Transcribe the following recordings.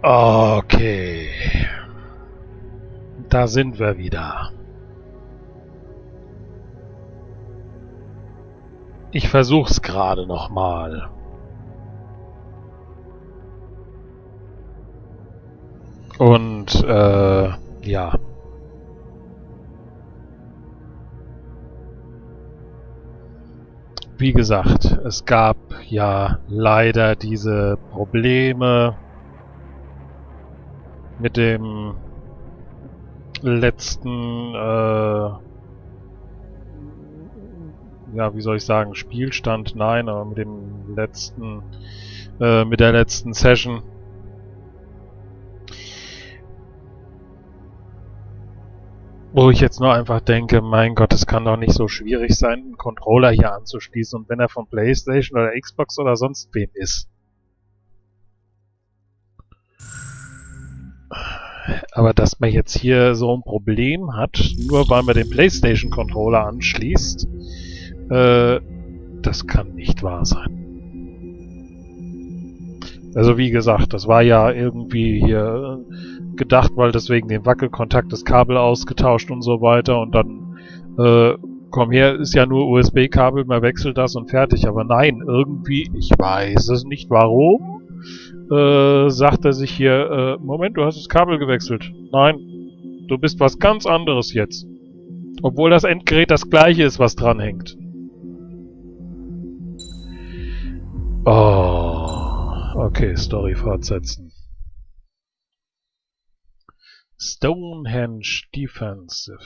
Okay. Da sind wir wieder. Ich versuch's gerade nochmal. Und, ja. Wie gesagt, es gab ja leider diese Probleme mit dem letzten, ja, wie soll ich sagen, Spielstand? Nein, aber mit dem letzten, mit der letzten Session. Wo ich jetzt nur einfach denke, mein Gott, es kann doch nicht so schwierig sein, einen Controller hier anzuschließen, und wenn er von PlayStation oder Xbox oder sonst wem ist. Aber dass man jetzt hier so ein Problem hat, nur weil man den PlayStation Controller anschließt, das kann nicht wahr sein. Also wie gesagt, das war ja irgendwie hier gedacht, weil deswegen den Wackelkontakt, das Kabel ausgetauscht und so weiter, und dann, komm her, ist ja nur USB-Kabel, man wechselt das und fertig. Aber nein, irgendwie, ich weiß es nicht warum, sagt er sich hier, Moment, du hast das Kabel gewechselt. Nein, du bist was ganz anderes jetzt. Obwohl das Endgerät das gleiche ist, was dran hängt. Oh, okay, Story fortsetzen. Stonehenge Defensive.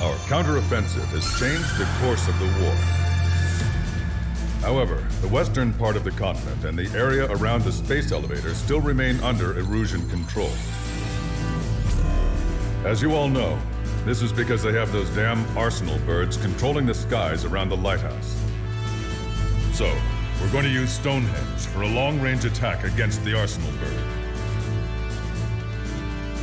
Our counteroffensive has changed the course of the war. However, the western part of the continent and the area around the space elevator still remain under Erusian control. As you all know, this is because they have those damn arsenal birds controlling the skies around the lighthouse. So, we're going to use Stonehenge for a long-range attack against the arsenal bird.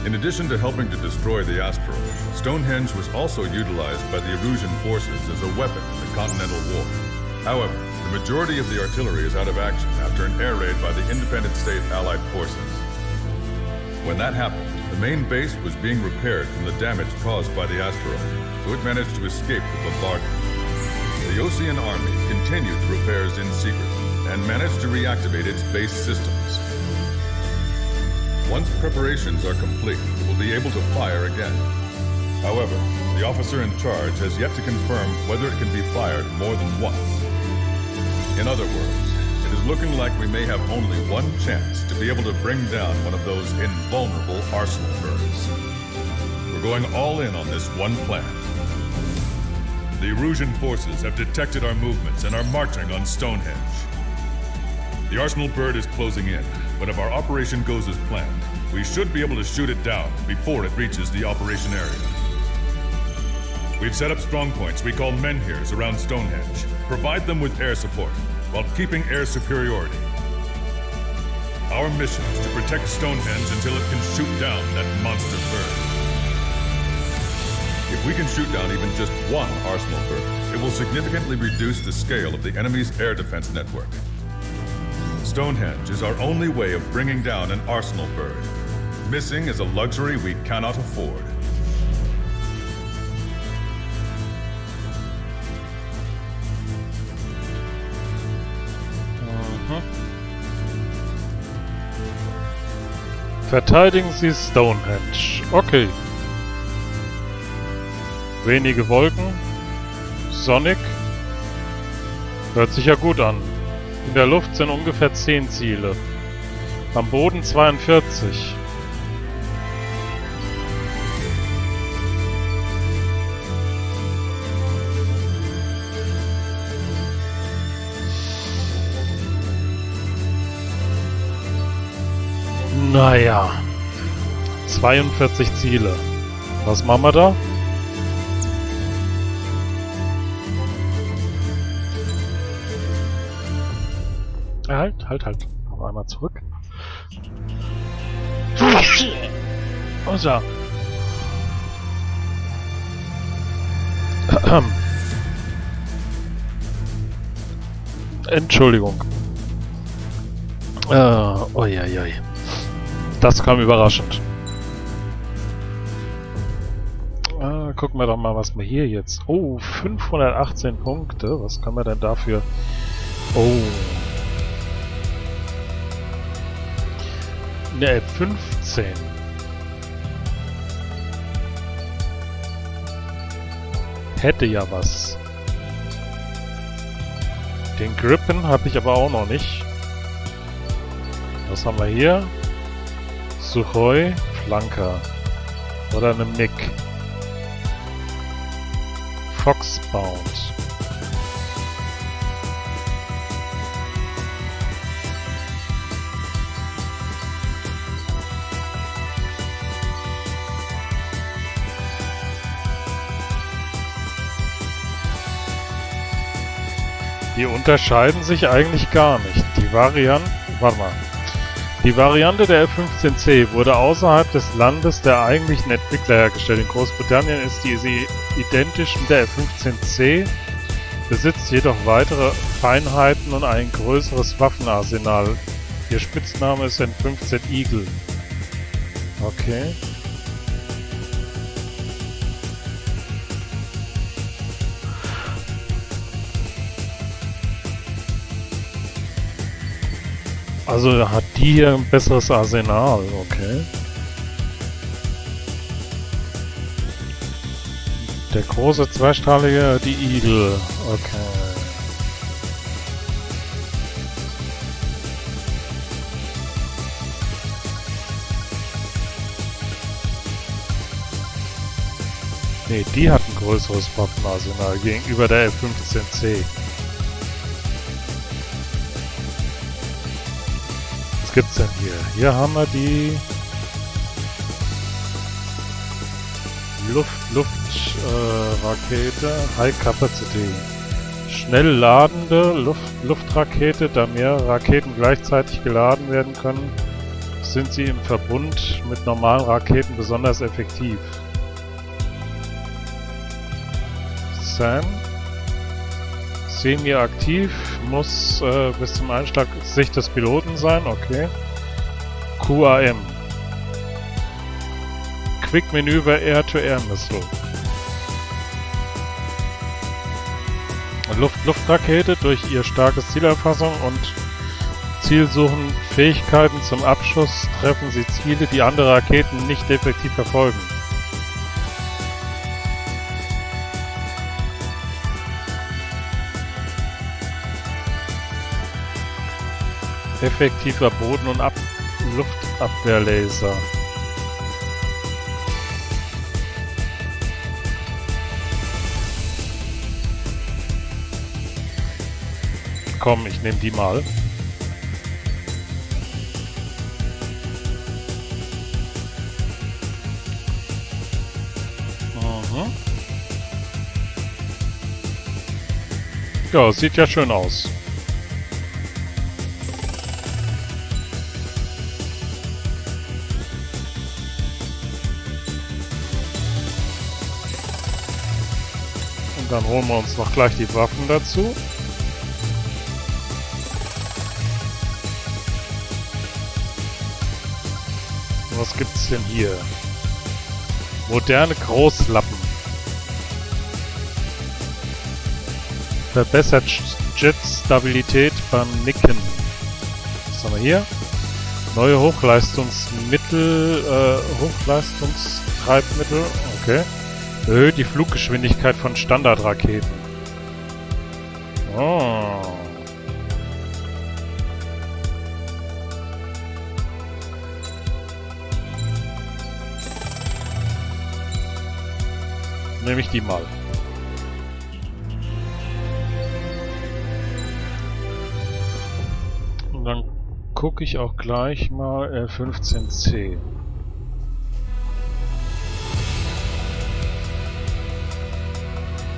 In addition to helping to destroy the asteroid, Stonehenge was also utilized by the Erusian forces as a weapon in the Continental War. However, the majority of the artillery is out of action after an air raid by the Independent State Allied forces. When that happened, the main base was being repaired from the damage caused by the asteroid, so it managed to escape the bombardment. The Ocean Army continued the repairs in secret and managed to reactivate its base systems. Once preparations are complete, it will be able to fire again. However, the officer in charge has yet to confirm whether it can be fired more than once. In other words, it is looking like we may have only one chance to be able to bring down one of those invulnerable arsenal birds. We're going all in on this one plan. The Erusian forces have detected our movements and are marching on Stonehenge. The arsenal bird is closing in, but if our operation goes as planned, we should be able to shoot it down before it reaches the operation area. We've set up strong points we call menhirs around Stonehenge. Provide them with air support, while keeping air superiority. Our mission is to protect Stonehenge until it can shoot down that monster bird. If we can shoot down even just one arsenal bird, it will significantly reduce the scale of the enemy's air defense network. Stonehenge is our only way of bringing down an arsenal bird. Missing is a luxury we cannot afford. Verteidigen Sie Stonehenge. Okay. Wenige Wolken. Sonnig. Hört sich ja gut an. In der Luft sind ungefähr 10 Ziele. Am Boden 42. Naja. 42 Ziele. Was machen wir da? Halt. Noch einmal zurück. Oh ja. Entschuldigung. Uiuiui. Das kam überraschend. Gucken wir doch mal, was wir hier jetzt... Oh, 518 Punkte. Was können wir denn dafür... Oh. Ne, 15. Hätte ja was. Den Grippen habe ich aber auch noch nicht. Was haben wir hier? Suchoi, Flanker. Oder eine MiG. Foxbound. Die unterscheiden sich eigentlich gar nicht. Die Variante... Warte mal. Die Variante der F-15C wurde außerhalb des Landes der eigentlichen Entwickler hergestellt. In Großbritannien ist sie identisch mit der F-15C, besitzt jedoch weitere Feinheiten und ein größeres Waffenarsenal. Ihr Spitzname ist N-15 Eagle. Okay. Also hat die hier ein besseres Arsenal, okay. Der große zweistrahlige, die Eagle, okay. Ne, die hat ein größeres Waffenarsenal gegenüber der F-15C. Was gibt's denn hier? Hier haben wir die Luftrakete High Capacity. Schnell ladende Luftrakete, da mehrere Raketen gleichzeitig geladen werden können, sind sie im Verbund mit normalen Raketen besonders effektiv. Sam. Semi-aktiv, muss bis zum Einschlag Sicht des Piloten sein, okay. QAM. Quick Maneuver Air-to-Air Missile. Luftrakete durch ihr starkes Zielerfassung und zielsuchende Fähigkeiten zum Abschuss treffen sie Ziele, die andere Raketen nicht effektiv verfolgen. Effektiver Boden- und Luftabwehrlaser. Komm, ich nehme die mal. Mhm. Ja, sieht ja schön aus. Dann holen wir uns noch gleich die Waffen dazu. Was gibt's denn hier? Moderne Großlappen. Verbessert Jetstabilität beim Nicken. Was haben wir hier? Neue Hochleistungstreibmittel. Okay. Erhöht die Fluggeschwindigkeit von Standardraketen. Oh. Nehme ich die mal. Und dann gucke ich auch gleich mal R15C.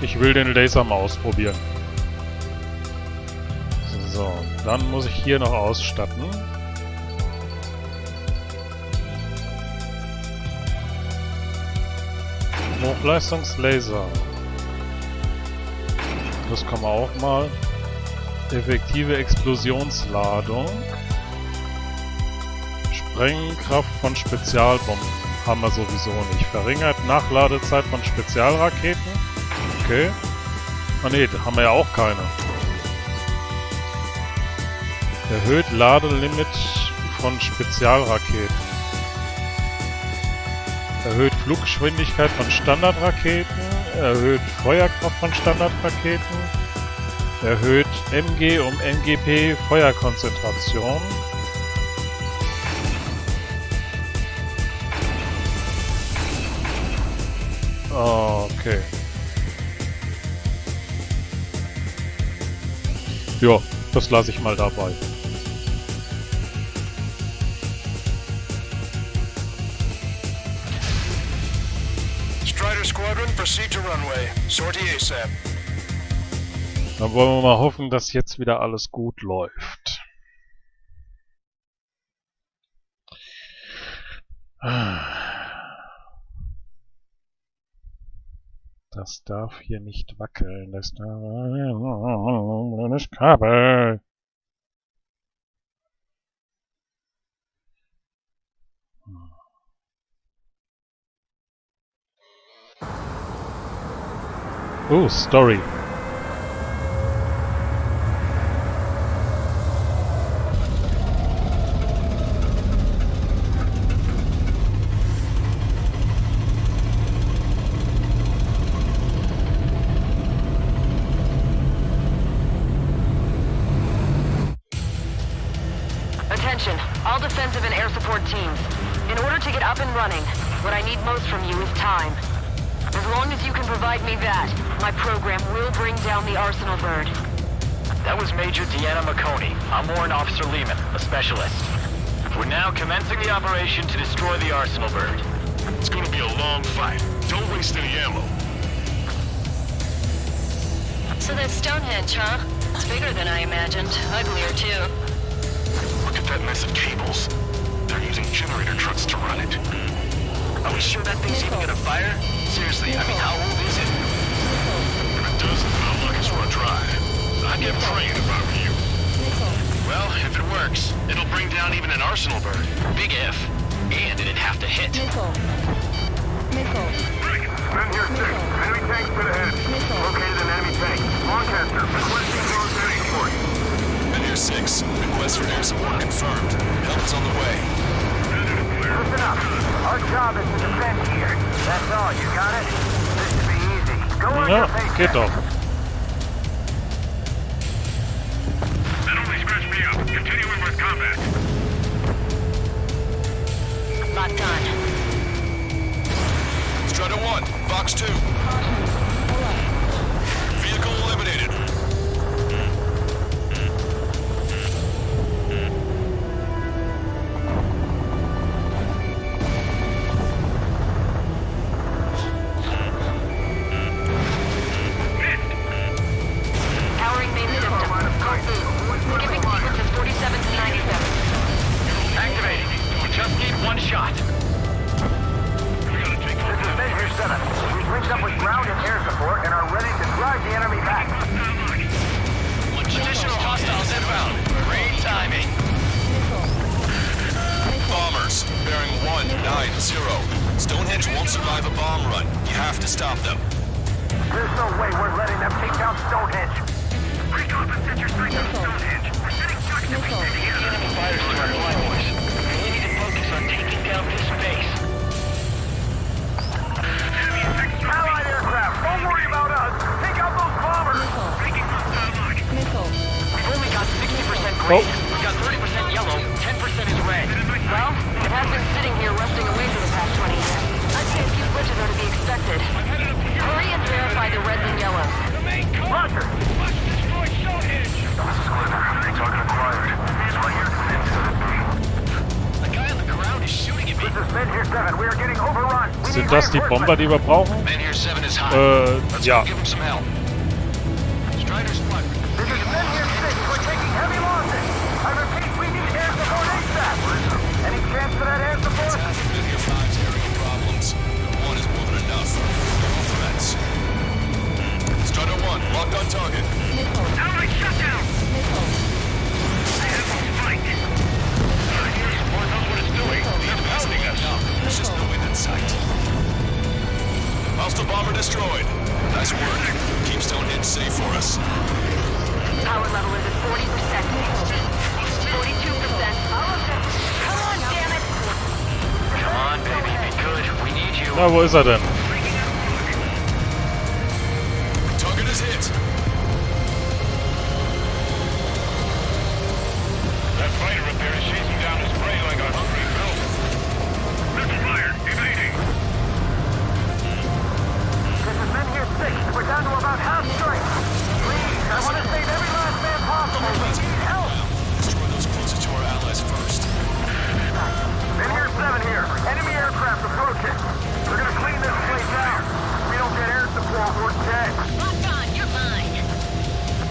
Ich will den Laser mal ausprobieren. So, dann muss ich hier noch ausstatten. Hochleistungslaser. Das kann man auch mal. Effektive Explosionsladung. Sprengkraft von Spezialbomben haben wir sowieso nicht. Verringert Nachladezeit von Spezialraketen. Okay. Ah ne, da haben wir ja auch keine. Erhöht Ladelimit von Spezialraketen. Erhöht Fluggeschwindigkeit von Standardraketen. Erhöht Feuerkraft von Standardraketen. Erhöht MG um MGP Feuerkonzentration. Okay. Ja, das lasse ich mal dabei. Strider Squadron, proceed to runway. Sortie ASAP. Dann wollen wir mal hoffen, dass jetzt wieder alles gut läuft. Das darf hier nicht wackeln. Das Kabel. Oh, Story. Attention, all defensive and air support teams. In order to get up and running, what I need most from you is time. As long as you can provide me that, my program will bring down the Arsenal bird. That was Major Deanna McConey. I'm Warrant Officer Lehman, a specialist. We're now commencing the operation to destroy the Arsenal bird. It's gonna be a long fight. Don't waste any ammo. So that's Stonehenge, huh? It's bigger than I imagined. Uglier, too. Look at that mess of cables. They're using generator trucks to run it. Are we sure that thing's even gonna fire? Seriously, I mean, how old is it? If it doesn't, my luck is run dry. I'd get praying if I were you. Well, if it works, it'll bring down even an Arsenal bird. Big if. And it'd have to hit. Men here 6. Enemy tanks to the head. Located an enemy tank. Lancaster, requesting close air support. Men here 6. Request for air support confirmed. Help is on the way. Listen up. Our job is to defend here. That's all. You got it? This should be easy. Go on Ja, your pace. geht doch. That only scratched me up. Continuing with combat. Locked on. Strider 1, Fox 2. Vehicle eliminated. Powering main system. Skipping sequences 47 to 97. Activating. We just need one shot. This is Measure 7. We've linked up with ground and air support and are ready to drive the enemy back. Additional hostiles inbound. Great timing. Bombers, bearing 190. Stonehenge won't survive a bomb run. You have to stop them. There's no way we're letting them take down Stonehenge. Recon, set your sights on Stonehenge. We're sending shots to base in here. Enemy fires to our fly boys. We need to focus on taking down this base. Allied aircraft, don't worry about us. Take out those bombers. Taking hostile line. We've only got 60% green. We've got 30% yellow, 10% is red. Well, it has been sitting here rusting away for the past 20 years. I'd say a few glitches are to be expected. Hurry and verify the reds and yellows. Roger. Must destroy Stonehenge. Target acquired. It's right here. The guy on the ground is shooting at me. This is Measure 7. We are getting overrun. We Sind need das die Bomber, die wir brauchen? Man here 7 is hot. Let's Ja. go give him some help. Strider Squadron. This is Measure 6. We're taking heavy losses. I repeat, we need air support ASAP. Any chance for that air support? Men here 5's area problems. 1 is more than enough. No threats. Strider 1, locked on target. Allied shutdown. us. Power level is at 40%. 42%. Come on, damn it! Come on, baby. Be good. We need you. Na, wo ist er denn? Target is hit. That fighter up there is chasing down his prey like a hungry wolf. Missile fire, evading. This is Men here 6. We're down to about half strength. Please, I want to save every last man possible. We need help. Destroy those closest to our allies first. Men here 7 here. Enemy aircraft approaching. We're gonna clean this place out. If we don't get air support, we're dead. Locked on, you're mine.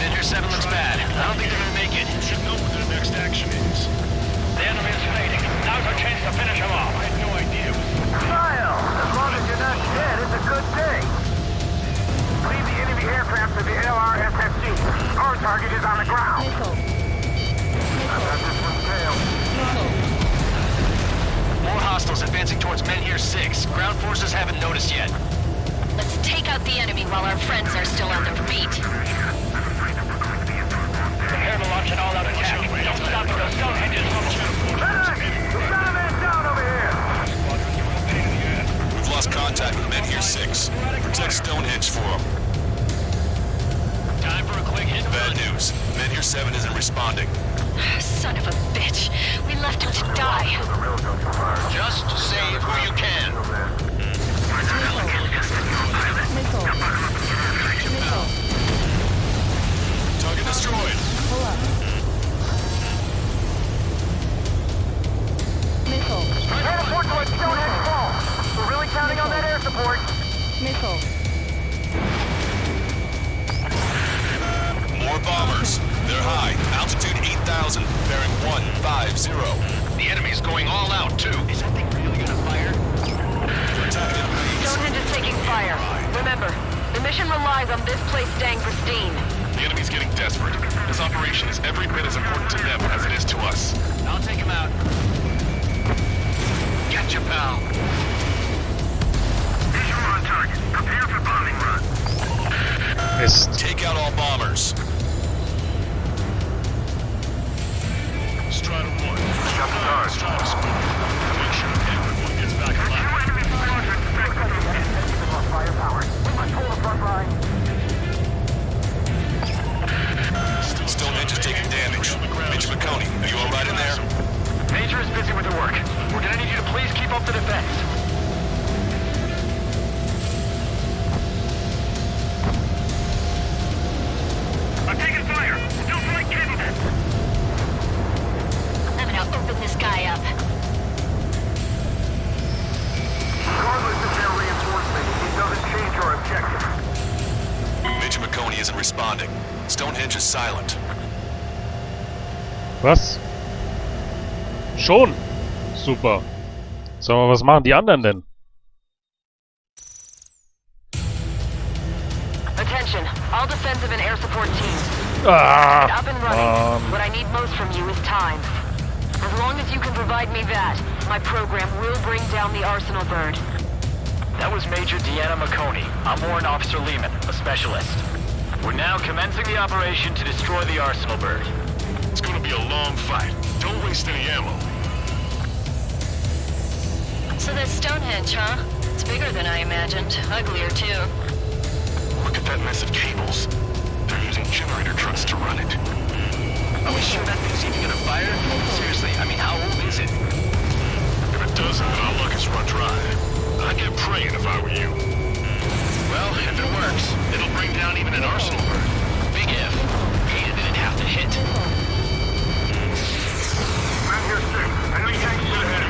Men here 7 looks bad. I don't think they're gonna make it. Should know what their next action is. The enemy is fading. Now's our chance to finish him off. I had no idea. Kyle, as long as you're not dead, it's a good thing. Leave the enemy aircraft to the LRSFC. Our target is on the ground. I've got this one tailed. More hostiles advancing towards Men here 6. Ground forces haven't noticed yet. Let's take out the enemy while our friends are still on their feet. Prepare to launch an all-out attack. Don't stop until Stonehenge's Medic! We've got a man down over here! We've lost contact with Men here 6. Protect Stonehenge for them. Time for a quick hit and Bad run. news. Men here 7 isn't responding. Son of a bitch. We left him to die. Just save who you can. Target destroyed. Can't afford to let Stonehenge fall. We're really counting on that air support. More bombers. They're high. Altitude 8,000. Bearing 150. The enemy's going all out, too. Is that thing really gonna fire? They're attacking at range. Stonehenge is taking fire. Remember, the mission relies on this place staying pristine. The enemy's getting desperate. This operation is every bit as important to them as it is to us. I'll take him out. Gotcha, pal. Visual on target. Prepare for bombing run. Mist. Take out all bombers. Strider 1. Shut the guard. Strider squad. Make sure everyone gets back alive. Enemy squadron Firepower. We must hold the front line. Stonehenge is taking damage. Major McConey, are you alright in there? Major is busy with her work. We're gonna need you to please keep up the defense. I'm taking fire. Still flight capable. I'm gonna open this guy up. Regardless of their reinforcement, it doesn't change our objective. Major McConey isn't responding. Stonehenge is silent. Was? Schon? Super. Sag mal, was machen die anderen denn? Attention, all defensive and air support teams. Ah! Up and running. What I need most from you is time. As long as you can provide me that, my program will bring down the Arsenal bird. That was Major Deanna McConey. I'm Warrant Officer Lehman, a specialist. We're now commencing the operation to destroy the Arsenal bird. It's gonna be a long fight. Don't waste any ammo. So that's Stonehenge, huh? It's bigger than I imagined. Uglier, too. Look at that mess of cables. They're using generator trucks to run it. Are we sure that thing's even gonna fire? Seriously, I mean, how old is it? If it doesn't, then our luck is run dry. I'd get praying if I were you. Well, if it works, it'll bring down even an Arsenal bird. Big if. Hated that it'd have to hit. Man here 6. Enemy tank to the head.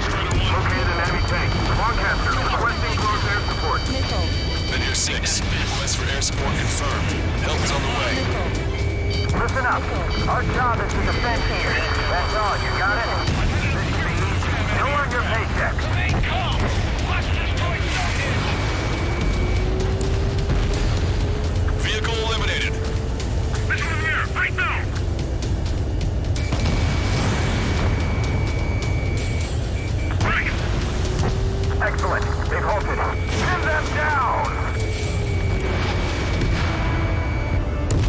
Located an enemy tank. Lancaster, requesting close air support. Men here 6. Request for air support confirmed. Help is on the way. Listen up. Our job is to defend here. That's all. You got it? This should be easy. You'll earn your paycheck. Vehicle eliminated. Mission here, right now. Right. Excellent. They've halted. Pin them down!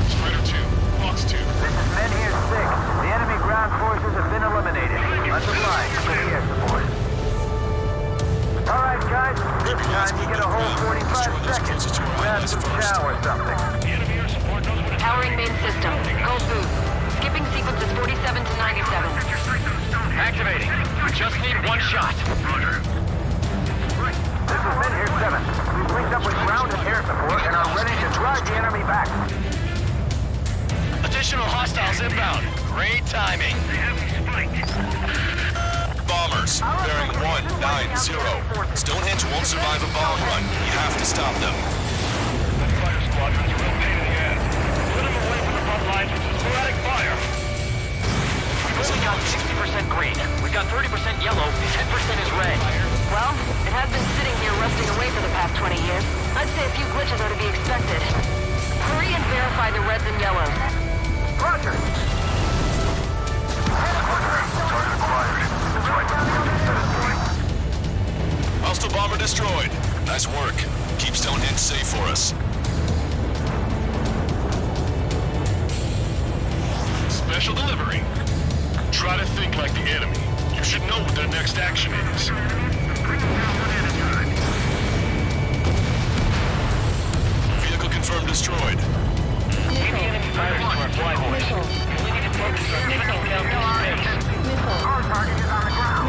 Spread Activating. We just need one shot. This is Men here 7. We've linked up with ground and air support and are ready to drive the enemy back. Additional hostiles inbound. Great timing. Bombers, bearing 190. Stonehenge won't survive a bomb run. You have to stop them. The fighter squadron's a real pain in the ass. Put them away from the front lines with some sporadic fire. We've only got 60% green. We've got 30% yellow, 10% is red. Well, it has been sitting here rusting away for the past 20 years. I'd say a few glitches are to be expected. Hurry and verify the reds and yellows. Roger. Hostile bomber destroyed. Nice work. Keep Stonehenge safe for us. Special delivery. Try to think like the enemy. You should know what their next action is. Vehicle confirmed destroyed. Enemy fires to our flyboys. We need to focus on taking down this base. Our target is on the ground.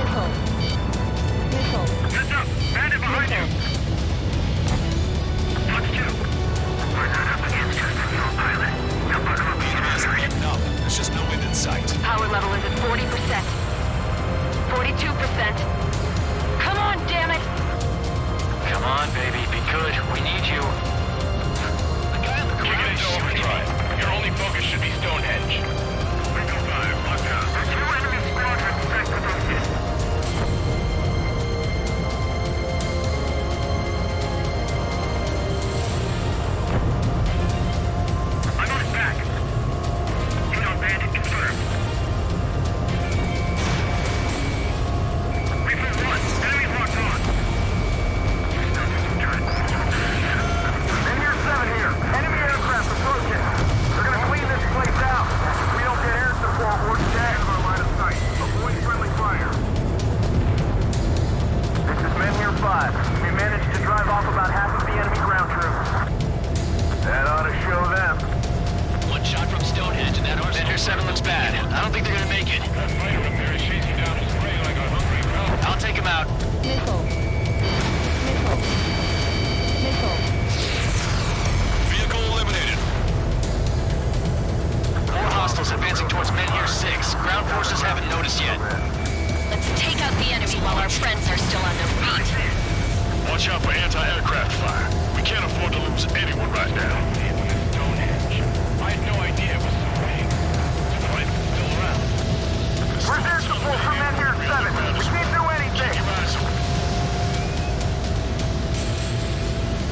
Heads up! Bandit behind you! Watch two. We're not up against just a fuel pilot. Now buckle up. The enemy isn't getting up. There's just no wind in sight. Power level is at 40%. 42%. Come on, damn it! Come on, baby. Be good. We need you. Kick it into overdrive. Your only focus should be Stonehenge. Echo 5, lock down. There's two enemy squadrons back to those hits. I'm on his back. Hit on bandit confirmed. Refill 1. Enemy locked on. Men here 7 here. Enemy aircraft approaching. They're gonna clean this place out. If we don't get air support, we're dead in our line of sight. Avoid friendly fire. This is Men here 5. We managed to drive off about half of the enemy ground troops. That ought to show them. One shot from Stonehenge and that Bender 7 looks bad. I don't think they're gonna make it. That fighter up there is chasing down his prey like a hungry cow. I'll take him out. Vehicle eliminated. More hostiles advancing towards Men here 6. Ground forces haven't noticed yet. Let's take out the enemy while our friends are still on their feet. Watch out for anti-aircraft fire. We can't afford to lose anyone right now. Stonehenge. I had no idea it was so big. The fight was still around. Where's air support for Men here 7? We can't do anything.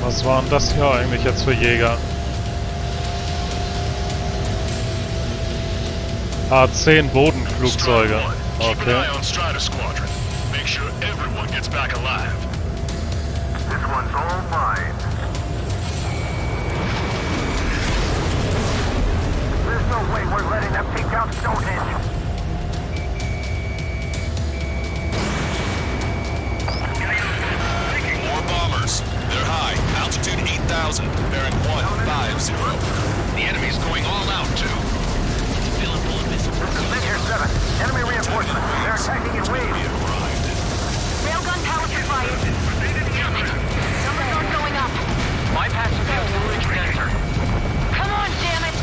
Was waren das hier eigentlich jetzt für Jäger? A-10 Bodenflugzeuge. Keep an eye Okay. on Strider Squadron. Make sure everyone gets back alive. This one's all mine. There's no way we're letting them take down Stonehenge. More bombers. They're high. Altitude 8,000. Bearing 150. The enemy's going all out, too. Men here 7. Enemy reinforcements. They're attacking in waves. Railgun power supply is... Damn it! Numbers aren't going up. Bypassing the auxiliary condenser. Come on, damn it!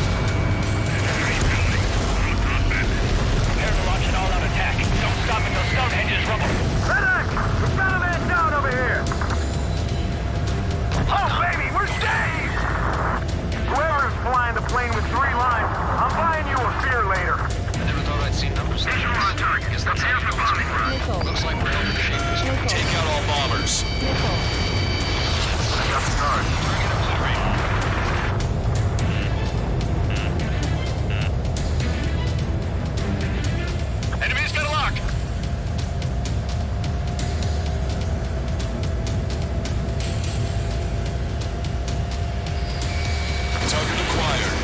Prepare to launch an all-out attack. Don't stop until Stonehenge is rubble. Medic! We've got a man down over here! Oh, baby, we're saved! Whoever's flying the plane with 3 lines, I'm buying you a beer later. I never thought I'd see numbers like this. Guess that's how it goes. Looks like we're helping shape this one. Take out all bombers. I got the guard. Enemy's got a lock. Target acquired.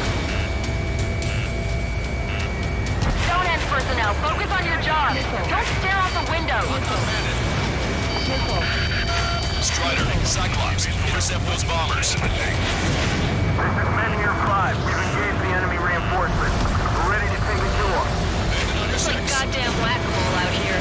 Stonehenge personnel, focus on your job. Don't stare out the window. Strider, Cyclops, intercept those bombers. This is Men here 5. We've engaged the enemy reinforcements. We're ready to take it to them. Bandit under It's like 6. goddamn whack-a-mole out here.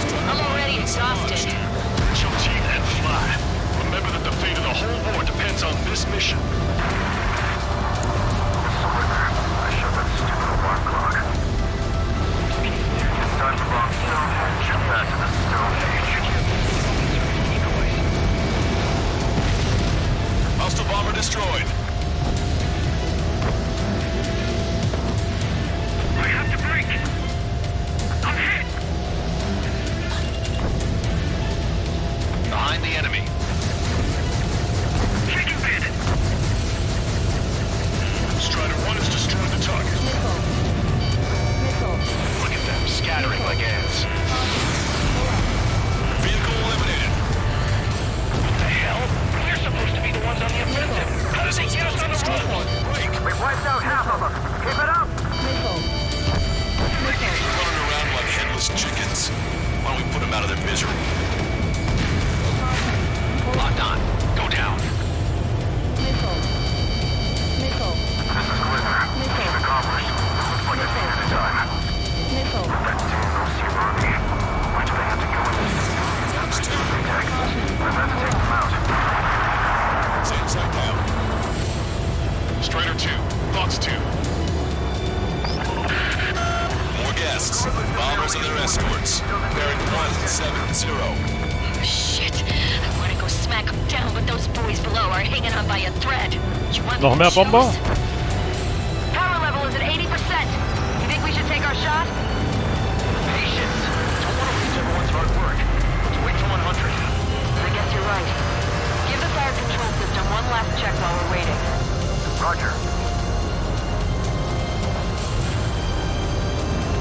bombers and their escorts. Bearing 170. Oh, shit. I want to go smack them down, but those boys below are hanging on by a thread. You want Noch me mehr to choose? Bomber? Power level is at 80%. You think we should take our shot? Patience. Don't want to waste everyone's hard work. Let's wait till 100. I guess you're right. Give the fire control system one last check while we're waiting. Roger.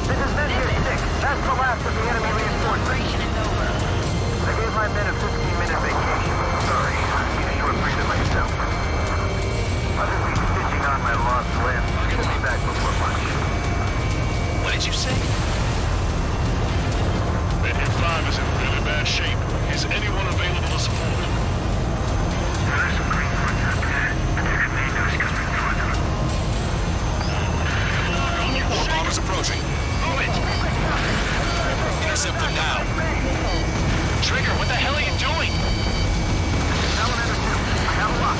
This is Mission 6. That's the last of the enemy reinforcements. Operation is over. I gave my men a 15-minute vacation. Sorry, I need a short breather myself. I'll just be stitching on my lost limb. I'll be back before lunch. What did you say? Menu 5 is in really bad shape. Is anyone available to support? There's some green frontier. Tornadoes coming toward them. More bombers approaching. Move it! Intercept them now. Trigger, what the hell are you doing? Elevator 2. I have a lock.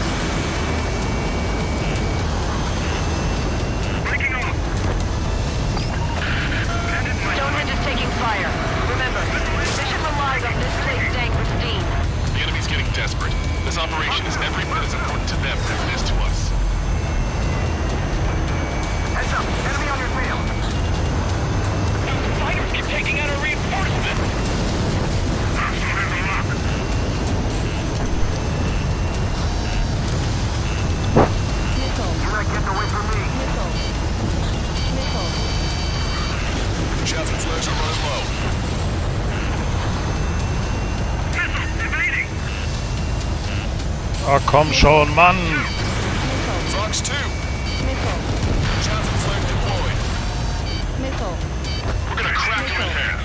Breaking off! Stonehenge is taking fire. Remember, mission relies on this place staying pristine. The enemy's getting desperate. This operation is every bit as important to them as it is to us. Heads up. Enemy on your tail. Fighters keep taking out a reinforcement! You're not getting away from me. Chaff and flares are running low. Ah, komm schon, Mann! Fox 2. Chaff and flare deployed. We're gonna crack them in half.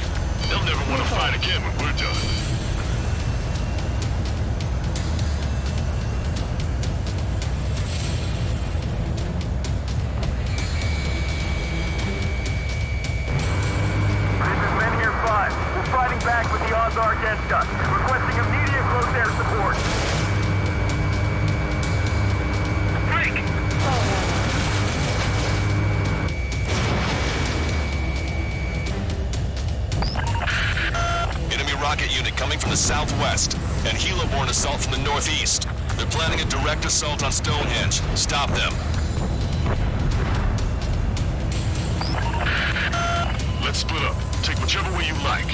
They'll never want to fight again when we're done. This is Men Here 5. We're fighting back with the odds are against us. Requesting immediate close air support. Break! Enemy rocket unit coming from the southwest, and helo-borne assault from the northeast. They're planning a direct assault on Stonehenge. Stop them. Let's split up. Take whichever way you like.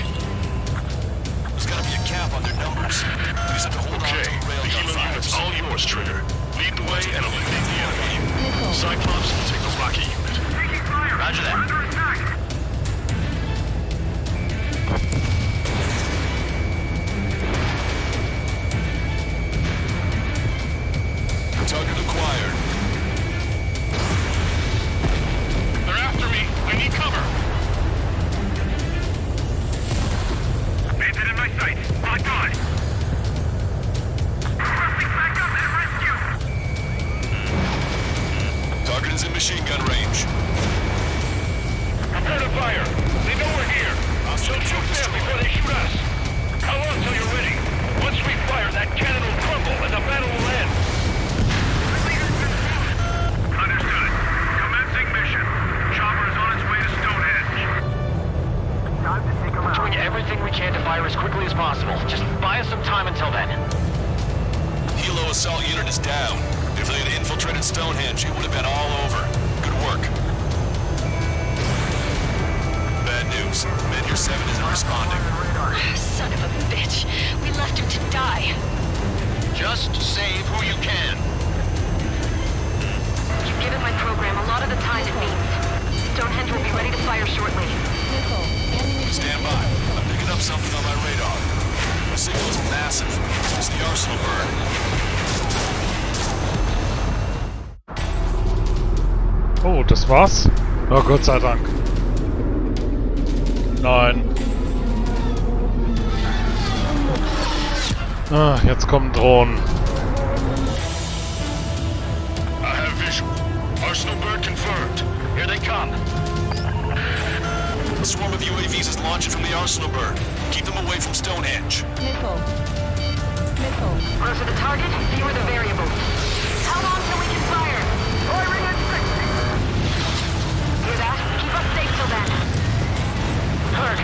There's gotta be a cap on their numbers. We just have to hold on Okay, to the railgun helo unit's fires. all yours, Trigger. Lead the way and eliminate the enemy. Cyclops will take the rocket unit. Taking fire. Roger that. Under attack. Target acquired. They're after me. I need cover. Bandit in my sights. Locked on. Requesting backup and rescue. Target is in machine gun range. Prepare to fire. They know we're here. Don't shoot them before they shoot us. How long till you're ready? Once we fire, that cannon will crumble and the battle will end. Understood. Commencing mission. Chopper is on its way to Stonehenge. Time to take him We're out. doing everything we can to fire as quickly as possible. Just buy us some time until then. Helo assault unit is down. If they had infiltrated Stonehenge, it would have been all over. Good work. Bad news. Men Here 7 isn't responding. Son of a bitch. We left him to die. Just save who you can. You've given my program a lot of the time it needs. Stonehenge will be ready to fire shortly. Stand by. I'm picking up something on my radar. The signal is massive. It's the arsenal burn. Oh, das war's? Oh, Gott sei Dank. Nein. Ah, jetzt kommen Drohnen. I have visual. Arsenal bird confirmed. Here they come. A swarm of UAVs is launching from the arsenal burn. Keep them away from Stonehenge. Closer the target, fewer the variables. How long till we can fire? Firing at 60. Hear that? Keep us safe till then. Kirk,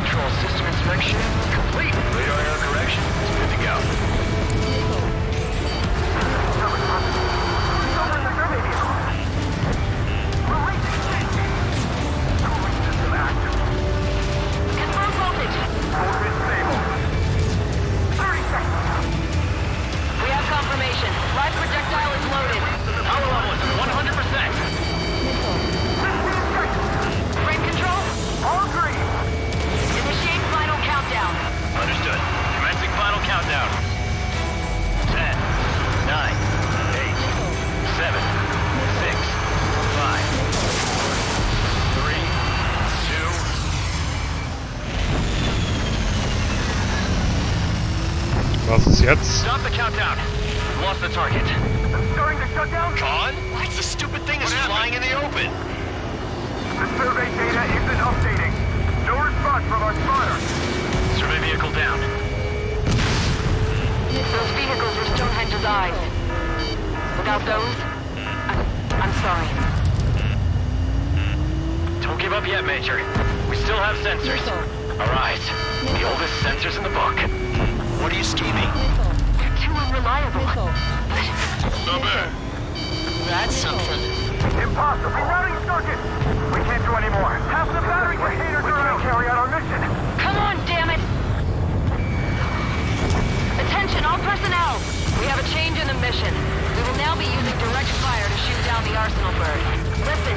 Was ist jetzt? Stop the countdown. We've lost the target. Starting to shut down? Gone? The stupid thing is flying in the open. The survey data isn't updating. No response from our spotters. Survey vehicle down. Those vehicles were Stonehenge's eyes. Without those, I'm sorry. Don't give up yet, Major. We still have sensors. Our eyes. The oldest sensors in the book. What are you scheming? They're too unreliable. Not bad. That's something. Impossible. Rerouting circuit. We can't do any more. Half the battery containers are out. Carry out our mission. Come on, damn it! Attention, all personnel! We have a change in the mission. We will now be using direct fire to shoot down the Arsenal bird. Listen,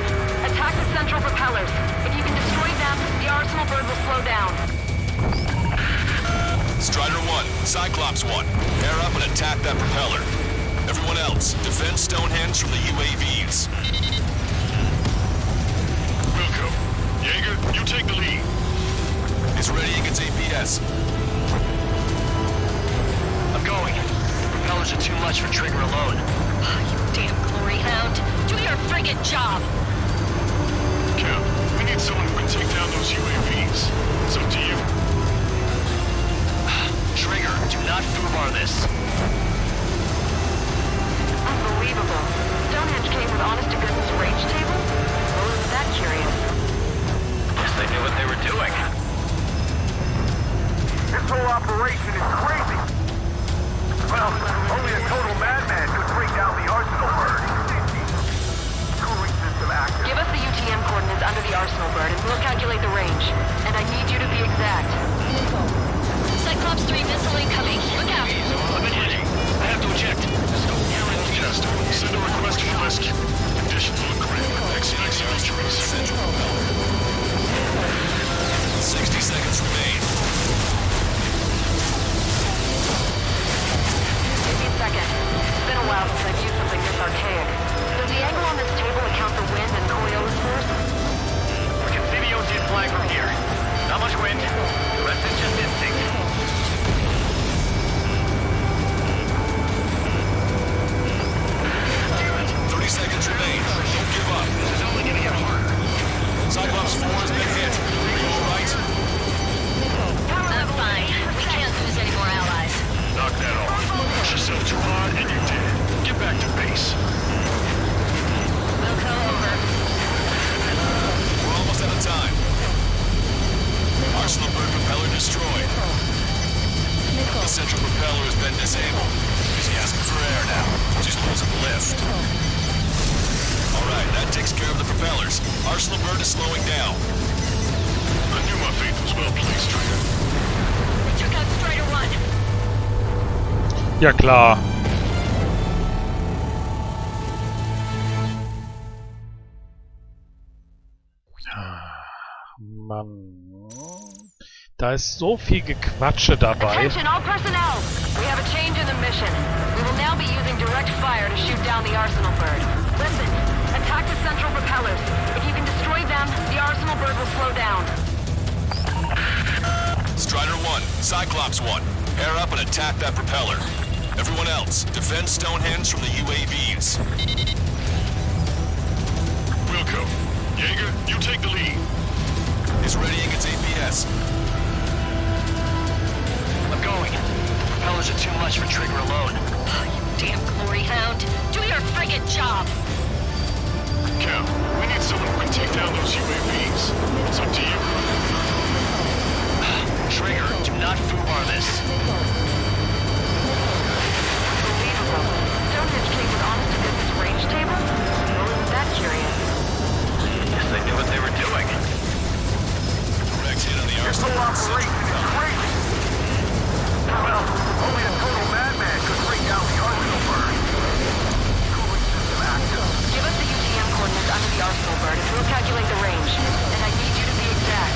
attack the central propellers. If you can destroy them, the Arsenal bird will slow down. Strider 1, Cyclops 1, pair up and attack that propeller. Everyone else, defend Stonehenge from the UAVs. Wilco. Jaeger, you take the lead. It's readying its APS. I'm going. Propellers are too much for Trigger alone. You damn glory hound. Do your friggin' job! Cap, we need someone who can take down those UAVs. It's up to you. Trigger, do not foobar this. Unbelievable. Stonehenge came with honest-to-goodness range table? Well, isn't that curious? Guess they knew what they were doing. This whole operation is crazy. Well, only a total madman could bring down the Arsenal bird. Cooling system active. Give us the UTM coordinates under the Arsenal bird and we'll calculate the range. And I need you to be exact. Cyclops 3 missile incoming. Look out! I've been hit. I have to eject. You're in Chester. Send a request for rescue. Conditions look grim. Expect some injuries. Central propeller. 60 seconds remain. Give me a second. It's been a while since I've used something this archaic. Does the angle on this table account for wind and Coriolis force? We can see the OC flag from here. Not much wind. The rest is just instinct. Seconds remain. Don't give up. This is only gonna get harder. Cyclops 4 has been hit. Are you alright? I'm fine. We can't lose any more allies. Knock that off. Push yourself too hard and you're dead. Get back to base. We'll come over. We're almost out of time. Arsenal bird propeller destroyed. The central propeller has been disabled. She's gasping for air now. She's losing lift. Alright, that takes care of the propellers. Arsenal bird is slowing down. I knew my faith was well placed, Trigger. We took out Strider 1. Ja klar. Mann. Da ist so viel Gequatsche dabei. Attention, all personnel! We have a change in the mission. We will now be using direct fire to shoot down the Arsenal bird. Listen, attack the central propellers. If you can destroy them, the Arsenal bird will slow down. Strider 1, Cyclops 1, pair up and attack that propeller. Everyone else, defend Stonehenge from the UAVs. Wilco. Jaeger, you take the lead. It's readying its APS. I'm going. The propellers are too much for Trigger alone. You damn glory hound. Do your friggin' job! Cap, we need someone who can take down those UAVs. It's up to you. Trigger, do not foobar this. Unbelievable. Stonehenge came with honest-to-goodness range table? Well, isn't that curious? Guess they knew what they were doing. Direct hit on the This Arsenal whole bird central operation is propeller. crazy. Well, only a total madman could bring down the Arsenal bird. Cooling system active. Give us the UTM coordinates under the Arsenal bird and we'll calculate the range. And I need you to be exact.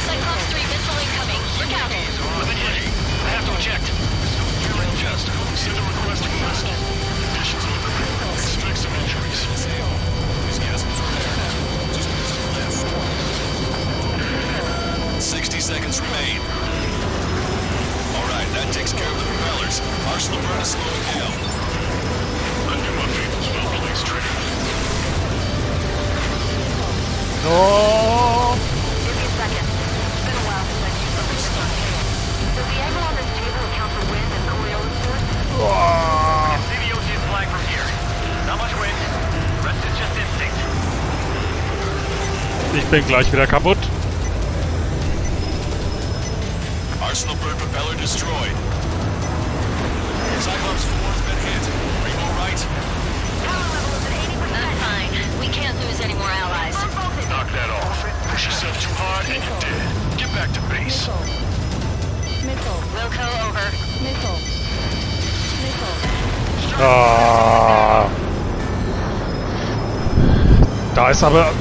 Cyclops 3 missile incoming. Look out! I've been hit. I have to eject. You're in Chester. Send a request for rescue. Conditions look grim. Expect some injuries. She's gasping for air now. She's losing lift. 60 seconds remain. Alright, that that takes care of the propellers. Arsenal burn is slowing down. I knew my fate was well placed, Trigger. No! Give me a second. It's been a while since I've used something this arcane. Does the angle on this table account for wind and Coriolis force? See the ocean flag from here. Not much wind. Rest is just instinct. Ich bin gleich wieder kaputt. Arsenal bird propeller destroyed. Cyclops 4's been hit. Are you alright? Power level is at 80%. I'm fine. We can't lose any more allies. Knock that off. Push yourself too hard and you're dead. Get back to base. Wilco over. Ah. Da ist aber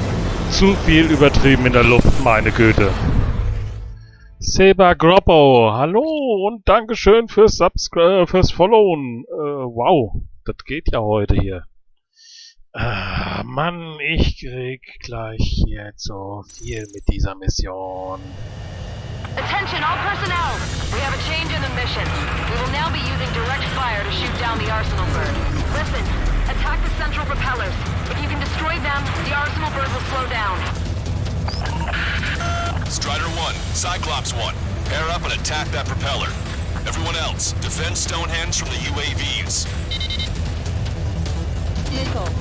zu viel übertrieben in der Luft, meine Güte. Seba Groppo, hallo und Dankeschön fürs Followen. Wow, das geht ja heute hier. Mann, ich krieg gleich jetzt so viel mit dieser Mission. Attention, all personnel! We have a change in the mission. We will now be using direct fire to shoot down the Arsenal bird. Listen, attack the central propellers. If you can destroy them, the Arsenal bird will slow down. Strider 1, Cyclops 1. Pair up and attack that propeller. Everyone else, defend Stonehenge from the UAVs.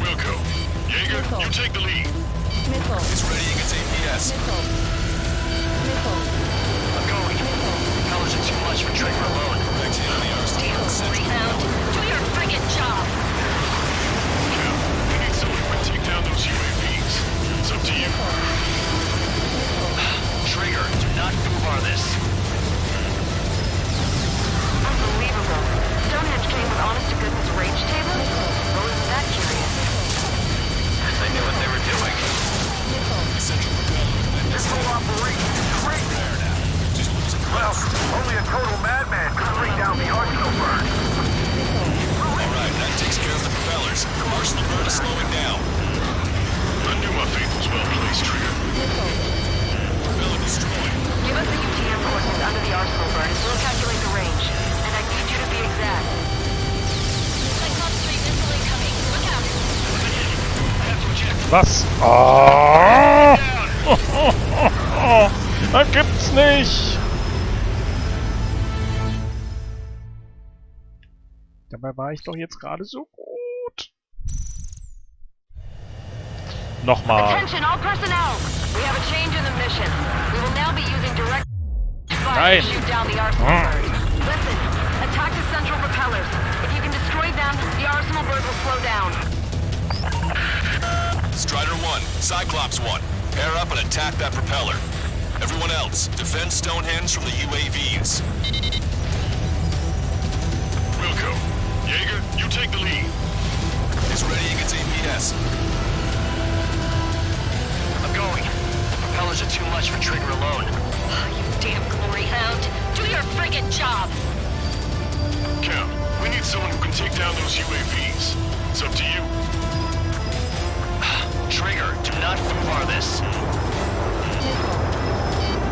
Wilco. Jaeger, you take the lead. It's ready against APS. I'm going. Propellers are too much for Trigger alone. Back to enemy Arsenal. Rebound. Do your friggin' job! Cal, we need someone who can take down those UAVs. It's up to you. Trigger, do not foobar this. Unbelievable. Stonehenge came with honest-to-goodness range tables? Well, isn't that curious? They knew what they were doing. Central propeller. This whole operation is crazy. There now. Just lose it. Well, only a total madman could bring down the Arsenal bird. Alright, that takes care of the propellers. Arsenal bird is slowing down. I knew my fate was well placed, Trigger. Propeller destroyed. Give us the UTM coordinates under the Arsenal bird and we'll calculate the range. And I need you to be exact. Cyclops 3 missile incoming. Look out! Was? Ah! Das gibt's nicht! Dabei war ich doch jetzt gerade so gut. Nochmal. Attention, all personnel! We have a change in the mission. We will now be using direct fire to shoot down the Arsenal bird. Listen, attack the central propellers. If you can destroy them, the Arsenal bird will slow down. Strider 1, Cyclops 1. Pair up and attack that propeller. Everyone else, defend Stonehenge from the UAVs. Wilco. Jaeger, you take the lead. It's ready against APS. I'm going. The propellers are too much for Trigger alone. You damn glory hound. Do your friggin' job! Cal, we need someone who can take down those UAVs. It's up to you. Trigger, do not foobar this.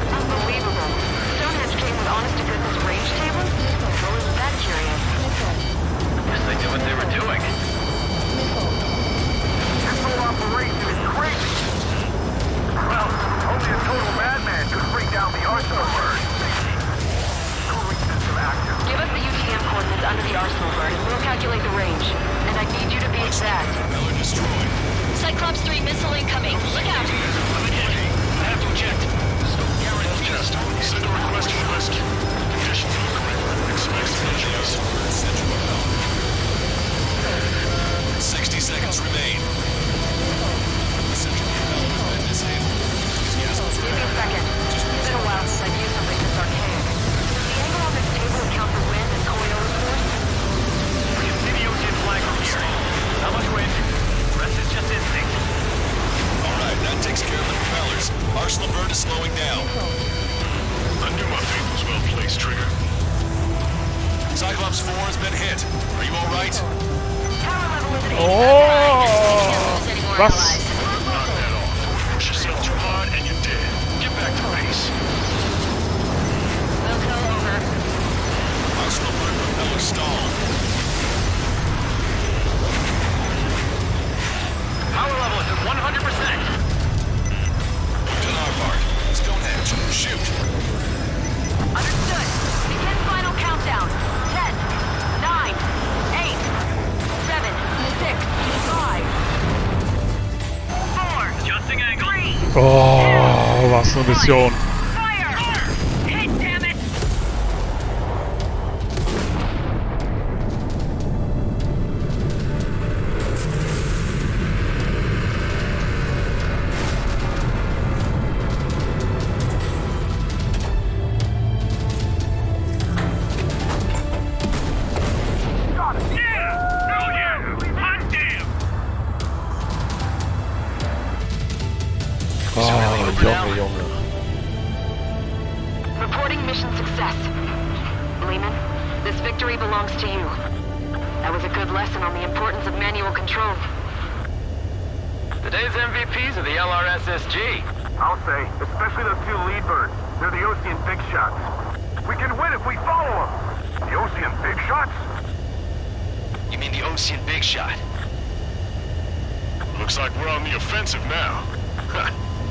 Unbelievable. Stonehenge came with honest-to-goodness range tables? Well, isn't that curious? Guess they knew what they were doing. This whole operation is crazy. Well, only a total madman could bring down the Arsenal bird. Cooling system active. Give us the UTM coordinates under the Arsenal bird and we'll calculate the range. And I need you to be exact. Propeller destroyed. Cyclops 3 missile incoming. Look out! I have to eject. Test. Send a request for rescue. Conditions look grim. Expect injuries. Central propeller. 60 seconds remain. Central propeller has been disabled. Use gas Give me a before. second. It's been a while since I've used something this archaic. Does the angle on this table account for wind and Coriolis force? See the ocean flag from here. Not much wind. Rest is just instinct. Alright, that takes care of the propellers. Arsenal bird is slowing down. I knew my fate was well placed, Trigger. Cyclops 4 has been hit. Are you alright? Power level is at 80%. Oh! Can't lose any more Was? allies. Knock that off. Push yourself too hard and you're dead. Get back to base. Wilco over. Oh, was eine Mission. Junge. Reporting mission success. Lehman, this victory belongs to you. That was a good lesson on the importance of manual control. Today's MVPs are the LRSSG. I'll say, especially those two lead birds. They're the Ocean Big Shots. We can win if we follow them. The Ocean Big Shots? You mean the Ocean Big Shot? Looks like we're on the offensive now.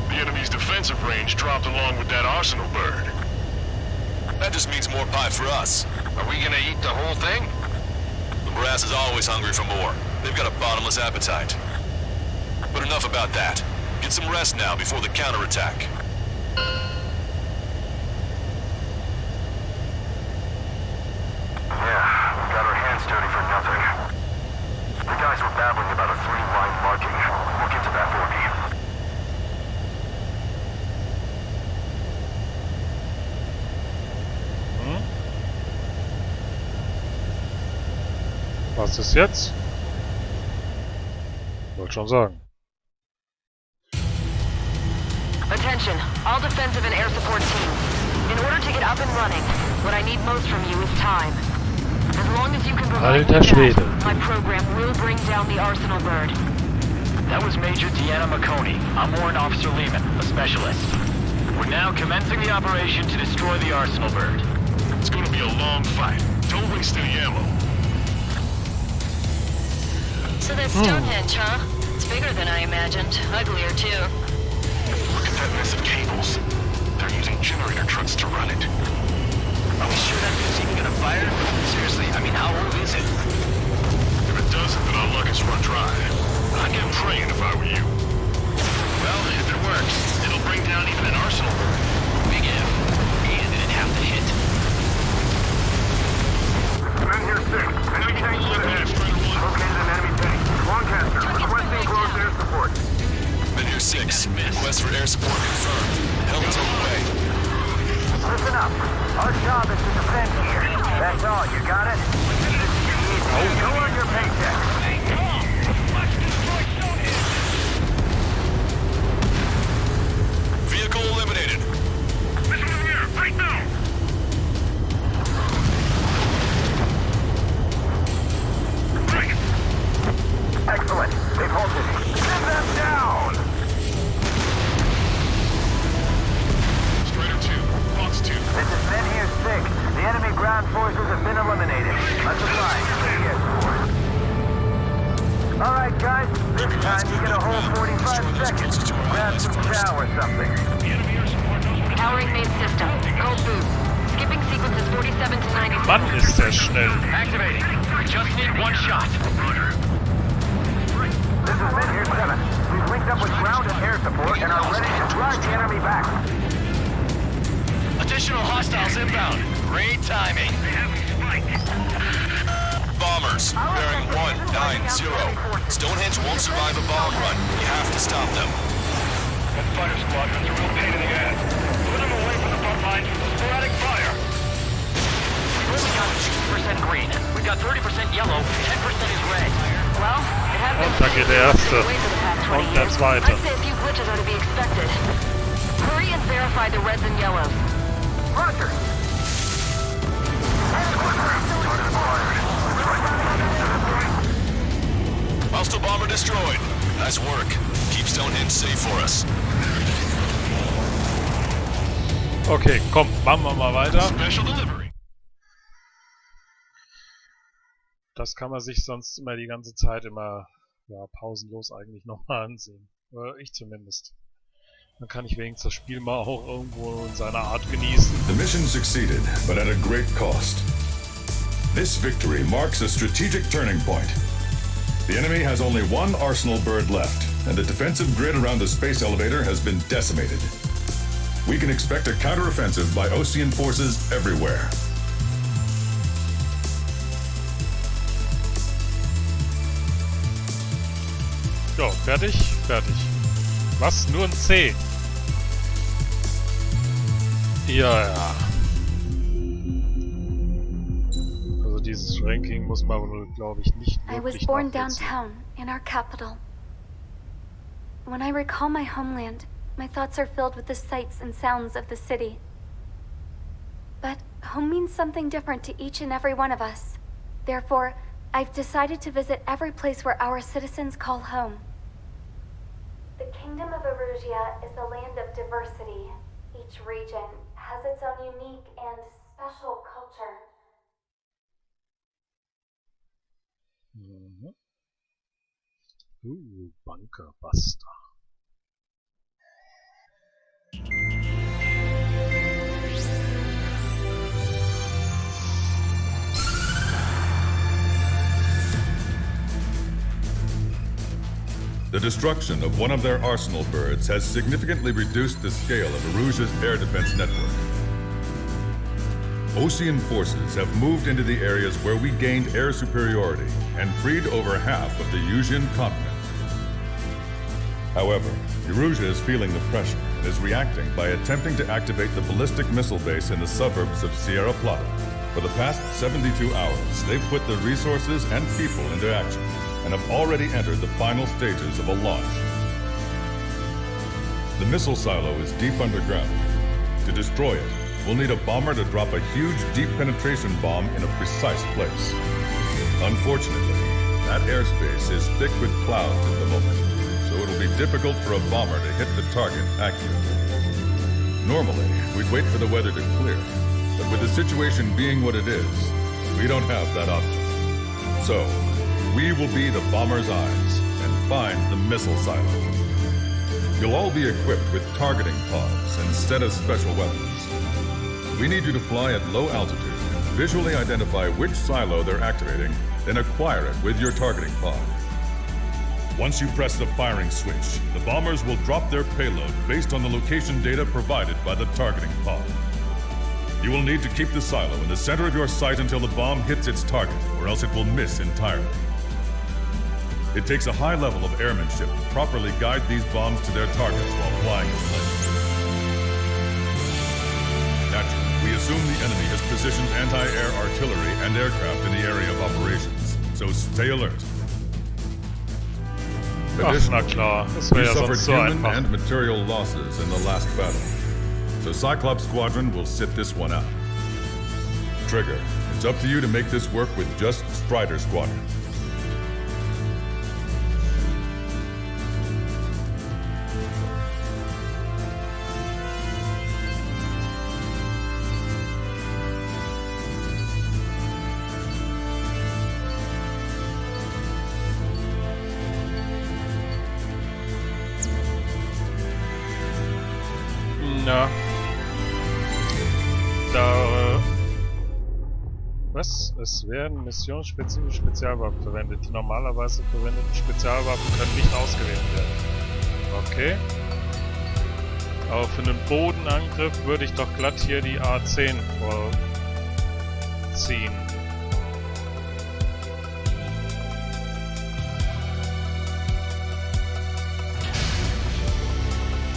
The enemy's defensive range dropped along with that arsenal bird. That just means more pie for us. Are we gonna eat the whole thing? The brass is always hungry for more. They've got a bottomless appetite. But enough about that. Get some rest now before the counterattack. Yeah, we got our hands dirty for nothing. The guys were babbling about a 3-line marking. We'll get to that for me. Was ist jetzt? Wollte schon sagen. Attention, all defensive and air support teams. In order to get up and running, what I need most from you is time. As long as you can provide me Alter Schwede. that, my program will bring down the arsenal bird. That was Major Deanna Machen. I'm Warrant Officer Lehman, a specialist. We're now commencing the operation to destroy the arsenal bird. It's gonna be a long fight. Don't waste any ammo. So that's Stonehenge, huh? It's bigger than I imagined. Uglier, too. Look at that mess of cables. They're using generator trucks to run it. Are we sure that thing's even gonna fire? Seriously, I mean, how old is it? If it doesn't, then our luck is run dry. I'd get praying if I were you. Well, if it works, it'll bring down even an arsenal bird. Big if. And it'd have to hit. Men here 6. Enemy tank to the head. Located an enemy tank. Lancaster, requesting close air support. Men here 6. Request for air support confirmed. Helmets on the way. Listen up. Our job is to defend here. That's all. You got it? Go on your paycheck. Vehicle eliminated. Mission in the air, right now! Excellent. They've halted. Get them down! Strider 2, Fox 2. This is Men here 6. The enemy ground forces have been eliminated. Underline. Yes, alright, guys. This time you get a whole 45 seconds. Grab some chow or something. Powering main system. Cold boot. Skipping sequences 47 to 90. Mann, ist der schnell. Activating. We just need one shot. This is Men here 7. We've linked up with ground and air support and are ready to drive the enemy back. Additional hostiles inbound. Great timing. Bombers, bearing 190. Stonehenge won't survive a bomb run. You have to stop them. That fighter squadron's a real pain in the ass. Put them away from the front lines with sporadic fire. We've only got 60% green. We've got 30% yellow. 10% is red. Well, it has been Und da geht der erste. away for the past 20 Und der years. zweite. I'd say a few glitches are to be expected. Hurry and verify the reds and yellows. Roger. Hostile bomber destroyed. Nice work. Keep Stonehenge safe for us. Okay, komm, machen wir mal weiter. Special delivery. Das kann man sich sonst immer die ganze Zeit immer pausenlos eigentlich nochmal ansehen. Ich zumindest. Dann kann ich wenigstens das Spiel mal auch irgendwo in seiner Art genießen. The mission succeeded, but at a great cost. This victory marks a strategic turning point. The enemy has only one arsenal bird left, and the defensive grid around the space elevator has been decimated. We can expect a counteroffensive by Osean forces everywhere. So, fertig? Fertig. Was? Nur ein C? Ja. Also dieses Ranking muss man wohl, glaube ich, nicht I was wirklich born nachvollziehen. downtown, in our capital. When I recall my homeland, my thoughts are filled with the sights and sounds of the city. But home means something different to each and every one of us. Therefore, I've decided to visit every place where our citizens call home. The Kingdom of Erusia is a land of diversity. Each region has its own unique and special culture. Mhm. Bunker Buster. The destruction of one of their arsenal birds has significantly reduced the scale of Erusia's air defense network. Osean forces have moved into the areas where we gained air superiority and freed over half of the Eusian continent. However, Erusia is feeling the pressure and is reacting by attempting to activate the ballistic missile base in the suburbs of Sierra Plata. For the past 72 hours, they've put the resources and people into action and have already entered the final stages of a launch. The missile silo is deep underground. To destroy it, we'll need a bomber to drop a huge deep penetration bomb in a precise place. Unfortunately, that airspace is thick with clouds at the moment, so it'll be difficult for a bomber to hit the target accurately. Normally, we'd wait for the weather to clear, but with the situation being what it is, we don't have that option. So, we will be the bomber's eyes and find the missile silo. You'll all be equipped with targeting pods instead of special weapons. We need you to fly at low altitude and visually identify which silo they're activating, then acquire it with your targeting pod. Once you press the firing switch, the bombers will drop their payload based on the location data provided by the targeting pod. You will need to keep the silo in the center of your sight until the bomb hits its target, or else it will miss entirely. It takes a high level of airmanship to properly guide these bombs to their targets while flying in place. Naturally, we assume the enemy has positioned anti-air artillery and aircraft in the area of operations, so stay alert. Ach, na klar, das wäre We ja suffered sonst so human einfach. and material losses in the last battle, so Cyclops Squadron will sit this one out. Trigger, it's up to you to make this work with just Strider Squadron. Ja. Da. Was? Es werden missionsspezifische Spezialwaffen verwendet. Die normalerweise verwendeten Spezialwaffen können nicht ausgewählt werden. Okay. Aber für einen Bodenangriff würde ich doch glatt hier die A10 vorziehen.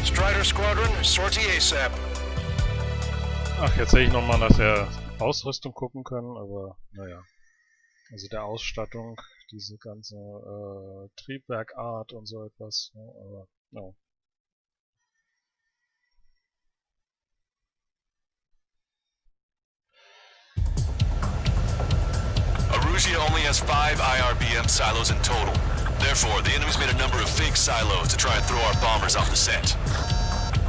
Strider Squadron, sortie ASAP. Ach, jetzt hätte ich nochmal nach der Ausrüstung gucken können, aber naja. Also der Ausstattung, diese ganze Triebwerkart und so etwas. Ne, aber, no. Erusia only has 5 IRBM silos in total. Therefore, the enemy's made a number of fake silos to try and throw our bombers off the scent.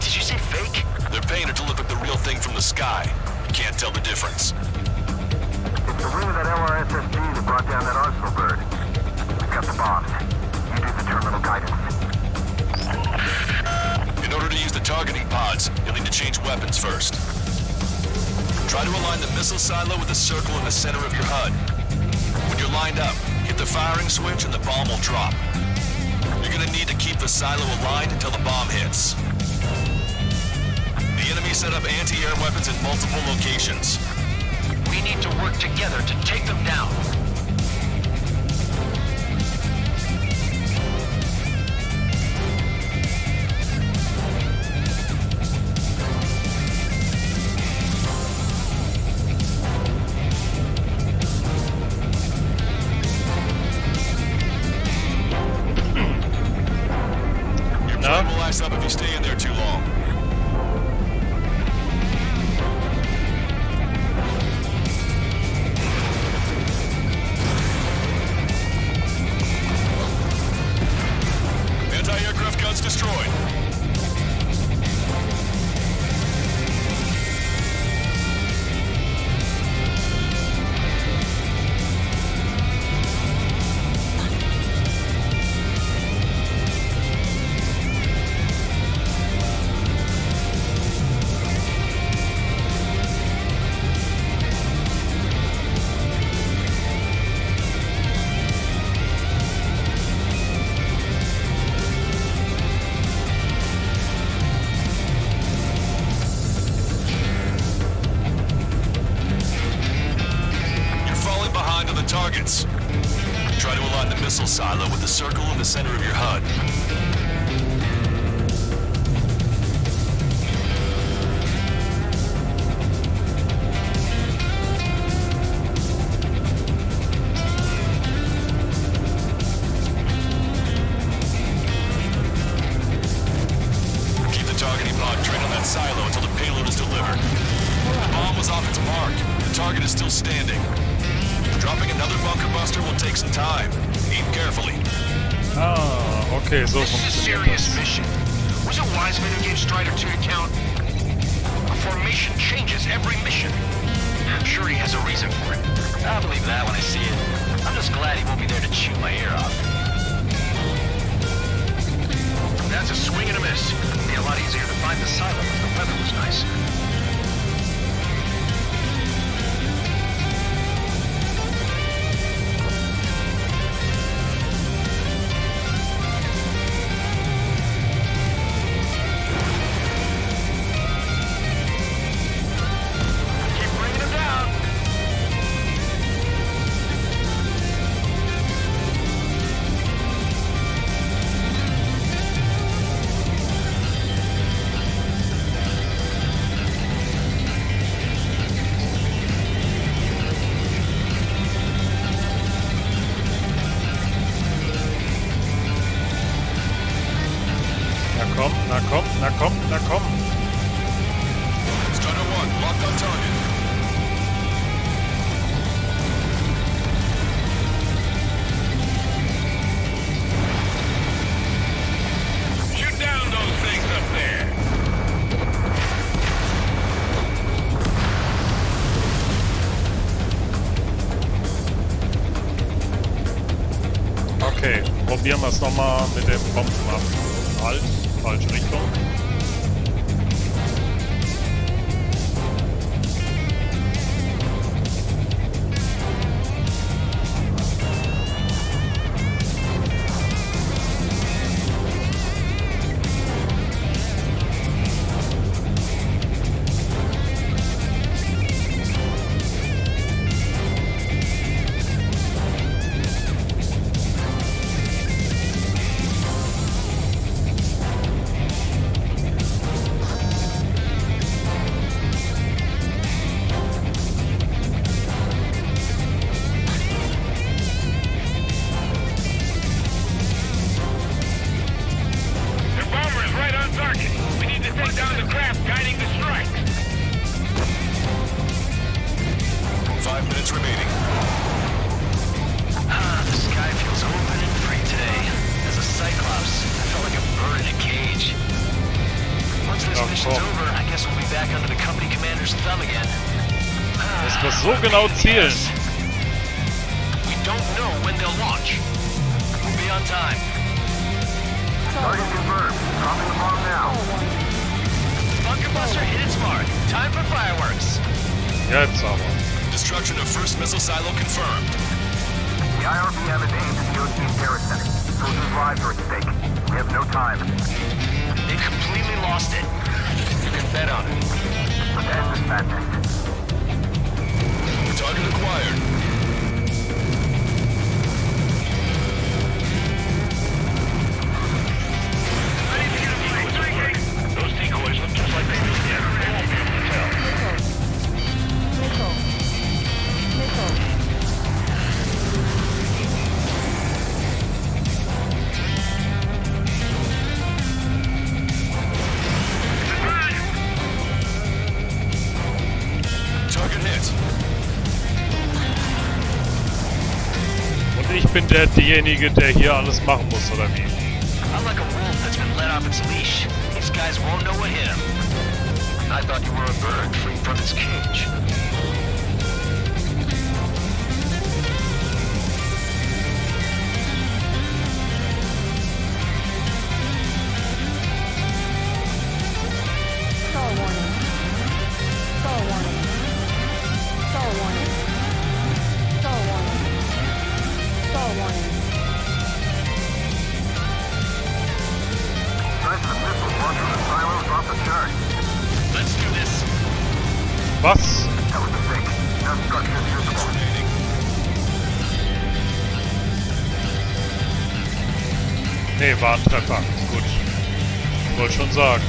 Did you say fake? They're painted to look like the real thing from the sky. You can't tell the difference. It's the wing of that LRSSG that brought down that arsenal bird. We got the bombs. You do the terminal guidance. In order to use the targeting pods, you'll need to change weapons first. Try to align the missile silo with the circle in the center of your HUD. When you're lined up, hit the firing switch and the bomb will drop. You're gonna gonna need to keep the silo aligned until the bomb hits. The enemy set up anti-air weapons in multiple locations. We need to work together to take them down. Your plane will ice up if you stay in there too long. Anti-aircraft guns destroyed. Targets. Try to align the missile silo with the circle in the center of your HUD. Keep the targeting pod trained on that silo until the payload is delivered. The bomb was off its mark. The target is still standing. Dropping another bunker buster will take some time. Aim carefully. Ah, okay, so This is a funktioniert serious das. mission. Was it Wiseman who gave Strider 2 account? A formation changes every mission. I'm sure he has a reason for it. I'll believe that when I see it. I'm just glad he won't be there to chew my ear off. That's a swing and a miss. It'd be a lot easier to find the silo if the weather was nice. Na komm. Strider 1, locked on target. Shoot down those things up there. Okay, probieren wir es nochmal mit dem Bombenwaffen. Halt, falsche Richtung. Es muss so genau zielen. We don't know when they'll launch. We'll be on time. Target confirmed. Dropping the bomb now. Bunker buster hit its mark. Time for fireworks. Jetzt aber. Destruction of first missile silo confirmed. The IRBM is aimed at the O-Team terrorist center. Soldiers' lives are at stake. We have no time. They completely lost it. You can bet on it. Let's end this madness. Target acquired. Those decoys look just like they do here. They won't be able to tell. Target hit. Und ich bin derjenige, der hier alles machen muss, oder wie? I'm like a wolf that's been let off its leash. These guys won't know what hit him. I thought you were a bird free from its cage. Star warning. Star warning. Star warning. Star warning. Star warning. Signs of the missiles launched from the silos off the chart. Let's do this. Was? That was a mistake. No structures visible. Nee, war ein Treffer. Gut. Wollte schon sagen.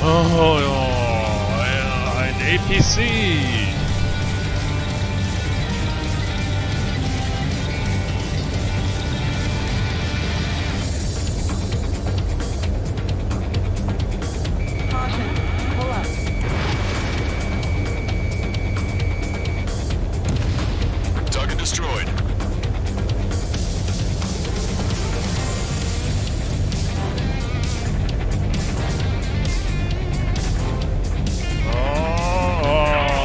Oh ja, ein APC. Caution. Pull up. Target destroyed.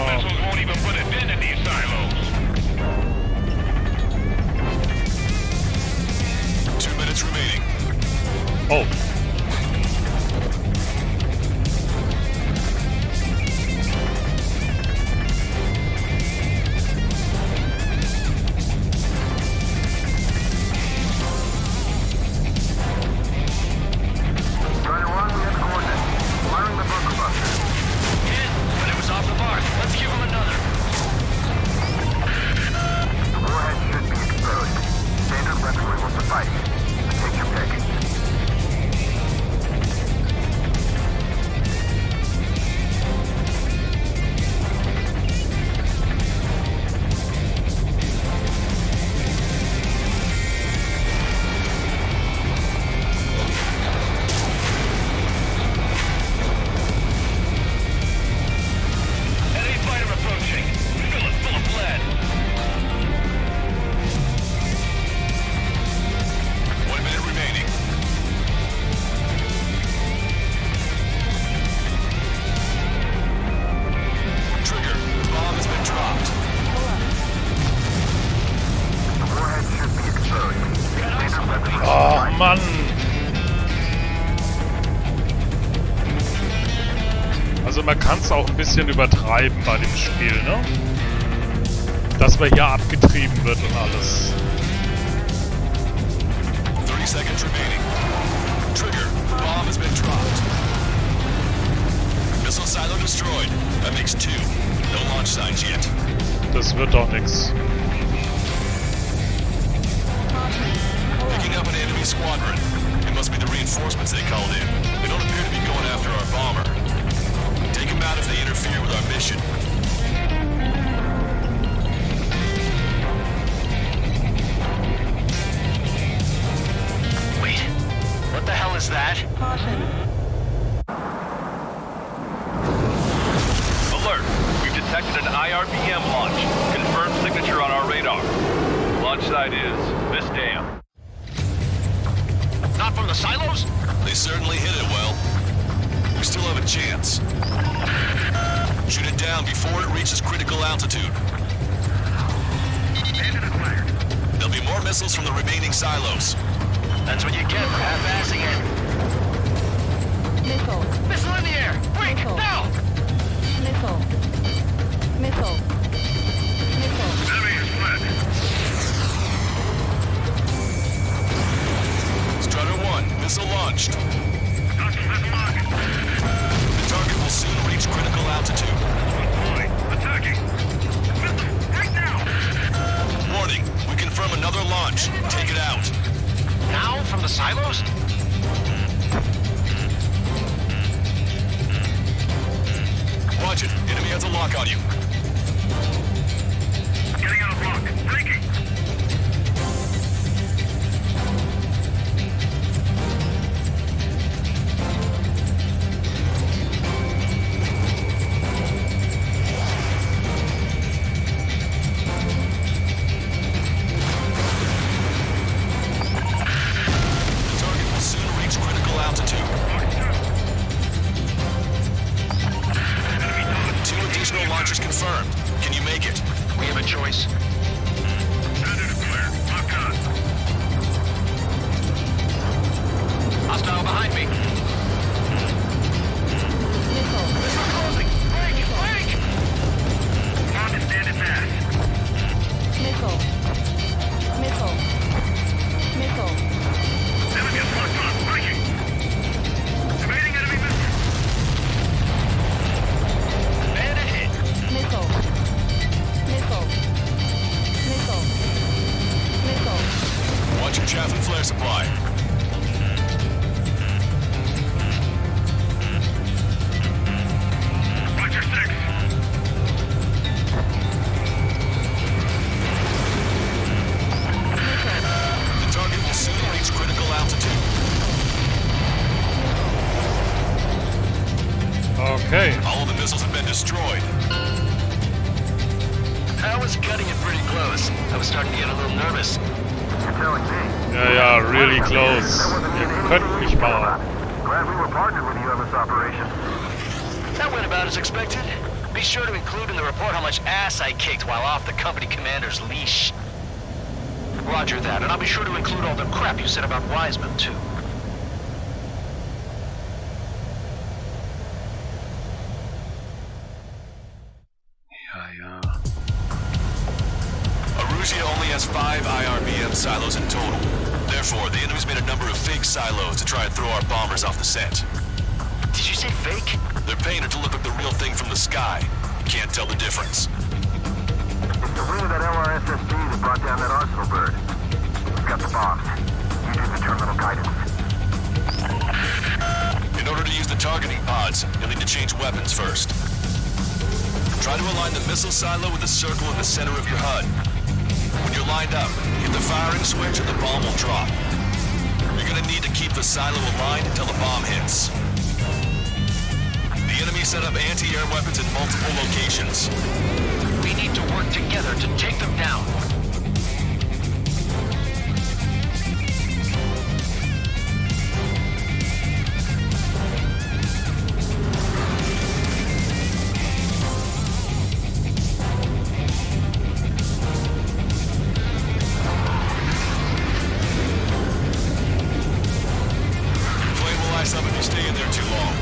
Missiles won't even put a dent in these silos. 2 minutes remaining. Oh. Trying to run, we have coordinates. Firing the bunker buster. Hit, but it was off the mark. Let's give him another. The warhead should be exposed. Standard weaponry will suffice. Take your pick. Enemy fighter approaching. Fill it full of lead. 1 minute remaining. Trigger. Bomb has been dropped. The warhead should be exposed. Standard weaponry will Oh, suffice. Mann. Also man kann es auch ein bisschen übertreiben bei dem Spiel, ne? Dass man hier abgetrieben wird und alles. 30 seconds remaining. Trigger. Bomb has been dropped. Missile silo destroyed. That makes 2. No launch signs yet. Das wird doch nix. Picking up an enemy squadron. It must be the reinforcements they called in. They don't appear to be going after our bomber. Take them out if they interfere with our mission. Wait, what the hell is that? Caution. Alert! We've detected an IRBM launch. Confirmed signature on our radar. Launch site is this dam. Not from the silos? They certainly hit it well. We still have a chance. Shoot it down before it reaches critical altitude. There'll be more missiles from the remaining silos. That's what you get for half-assing it. Missile. Missile in the air! Quick! Missile. Now! Missile. Missile. Missile. Enemy is fled. Strutter 1, missile launched. Hostile missile market. The target will soon reach critical altitude. Boy, attacking. Missile, right now! Warning, we confirm another launch. Take it out. Now, from the silos? Watch it. Enemy has a lock on you. Getting out of block. Breaking. The target will soon reach critical altitude. 2 additional launches confirmed. Can you make it? We have a choice. Standard is clear. Lock on. Hostile behind me. Missile. Missile closing. Break! Break! Lock and stand it fast. Missile. Missile. Missile. Enemy is locked on. Breaking. Evading enemy missile. And a hit. Missile. Missile. Missile. Missile. Watch your chaff and flare supply. Watch your 6. The target will soon reach critical altitude. Okay. All of the missiles have been destroyed. I was cutting it pretty close. I was starting to get a little nervous. You're telling me. Ja, really close. Ihr könnt mich mal. Glad we were partnered with you on this operation. That went about as expected. Be sure to include in the report how much ass I kicked while off the company commander's leash. Roger that, and I'll be sure to include all the crap you said about Wiseman, too. Ja. Arusia only has 5 IRBM silos in total. Therefore, the enemy's made a number of fake silos to try and throw our bombers off the scent. Did you say fake? They're painted to look like the real thing from the sky. You can't tell the difference. It's the wing of that LRSSB that brought down that arsenal bird. We've got the bombs. You do the terminal guidance. In order to use the targeting pods, you'll need to change weapons first. Try to align the missile silo with the circle in the center of your HUD. When you're lined up, hit the firing switch and the bomb will drop. You're gonna need to keep the silo aligned until the bomb hits. The enemy set up anti-air weapons in multiple locations. We need to work together to take them down. Flame will ice up if you stay in there too long.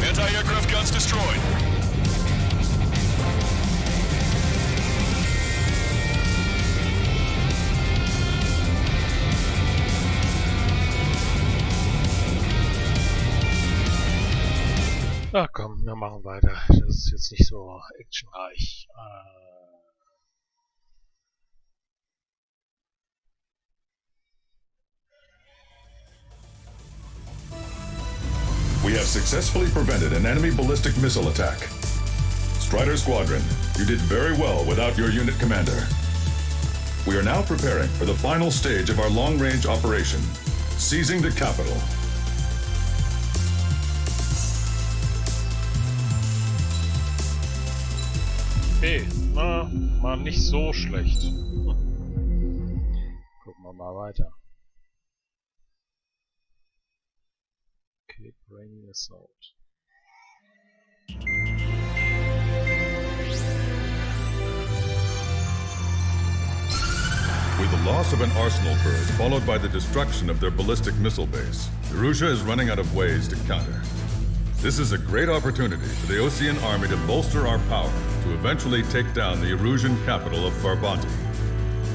Anti-aircraft guns destroyed. Na komm, wir machen weiter. Das ist jetzt nicht so actionreich. We have successfully prevented an enemy ballistic missile attack. Strider Squadron, you did very well without your unit commander. We are now preparing for the final stage of our long-range operation, seizing the capital. Okay, na, mal nicht so schlecht. Gucken wir mal weiter. Okay, Brainy Assault. With the loss of an arsenal bird followed by the destruction of their ballistic missile base, Erussia is running out of ways to counter. This is a great opportunity for the Osean army to bolster our power to eventually take down the Erusian capital of Farbanti.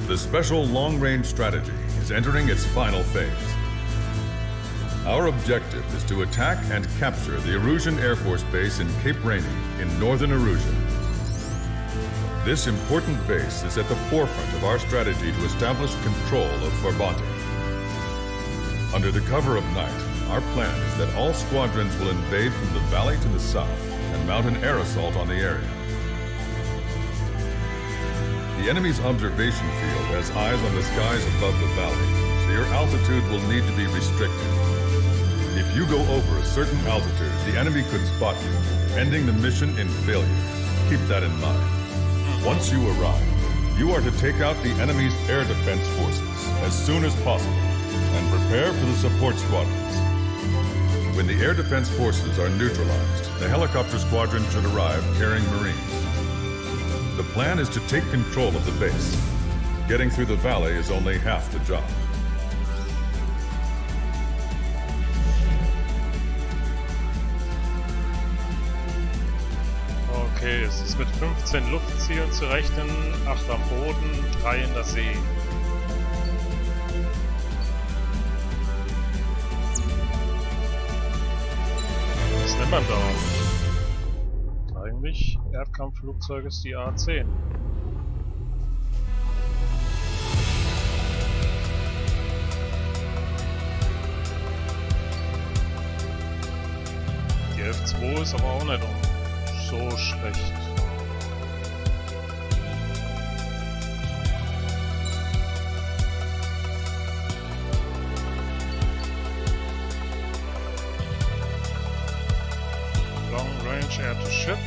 The special long-range strategy is entering its final phase. Our objective is to attack and capture the Erusian Air Force Base in Cape Rainy in northern Erusia. This important base is at the forefront of our strategy to establish control of Farbanti. Under the cover of night, our plan is that all squadrons will invade from the valley to the south and mount an air assault on the area. The enemy's observation field has eyes on the skies above the valley, so your altitude will need to be restricted. If you go over a certain altitude, the enemy could spot you, ending the mission in failure. Keep that in mind. Once you arrive, you are to take out the enemy's air defense forces as soon as possible and prepare for the support squadrons. When the air defense forces are neutralized, the helicopter squadron should arrive carrying Marines. The plan is to take control of the base. Getting through the valley is only half the job. Okay, es ist mit 15 Luftzielen zu rechnen, 8 am Boden, 3 in der See. Was nennt man da? Eigentlich Erdkampfflugzeug ist die A-10. Die F-2 ist aber auch nicht so schlecht. Long Range Air to Ship.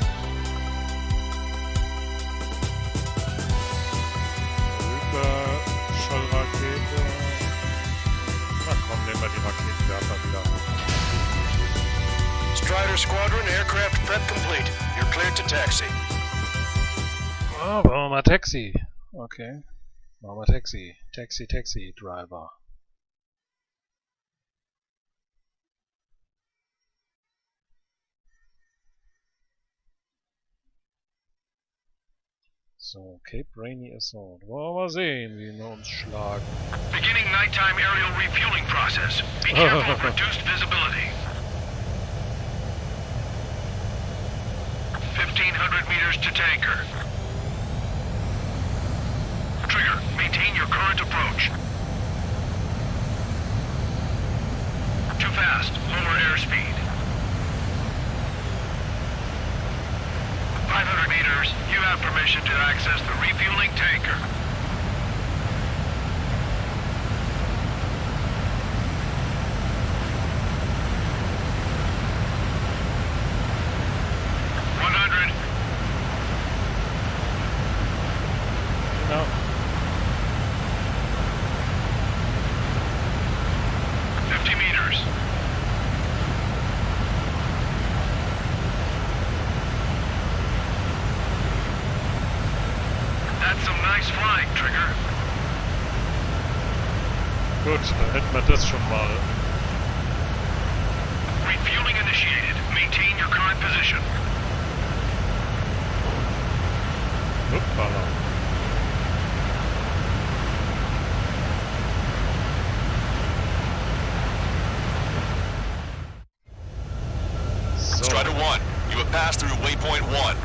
Überschallrakete. Na komm, nehmen wir die Raketenwerfer wieder. Strider Squadron, aircraft prep complete. You're cleared to taxi. Ah, machen wir mal Taxi. Okay. Machen wir Taxi. Taxi, Driver. So, Cape Rainy Assault. Wollen wir mal sehen, wie wir uns schlagen. Beginning nighttime aerial refueling process. Be careful of reduced visibility. 1,500 meters to tanker. Trigger, maintain your current approach. Too fast, lower airspeed. 500 meters, you have permission to access the refueling tanker. No. 50 meters. That's some nice flying, Trigger. Gut, dann hätten wir das schon mal. Refueling initiated. Maintain your current position. Hoppala. Strider 1, you have passed through waypoint 1.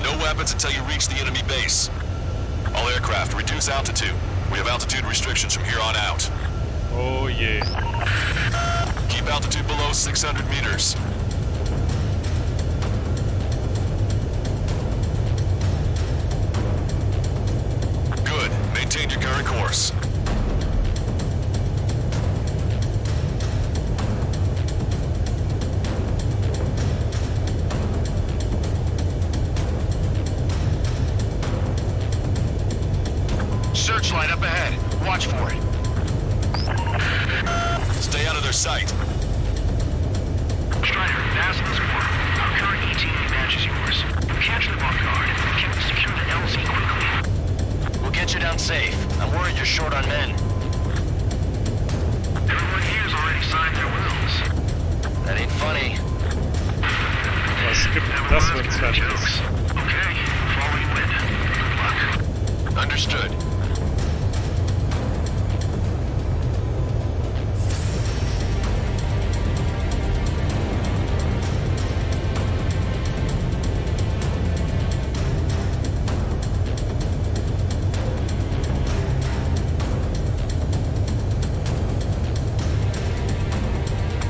No weapons until you reach the enemy base. All aircraft, reduce altitude. We have altitude restrictions from here on out. Oh yeah. Keep altitude below 600 meters. Good. Maintain your current course. Searchlight up ahead. Watch for it. Stay out of their sight. Strider, that's the score. Our current ETA matches yours. Capture them off guard. Can we secure the LZ quickly? We'll get you down safe. I'm worried you're short on men. Everyone here's already signed their wills. That ain't funny. Was gibt denn das für ein Zwerg? Okay, follow you in. Good luck. Understood.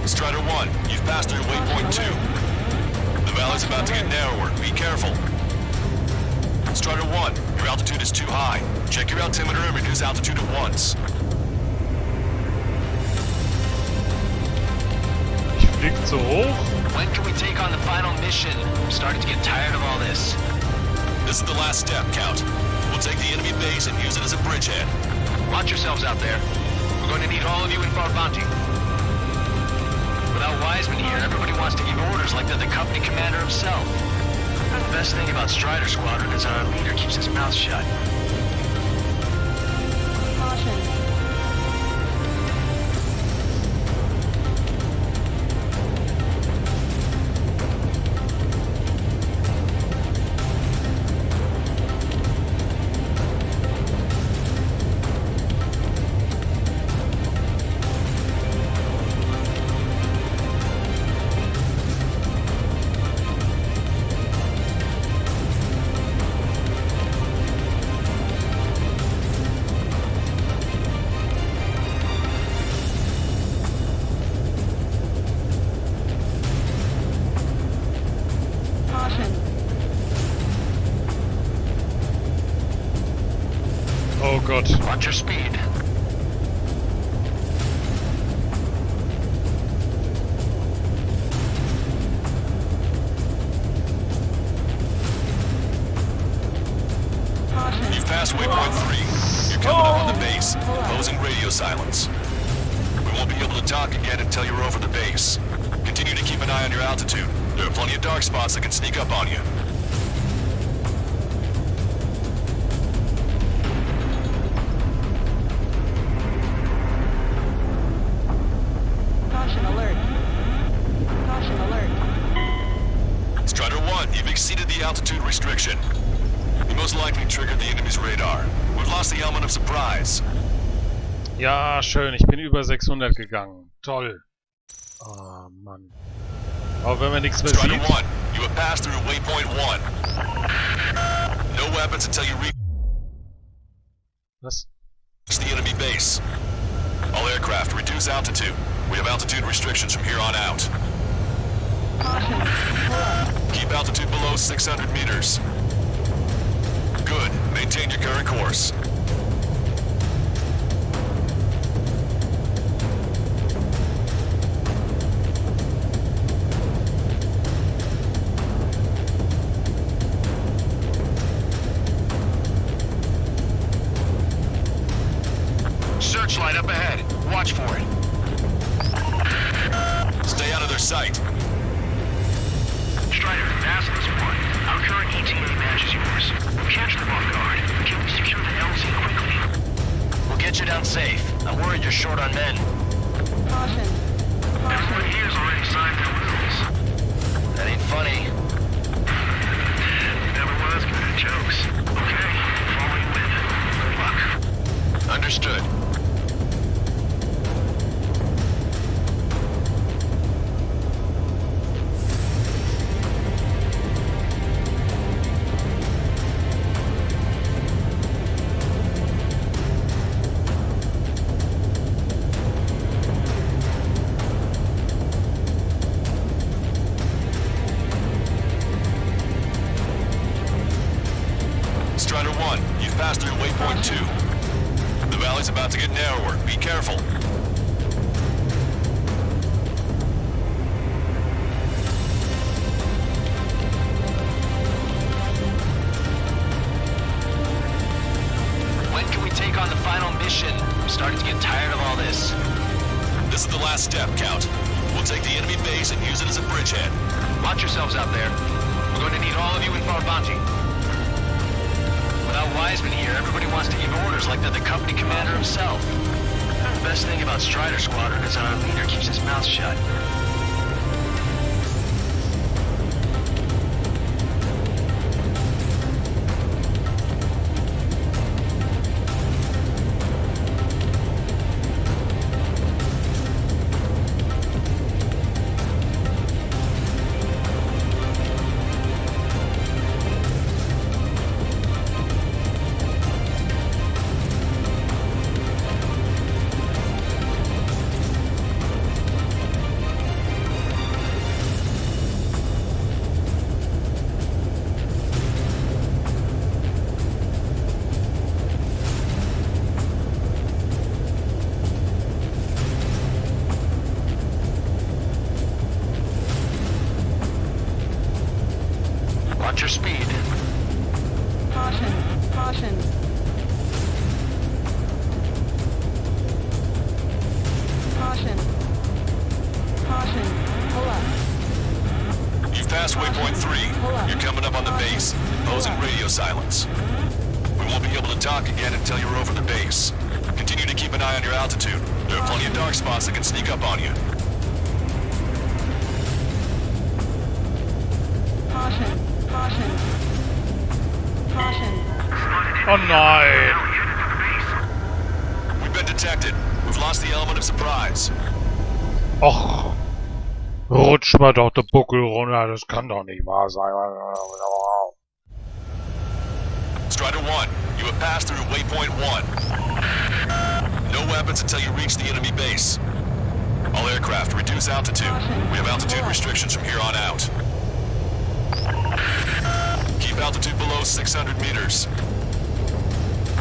Strider 1, you've passed through waypoint 2. The valley's about to get narrower. Be careful. Strider 1, your altitude is too high. Check your altimeter and reduce altitude at once. Ich flieg zu hoch. When can we take on the final mission? I'm starting to get tired of all this. This is the last step, Count. We'll take the enemy base and use it as a bridgehead. Watch yourselves out there. We're going to need all of you in Farbanti. Without Wiseman here, everybody wants to give orders like they're the company commander himself. The best thing about Strider Squadron is our leader keeps his mouth shut. Caution. Caution. Oh Gott. Watch your speed. Caution. You've passed waypoint 3. You're coming up on the base, imposing radio silence. We won't be able to talk again until you're over the base. Continue to keep an eye on your altitude. There are plenty of dark spots that can sneak up on you. Caution alert. Caution alert. Strider 1, you've exceeded the altitude restriction. You most likely triggered the enemy's radar. We've lost the element of surprise. Ja, schön. Ich bin über 600 gegangen. Toll. Oh, Mann. Aber wenn man nichts mehr Strider sieht... 1, you have passed through waypoint 1. No weapons until you reach Was? the enemy base. All aircraft, reduce altitude. We have altitude restrictions from here on out. Caution. Pull up. Keep altitude below 600 meters. Good. Maintain your current course. Searchlight up ahead. Watch for it. Stay out of their sight. Strider, ask this one. Our current ETA matches yours. Catch them off guard. Can we secure the LZ quickly? We'll get you down safe. I'm worried you're short on men. Caution. Everyone Caution. here's already signed their wills. That ain't funny. Never was good at jokes. Okay, follow you in. Good luck. Understood. Strider 1, you've passed through waypoint 2. The valley's about to get narrower. Be careful. When can we take on the final mission? I'm starting to get tired of all this. This is the last step, Count. We'll take the enemy base and use it as a bridgehead. Watch yourselves out there. We're going to need all of you in Farbanti. Without Wiseman here, everybody wants to give orders like they're the company commander himself. The best thing about Strider Squadron is our leader keeps his mouth shut. Watch your speed. Caution. Caution. Caution. Caution. Pull up. You've passed waypoint 3. You're coming up on the base, imposing radio silence. We won't be able to talk again until you're over the base. Continue to keep an eye on your altitude. There are plenty of dark spots that can sneak up on you. Caution. Caution. Caution. Oh nein! We've been detected. We've lost the element of surprise. Och, rutsch mal doch der Buckel runter, das kann doch nicht wahr sein. Strider 1, you have passed through waypoint 1. No weapons until you reach the enemy base. All aircraft, reduce altitude. We have altitude restrictions from here on out. Keep altitude below 600 meters.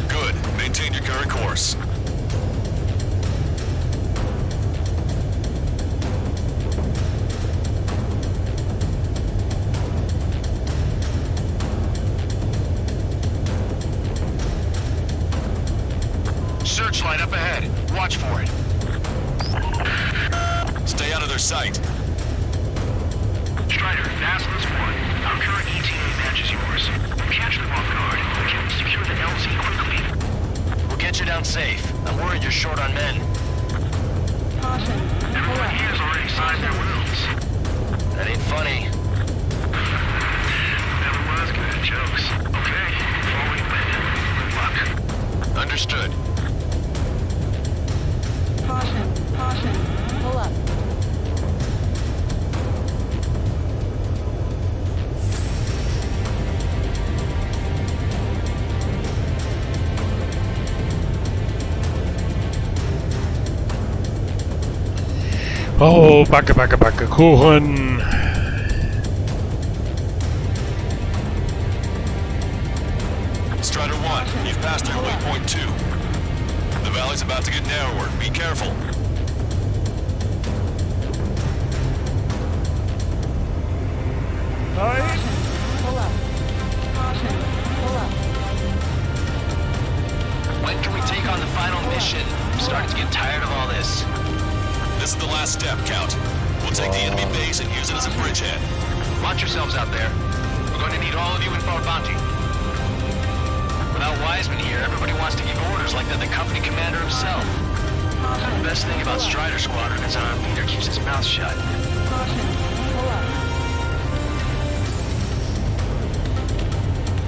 Good. Maintain your current course. Searchlight up ahead. Watch for it. Stay out of their sight. Strider, Nasless 1. Our current ETA matches yours. Catch them off guard. We can secure the LZ quickly. We'll get you down safe. I'm worried you're short on men. Caution. Pull Everyone up. here has already signed their wills. That ain't funny. Never was good at jokes. Okay, before we win, good luck. Understood. Caution. Caution. Pull up. Oh, Backe, Backe, Backe, Kuchen. Strider 1, you've passed through waypoint 2. The valley's about to get narrower. Be careful. Nein. Pull up. Caution. Pull up. When can we take on the final mission? I'm starting to get tired of all this. This is the last step, Count. We'll take the enemy base and use it as a bridgehead. Watch yourselves out there. We're going to need all of you in for a bounty. Without Wiseman here, everybody wants to give orders like they're the company commander himself. The best thing about Strider Squadron is our leader keeps his mouth shut. Caution. Pull up.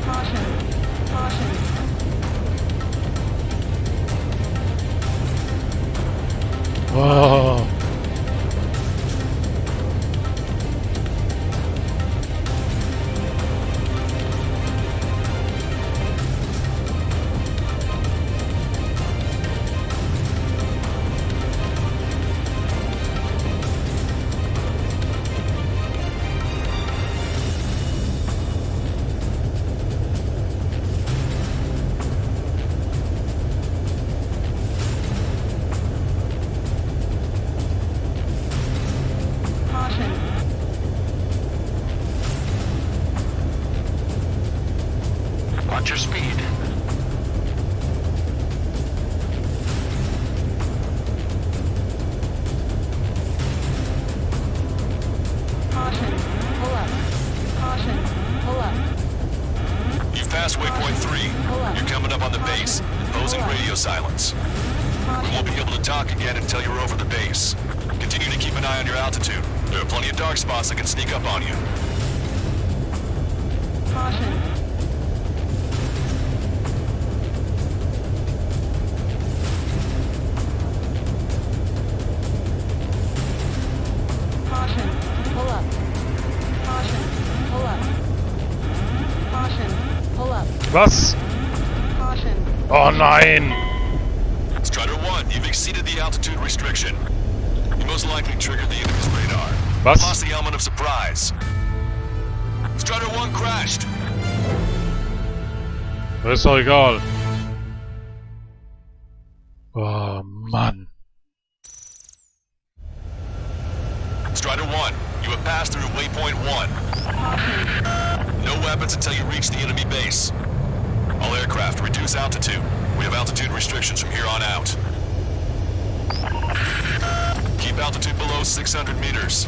Caution. Caution. Oh. We won't be able to talk again until you're over the base. Continue to keep an eye on your altitude. There are plenty of dark spots that can sneak up on you. Caution. Caution. Pull up. Caution. Pull up. Caution. Pull up. Was? Caution. Oh nein! Strider 1, you've exceeded the altitude restriction. You most likely triggered the enemy's radar. Was? Lost the element of surprise. Strider 1 crashed. Das ist doch egal. Oh Mann. Strider 1, you have passed through waypoint 1. No weapons until you reach the enemy base. All aircraft, reduce altitude. We have altitude restrictions from here on out. Keep altitude below 600 meters.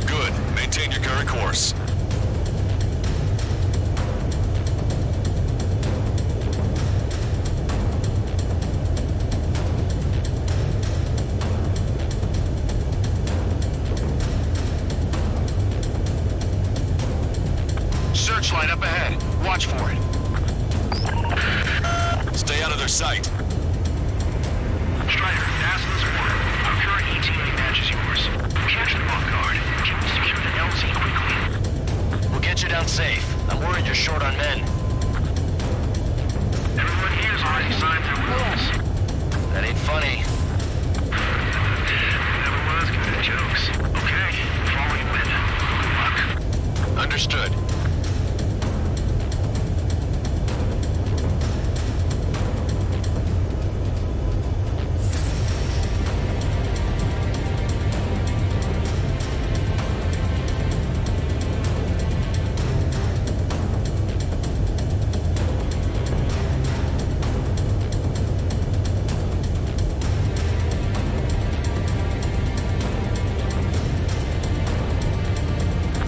Good. Maintain your current course. Searchlight up ahead. Watch for it. Stay out of their sight. Strider, Dazzler's warning. Our current ETA matches yours. Catch the Vanguard. Can we secure the LZ quickly? We'll get you down safe. I'm worried you're short on men. Everyone here's already signed their wills. That ain't funny. Never was good at jokes. Okay, follow you in. Good luck. Understood.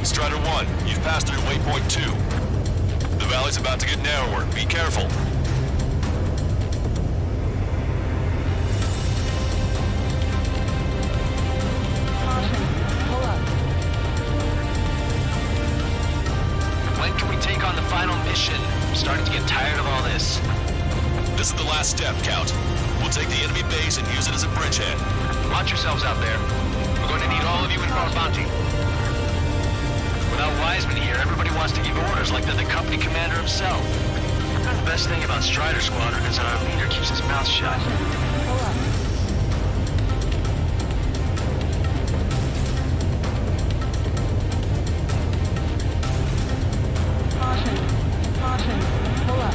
Strider 1, you've passed through waypoint 2. The valley's about to get narrower. Be careful. Caution. Pull up. When can we take on the final mission? I'm starting to get tired of all this. This is the last step, Count. We'll take the enemy base and use it as a bridgehead. Watch yourselves out there. We're going to need all of you in for a bounty. Without Wiseman here, everybody wants to give orders like they're the company commander himself. The best thing about Strider Squadron is our leader keeps his mouth shut. Pull up. Caution. Caution. Pull up.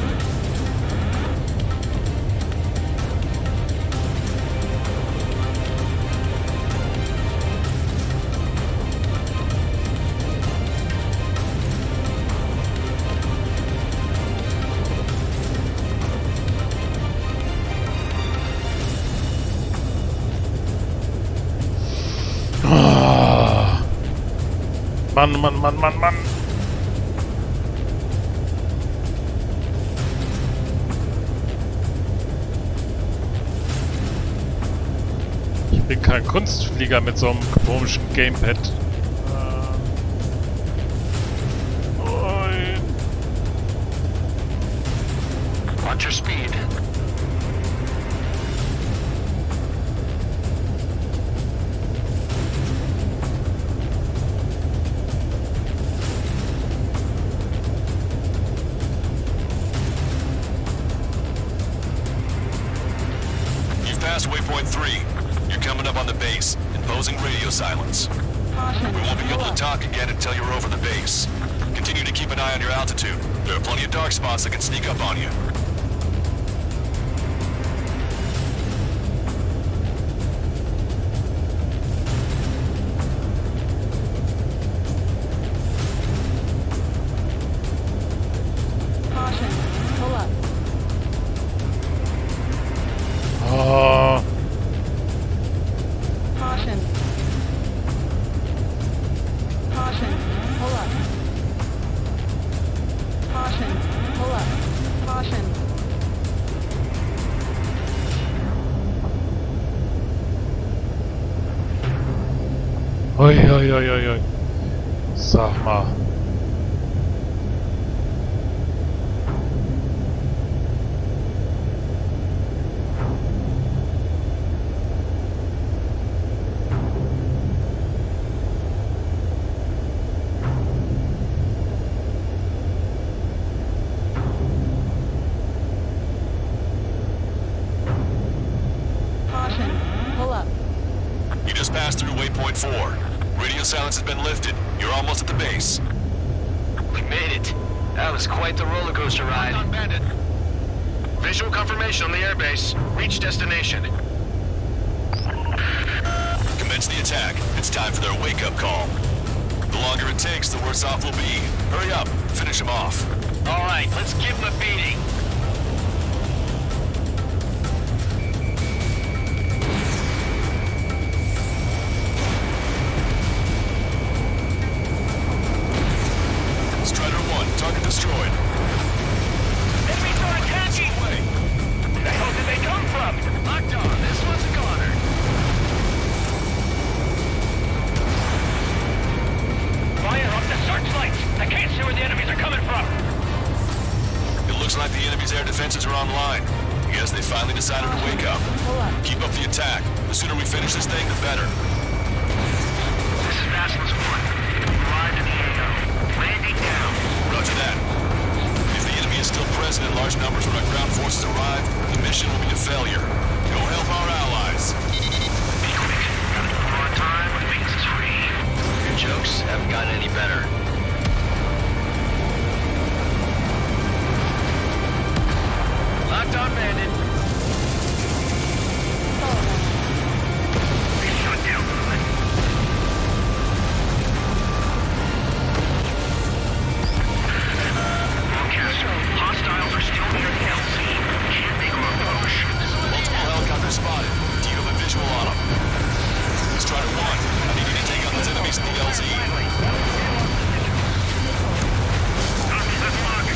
Ah. Mann, Mann, Mann, Mann, Mann. Ich bin kein Kunstflieger mit so einem komischen Gamepad. Nein. Watch your speed. You've passed waypoint 3. You're coming up on the base, imposing radio silence. Caution. We won't be able Pull to up. talk again until you're over the base. Continue to keep an eye on your altitude. There are plenty of dark spots that can sneak up on you. Caution. Pull up. Oh. Caution. Caution. Pull up. Caution. Pull up. Caution. Ui, ui, ui, ui, ui. Sag mal. Caution. Pull up. You just passed through waypoint 4. Radio silence has been lifted. You're almost at the base. We made it. That was quite the roller coaster ride. On bandit. Visual confirmation on the airbase. Reach destination. Commence the attack. It's time for their wake-up call. The longer it takes, the worse off we'll be. Hurry up. Finish them off. All right, let's give him a beating. Strider 1, target destroyed. Enemies are attacking! Where the hell did they come from? Locked on. This one's a goner. Fire up the searchlights! I can't see where the enemies are coming from. It looks like the enemy's air defenses are online. I guess they finally decided to wake up. Pull up. Keep up the attack. The sooner we finish this thing, the better. This is Basilisk 1. Arrived in the AO. Landing down. Roger that. If the enemy is still present in large numbers when our ground forces arrive, the mission will be a failure. Go help our allies. Be quick. Gotta move on time when Wings is free. Your jokes haven't gotten any better. Locked on, bandit. Be shut down. Broadcaster. Hostiles are still near the LZ. Can't make a approach. Multiple helicopters spotted. Do you have a visual on them? Strider 1, I need you to take out those enemies in the LZ. Copy, let's lock.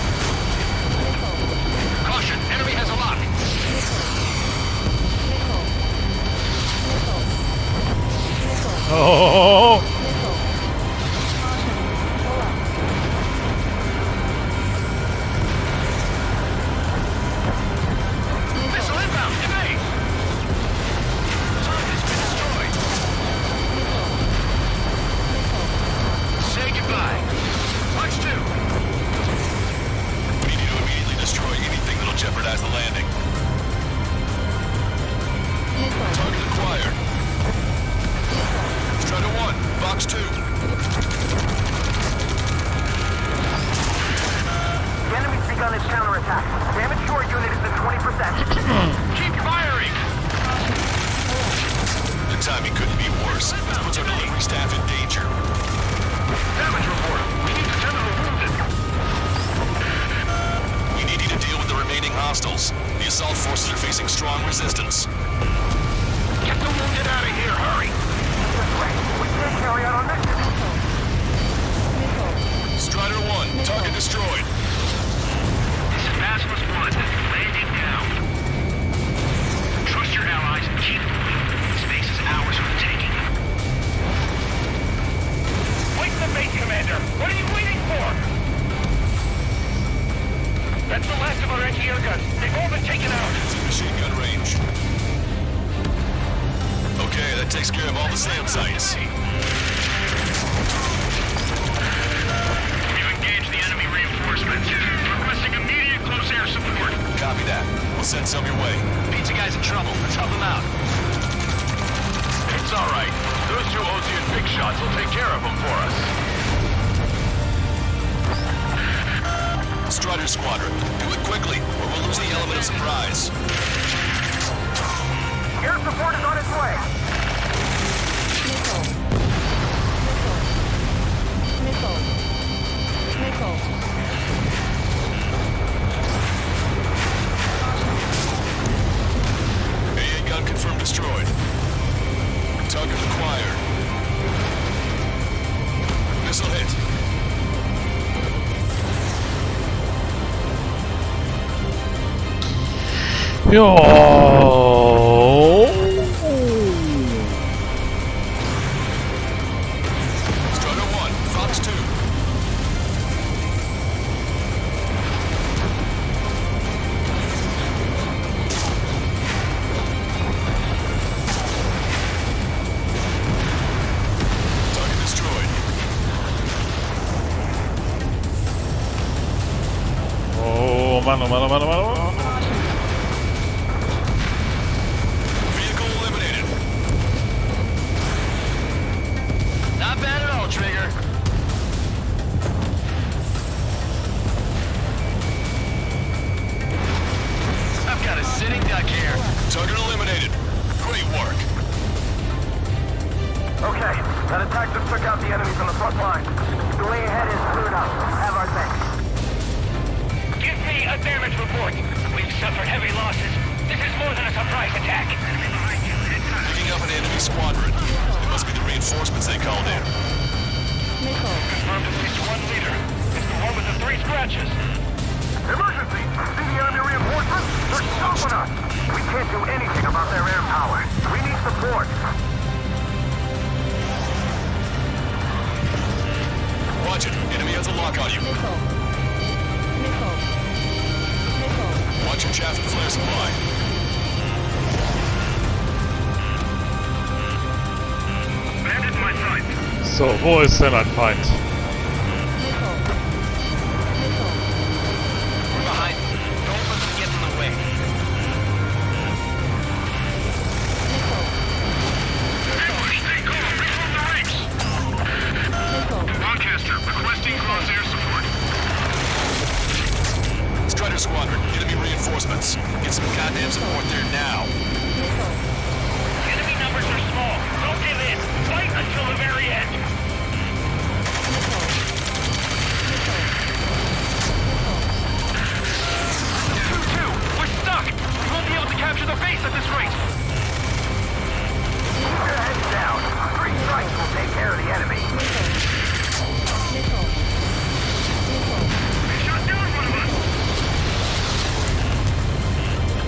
Caution, enemy has a lock. Oh! Missile inbound, evade! Target's been destroyed. Say goodbye. Watch 2. We need you to immediately destroy anything that'll jeopardize the landing. Target acquired. Strider 1, Fox 2. The enemy's begun its counterattack. Damage to our unit is at 20%. Keep firing! The timing couldn't be worse. This puts our delivery staff in danger. Damage report. We need to tend to the wounded. We need you to deal with the remaining hostiles. The assault forces are facing strong resistance. Get the wounded out of here, hurry! We can't carry out our mission. Strider 1, target destroyed. This is Basilisk 1. Landing down. Trust your allies and keep moving. Space is ours for the taking. Wait the base, Commander! What are you waiting for? That's the last of our anti-air guns. They've all been taken out. It's in machine gun range. Okay, that takes care of all the SAM sites. We've engaged the enemy reinforcements. Requesting immediate close air support. Copy that. We'll send some your way. Pizza guy's in trouble. Let's help him out. It's all right. Those two Osean big shots will take care of him for us. Strider Squadron, do it quickly, or we'll lose the element of surprise. Air support is on its way. AA gun confirmed destroyed. Target acquired. Missile hit. Yo! Mann, oh Mann, oh Mann, oh Mann, oh Mann. Vehicle eliminated. Not bad at all, Trigger. I've got a sitting duck here. Target eliminated. Great work. Okay, that attack just took out the enemy from the front line. The way ahead is cleared up. Have our thanks. Give me a damage report. We've suffered heavy losses. This is more than a surprise attack. Picking up an enemy squadron. It must be the reinforcements they called in. Confirmed at least one leader. It's the one with the 3 scratches. Emergency! See the enemy reinforcements? They're stopping us! We can't do anything about their air power. We need support. Watch it. Enemy has a lock on you. Watch your chaff and flare supply. Bandit my sight. So, wo ist denn ein Feind? We're behind. Don't let them get in the way. Ambush, stay calm. Reform the ranks. Broadcaster, requesting cross air support. Strider squadron. Enemy reinforcements. Get some goddamn support there now. Enemy numbers are small. Don't give in. Fight until the very end. 2-2. We're stuck. We won't be able to capture the base at this rate. Keep your heads down. 3 strikes will take care of the enemy. They shot down one of us.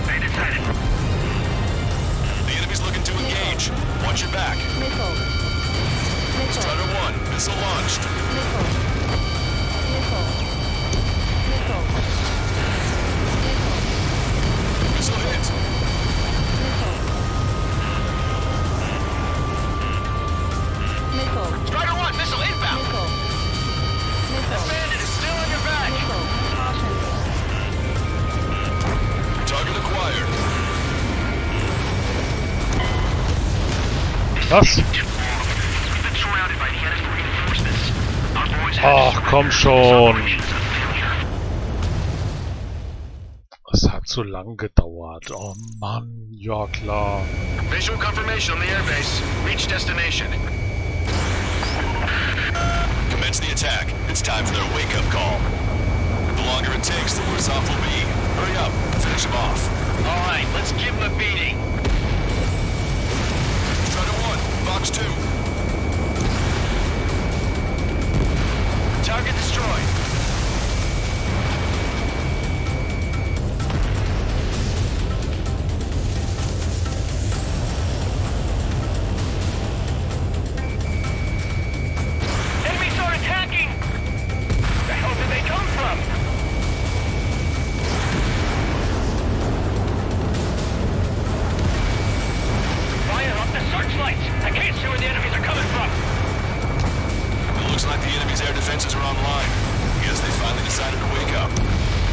They decided. The enemy's looking to engage. Watch your back. Strider 1. Missile launched. Missile hit. Strider 1, missile inbound. That bandit is still on your back. Target acquired. Was? We've been surrounded by the enemy reinforcements. Our boys Ach, komm schon. Es hat zu lang gedauert. Oh Mann, ja klar. Visual confirmation on the airbase. Reach destination. Commence the attack. It's time for their wake-up call. The longer it takes, the worse off we'll be. Hurry up. Finish them off. All right, let's give them a beating. Strider 1. Box 2. Target destroyed. Enemies are attacking! The hell did they come from? Fire up the searchlights! I can't see where the enemies are coming from! It looks like the enemy's air defenses are online. Guess they finally decided to wake up.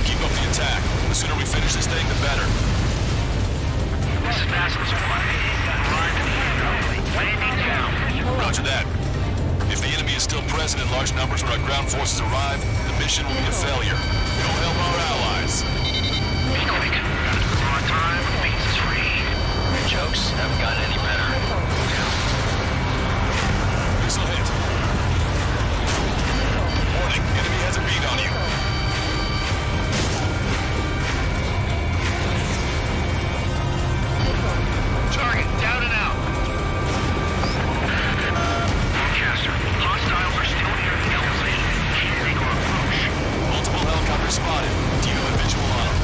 Keep up the attack. The sooner we finish this thing, the better. This is Massill's flight. Landing down. Roger that. If the enemy is still present in large numbers when our ground forces arrive, the mission will be a failure. Go help our allies. Be quick. Our time means free. Your jokes haven't gotten any better. Missile hit. Warning, enemy has a bead on you. Target down and out. Broadcaster, hostiles are still near the elevator. Can't make our approach. Multiple helicopters spotted. Do you have a visual on them?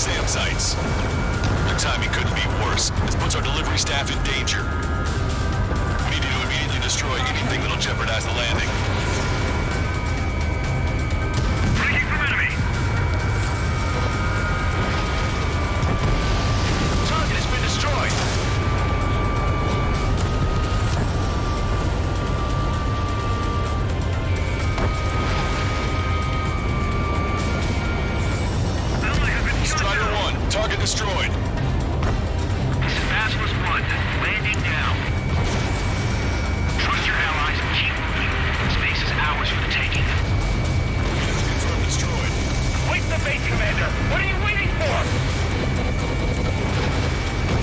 SAM sites. The timing couldn't be worse. This puts our delivery staff in danger. We need to immediately destroy anything that'll jeopardize the landing. Breaking from enemy. Target has been destroyed. Strider 1, target destroyed. This is Basilisk 1. Landing down. Trust your allies and keep moving. Space is ours for the taking. Confirmed destroyed. Wait the bait, Commander! What are you waiting for?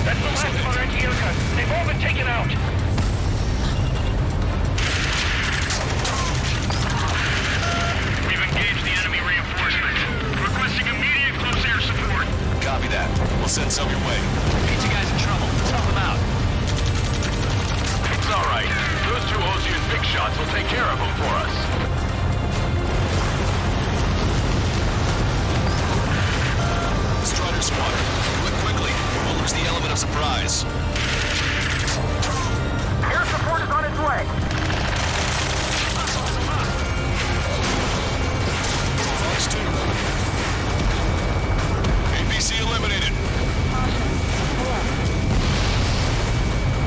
That's the last of our anti-aircraft. They've all been taken out. We've engaged the enemy reinforcements. Requesting immediate close air support. Copy that. We'll send some your way. These guys in trouble. Help them out. It's all right. Those two Osian big shots will take care of them for us. Strider Squadron, do it quickly. We'll lose the element of surprise. Air support is on its way. Fox 2. APC eliminated.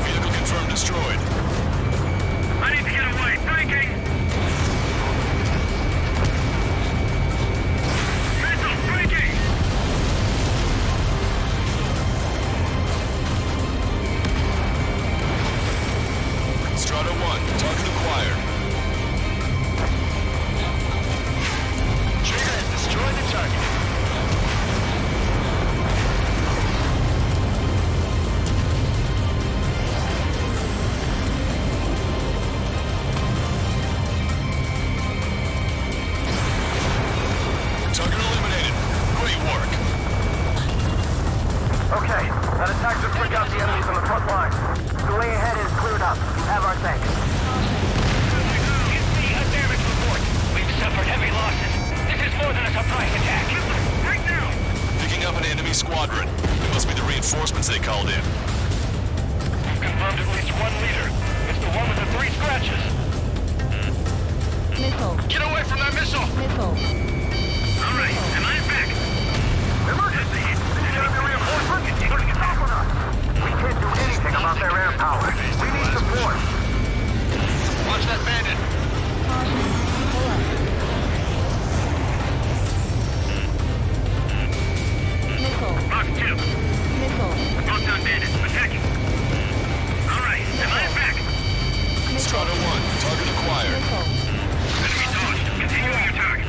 Vehicle confirmed destroyed. I need to get away. Breaking! Missile breaking! Strider 1, target acquired. Trigger has destroyed the target. Target eliminated. Great work. Okay, that attack should freak out the enemies on the front line. The way ahead is cleared up. You have our thanks. Give me a damage report. We've suffered heavy losses. This is more than a surprise attack. Right now! Picking up an enemy squadron. It must be the reinforcements they called in. We've confirmed at least one leader. It's the one with the 3 scratches. Missile. Get away from that missile! Missile. All right, am I back? Emergency! These enemy reinforcements are going to get off on us. We can't do anything about their air power. We need support. Watch that bandit. Caution. Pull up. Missile. Mark 2. Missile. Both done bandits. Attacking. All right, am I back? Strider 1, target acquired. Missile. Enemy dodged. Continue on your target.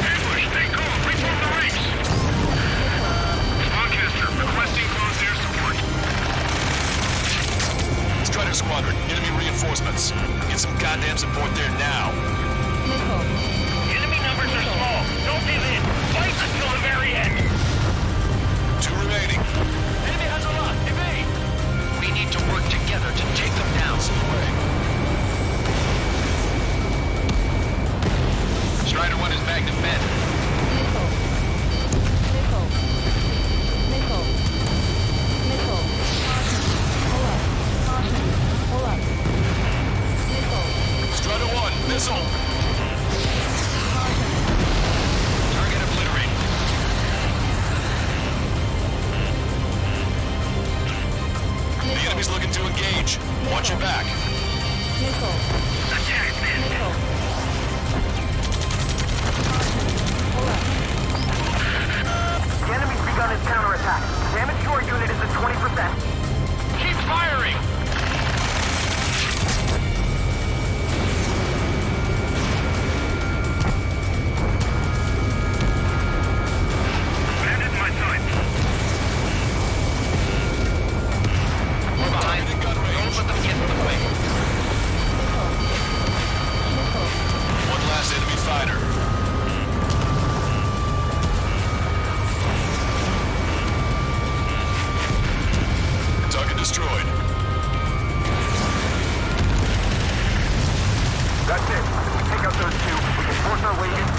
Ambush, stay calm. Reform the ranks. Squadcaster, requesting close air support. Strider Squadron, enemy reinforcements. Get some goddamn support there now. Missile. Enemy numbers are small. Don't give in. Fight until the very end. 2 remaining. Enemy has a lot. Evade. We need to work together to take them down. Strider 1 is Magnum Ben. Missile. Missile. Missile. Missile. Caution. Pull up. Caution. Pull up. Missile. Strider 1, missile. Caution. Target obliterated. The enemy's looking to engage. Watch your back. Missile. Attack, man. Missile. Caution.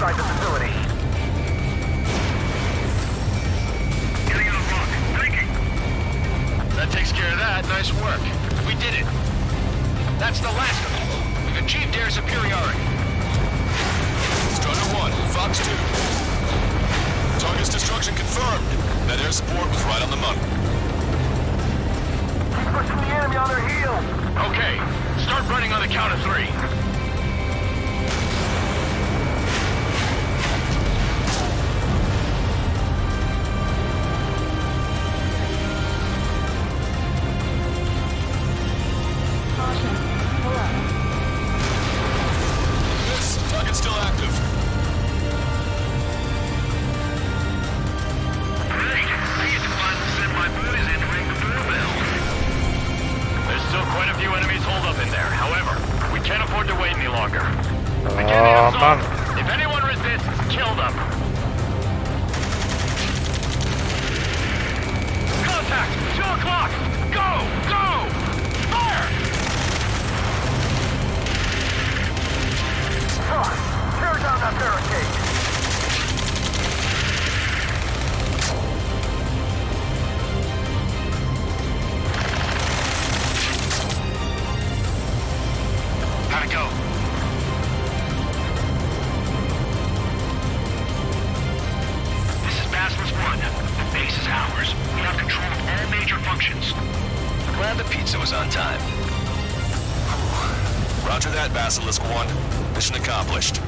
inside the facility. Getting on rock. Thinking. That takes care of that. Nice work. We did it. That's the last of them. We've achieved air superiority. Strider 1, Fox 2. Target's destruction confirmed. That air support was right on the money. He's pushing the enemy on their heels. Okay. Start running on the count of 3. Caution. Pull up. Miss, target's still active. Great. I get to finally send my boys in to ring the doorbell. There's still quite a few enemies holed up in there. However, we can't afford to wait any longer. Oh, Mann. If anyone resists, kill them. Contact! 2 o'clock! Go! Go! Fire! Tear down that barricade. How'd it go? This is Basilisk 1. The base is ours. We have control of all major functions. Glad the pizza was on time. Roger that, Basilisk 1. Mission accomplished.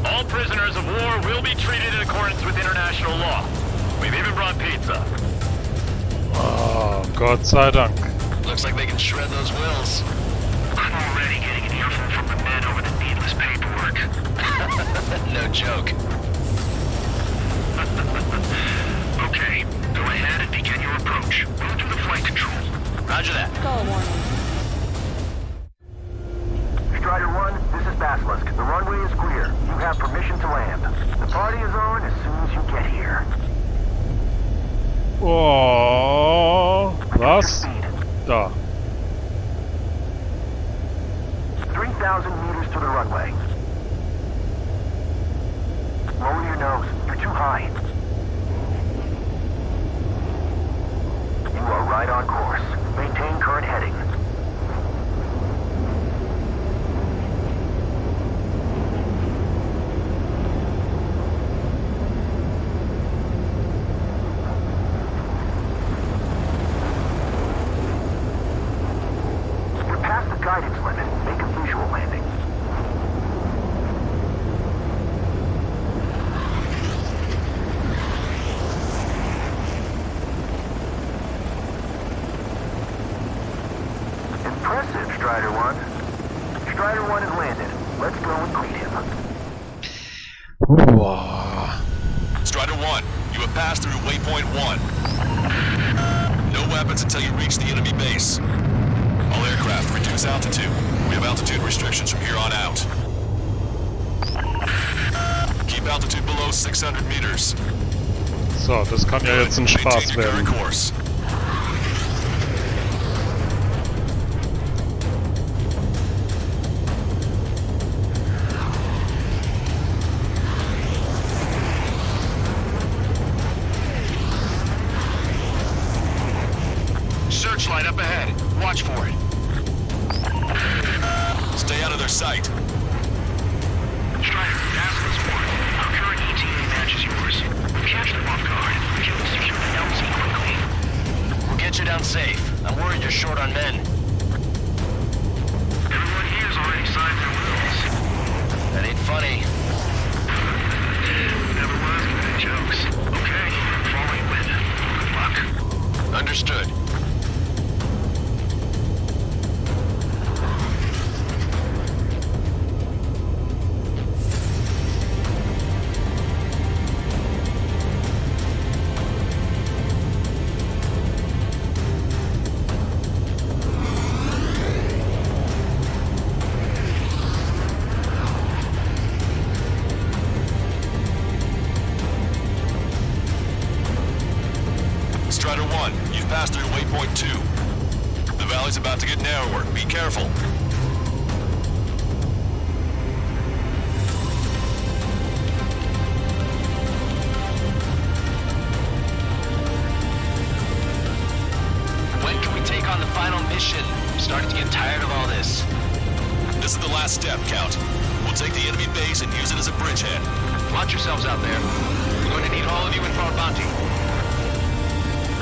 All prisoners of war will be treated in accordance with international law. We've even brought pizza. Oh, Gott sei Dank. Looks like they can shred those wills. I'm already getting an earful from the men over the needless paperwork. No joke. Okay, go ahead and begin your approach. Go through the flight control. Roger that. Skull warning. Strider 1, this is Basilisk. The runway is clear. You have permission to land. The party is on as soon as you get here. Oh, was? Speed. Da. 3,000 meters to the runway. Lower your nose. You're too high. You are right on course. Maintain current heading. You're past the guidance limit. Make a visual landing. Impressive, Strider 1. Strider 1 has landed. Let's go and greet him. Wow. Strider 1, you have passed through waypoint 1. No weapons until you reach the enemy base. All aircraft, reduce altitude. We have altitude restrictions from here on out. Keep altitude below 600 meters. So, das kann ja jetzt ein Maintain Spaß your current werden. course. Searchlight up ahead. Watch for it. Stay out of their sight. Strider, Basilisk 1. Our current ETA matches yours. Catch them off guard. Kill the security LZ quickly. We'll get you down safe. I'm worried you're short on men. Everyone here's already signed their wills. That ain't funny. Never was good at jokes. Okay, follow you in. Good luck. Understood. Strider 1, you've passed through waypoint 2. The valley's about to get narrower. Be careful. depth count. We'll take the enemy base and use it as a bridgehead. Launch yourselves out there. We're going to need all of you in for a bounty.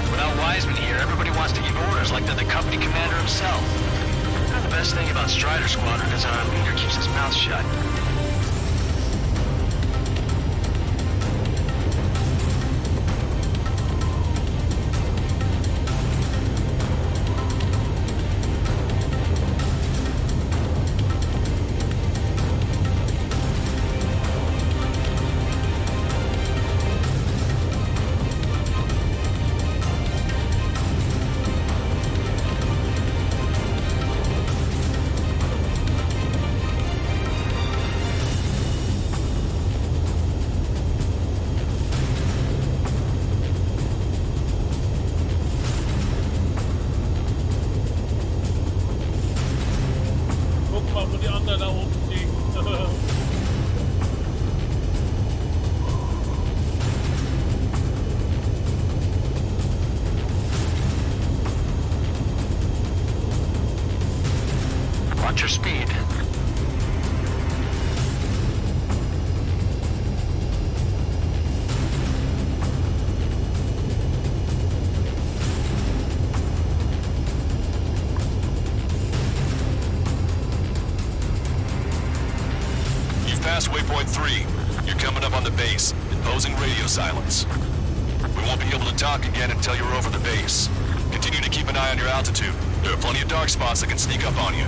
Without Wiseman here, everybody wants to give orders like they're the company commander himself. The best thing about Strider Squadron is our leader keeps his mouth shut. Guck mal, wo die anderen da oben liegen. Watch your speed. Past waypoint 3. You're coming up on the base, imposing radio silence. We won't be able to talk again until you're over the base. Continue to keep an eye on your altitude. There are plenty of dark spots that can sneak up on you.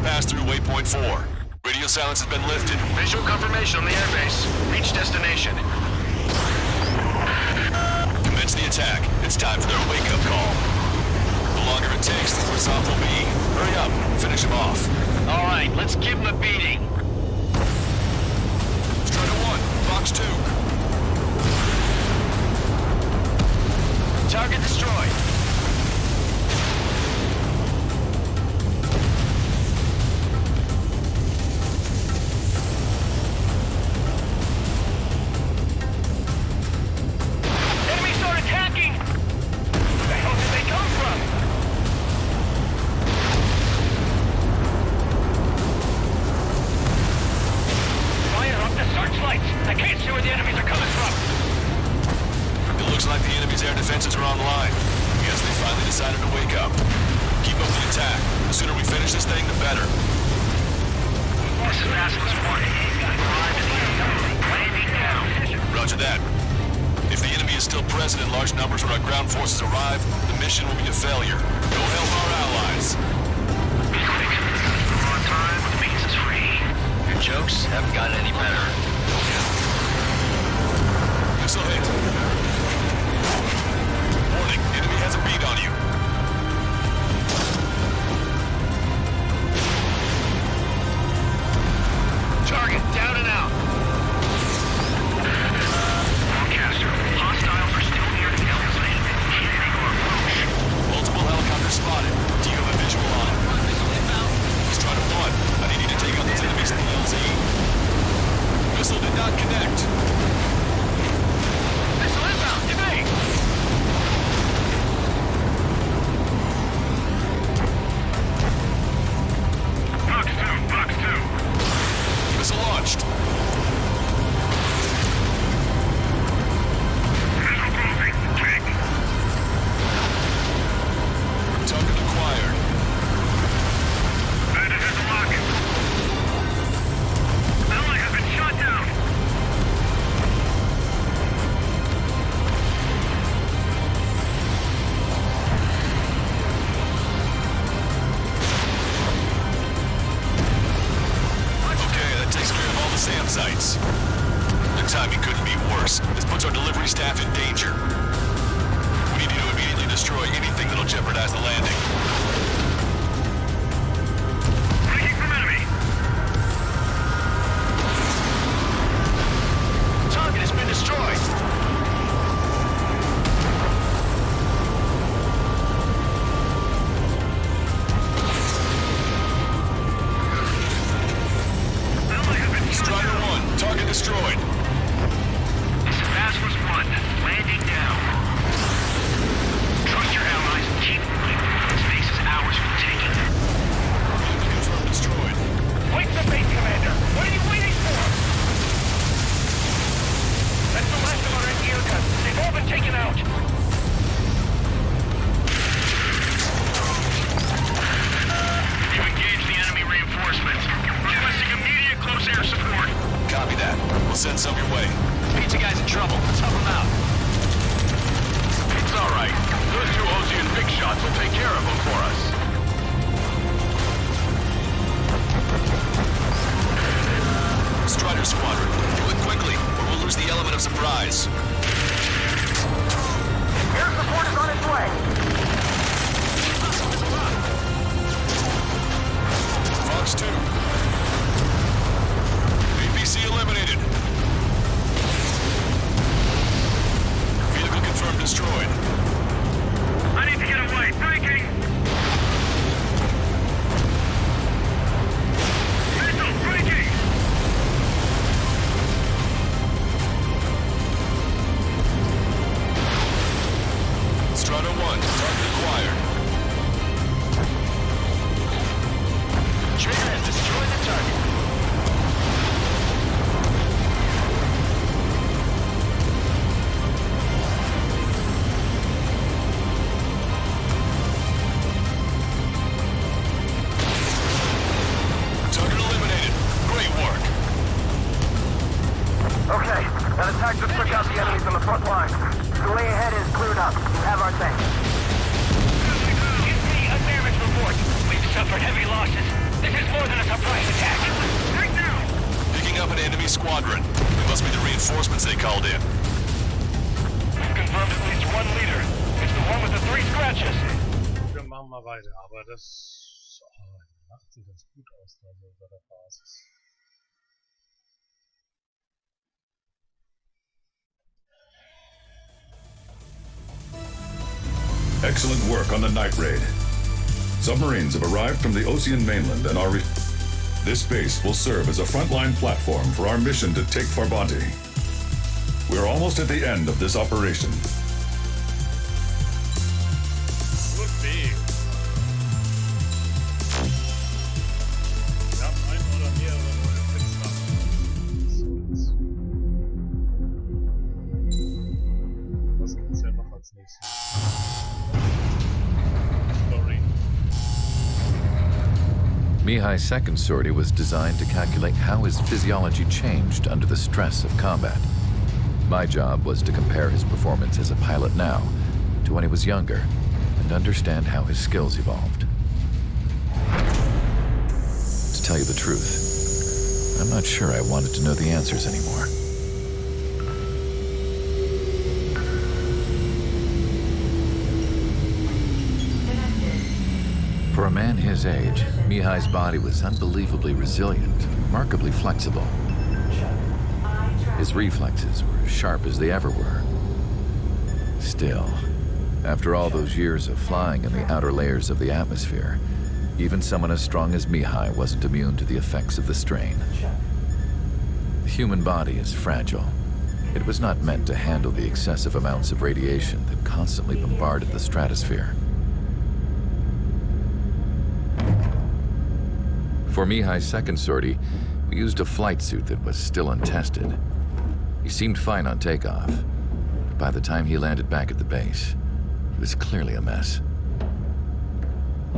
Pass through waypoint 4. Radio silence has been lifted. Visual confirmation on the airbase. Reach destination. Commence the attack. It's time for their wake-up call. The longer it takes, the worse off we'll be. Hurry up. Finish him off. All right, let's give him a beating. Strider 1, Fox 2. Target destroyed. Defenses are online. Yes, they finally decided to wake up. Keep up the attack. The sooner we finish this thing, the better. This is Assless 1. Landing now. Roger that. If the enemy is still present in large numbers when our ground forces arrive, the mission will be a failure. Go help our allies. On time, the means is free. Your jokes haven't gotten any better. This'll hit. Warning, enemy has a bead on you. Target down and out. Broadcaster, hostile are still near the LZ. Initiating or approach. Multiple helicopters spotted. Do you have a visual on them? Strider 1, I need you to take out these enemies in the LZ. Missile did not connect. Missile inbound, evade! us. The timing couldn't be worse. This puts our delivery staff in danger. We need you to immediately destroy anything that'll jeopardize the landing. Breaking from enemy. Target has been destroyed. Strider 1, target destroyed. Fast was 1. Landing down. Trust your allies and keep moving. Space is ours for the taking. Confirmed destroyed. Wait the base, Commander. What are you waiting for? That's the last of our anti-air guns. They've all been taken out. You've engaged the enemy reinforcements. Requesting immediate close air support. Copy that. We'll send some your way. Pizza guy's in trouble. Let's help him out. It's all right. Those two Ozian big shots will take care of them for us. Strider Squadron, do it quickly, or we'll lose the element of surprise. Air support is on its way. Fox 2. APC eliminated. Vehicle confirmed destroyed. I need to get away. Breaking! Missile breaking! Strider 1, target acquired. Trigger has destroyed the target. Target eliminated. Great work. Okay, that attack just took out the enemies on the front line. The way ahead is cleared up. You have our thanks. Give me a damage report. We've suffered heavy losses. This is more than a surprise attack. Right now! Picking up an enemy squadron. It must be the reinforcements they called in. We've confirmed at least one leader. It's the one with the 3 scratches. Wir machen mal weiter, aber das... Oh, macht sieht das gut aus da so bei der Basis. Excellent work on the night raid. Submarines have arrived from the Ocean mainland and are This base will serve as a frontline platform for our mission to take Farbanti. We're almost at the end of this operation. Would be. Wir haben ein oder mehrere neue Fenster. Was gibt's denn noch als nächstes? Sorry. Mihai's second sortie was designed to calculate how his physiology changed under the stress of combat. My job was to compare his performance as a pilot now to when he was younger and understand how his skills evolved. To tell you the truth, I'm not sure I wanted to know the answers anymore. For a man his age, Mihai's body was unbelievably resilient, remarkably flexible. His reflexes were as sharp as they ever were. Still, after all those years of flying in the outer layers of the atmosphere, even someone as strong as Mihai wasn't immune to the effects of the strain. The human body is fragile. It was not meant to handle the excessive amounts of radiation that constantly bombarded the stratosphere. For Mihai's second sortie, we used a flight suit that was still untested. He seemed fine on takeoff, but by the time he landed back at the base, he was clearly a mess.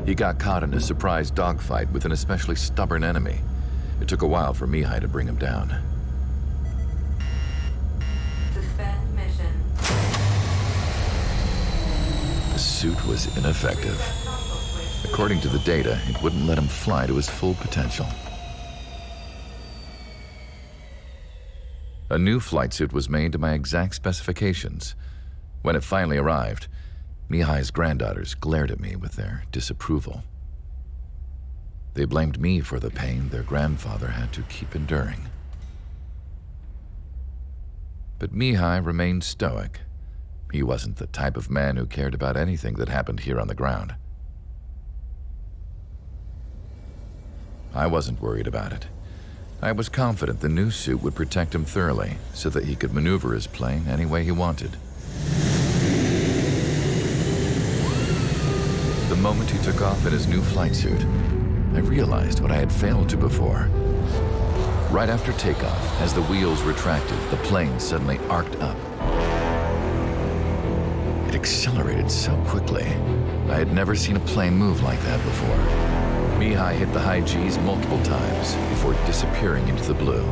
He got caught in a surprise dogfight with an especially stubborn enemy. It took a while for Mihai to bring him down. Suspend mission. The suit was ineffective. According to the data, it wouldn't let him fly to his full potential. A new flight suit was made to my exact specifications. When it finally arrived, Mihai's granddaughters glared at me with their disapproval. They blamed me for the pain their grandfather had to keep enduring. But Mihai remained stoic. He wasn't the type of man who cared about anything that happened here on the ground. I wasn't worried about it. I was confident the new suit would protect him thoroughly so that he could maneuver his plane any way he wanted. The moment he took off in his new flight suit, I realized what I had failed to before. Right after takeoff, as the wheels retracted, the plane suddenly arced up. It accelerated so quickly. I had never seen a plane move like that before. Mihai hit the high G's multiple times before disappearing into the blue.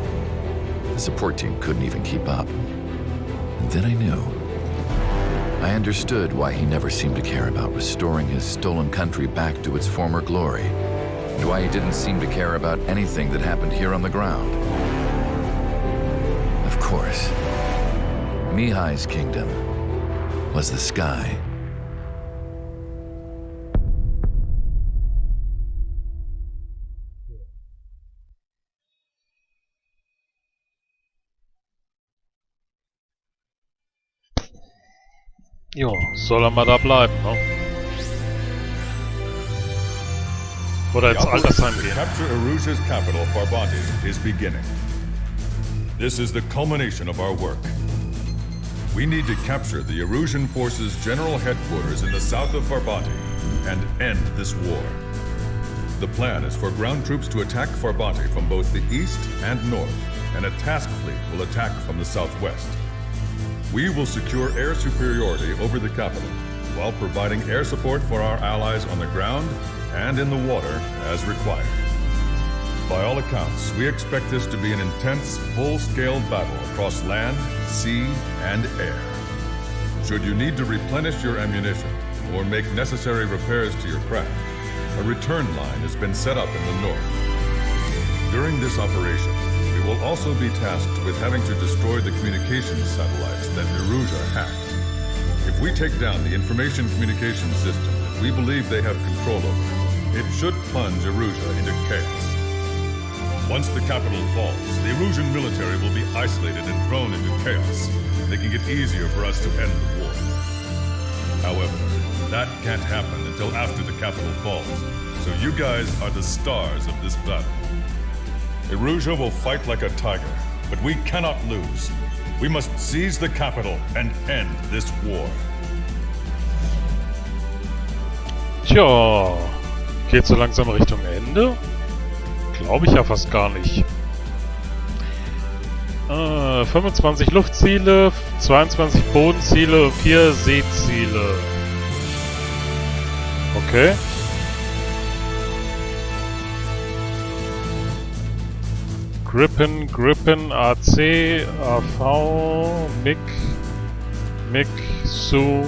The support team couldn't even keep up. And then I knew. I understood why he never seemed to care about restoring his stolen country back to its former glory, and why he didn't seem to care about anything that happened here on the ground. Of course, Mihai's kingdom was the sky. Jo, soll er mal da bleiben, ne? Oder ins Altersheim gehen. Capture Erusia's capital, Farbanti, is beginning. This is the culmination of our work. We need to capture the Erusian forces' general headquarters in the south of Farbanti and end this war. The plan is for ground troops to attack Farbanti from both the east and north, and a task fleet will attack from the southwest. We will secure air superiority over the capital, while providing air support for our allies on the ground and in the water as required. By all accounts, we expect this to be an intense, full-scale battle across land, sea, and air. Should you need to replenish your ammunition or make necessary repairs to your craft, a return line has been set up in the north. During this operation, we will also be tasked with having to destroy the communications satellites that Erusia hacked. If we take down the information communication system that we believe they have control over, it should plunge Erusia into chaos. Once the capital falls, the Erusian military will be isolated and thrown into chaos, making it easier for us to end the war. However, that can't happen until after the capital falls, so you guys are the stars of this battle. Erusia will fight like a tiger, but we cannot lose. We must seize the capital and end this war. Tja, geht so langsam Richtung Ende? Glaube ich ja fast gar nicht. 25 Luftziele, 22 Bodenziele, 4 Seeziele. Okay. Gripen, AC, AV, MiG, Su.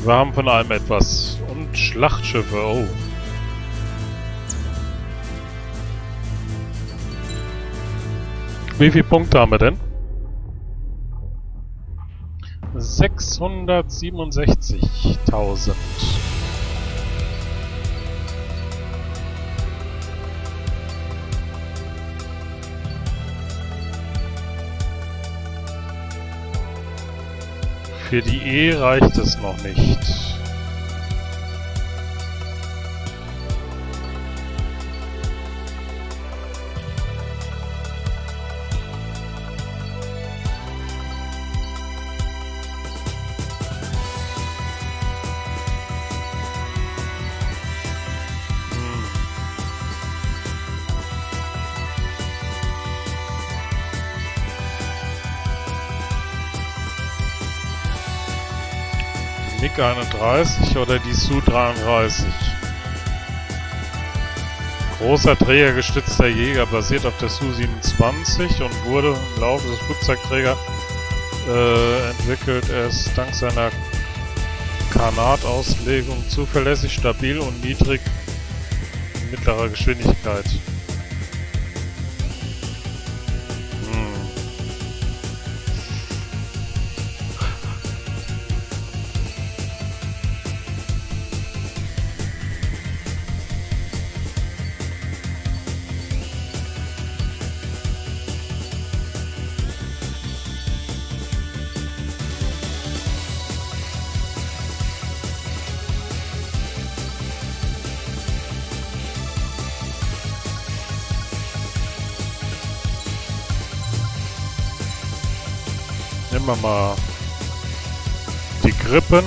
Wir haben von allem etwas. Und Schlachtschiffe, oh. Wie viele Punkte haben wir denn? 667.000. Für die E reicht es noch nicht. MiG 31 oder die Su 33. Großer trägergestützter Jäger basiert auf der Su 27 und wurde im Laufe des Flugzeugträgers entwickelt. Er ist dank seiner Kanatauslegung zuverlässig, stabil und niedrig in mittlerer Geschwindigkeit. Nehmen wir mal die Grippen.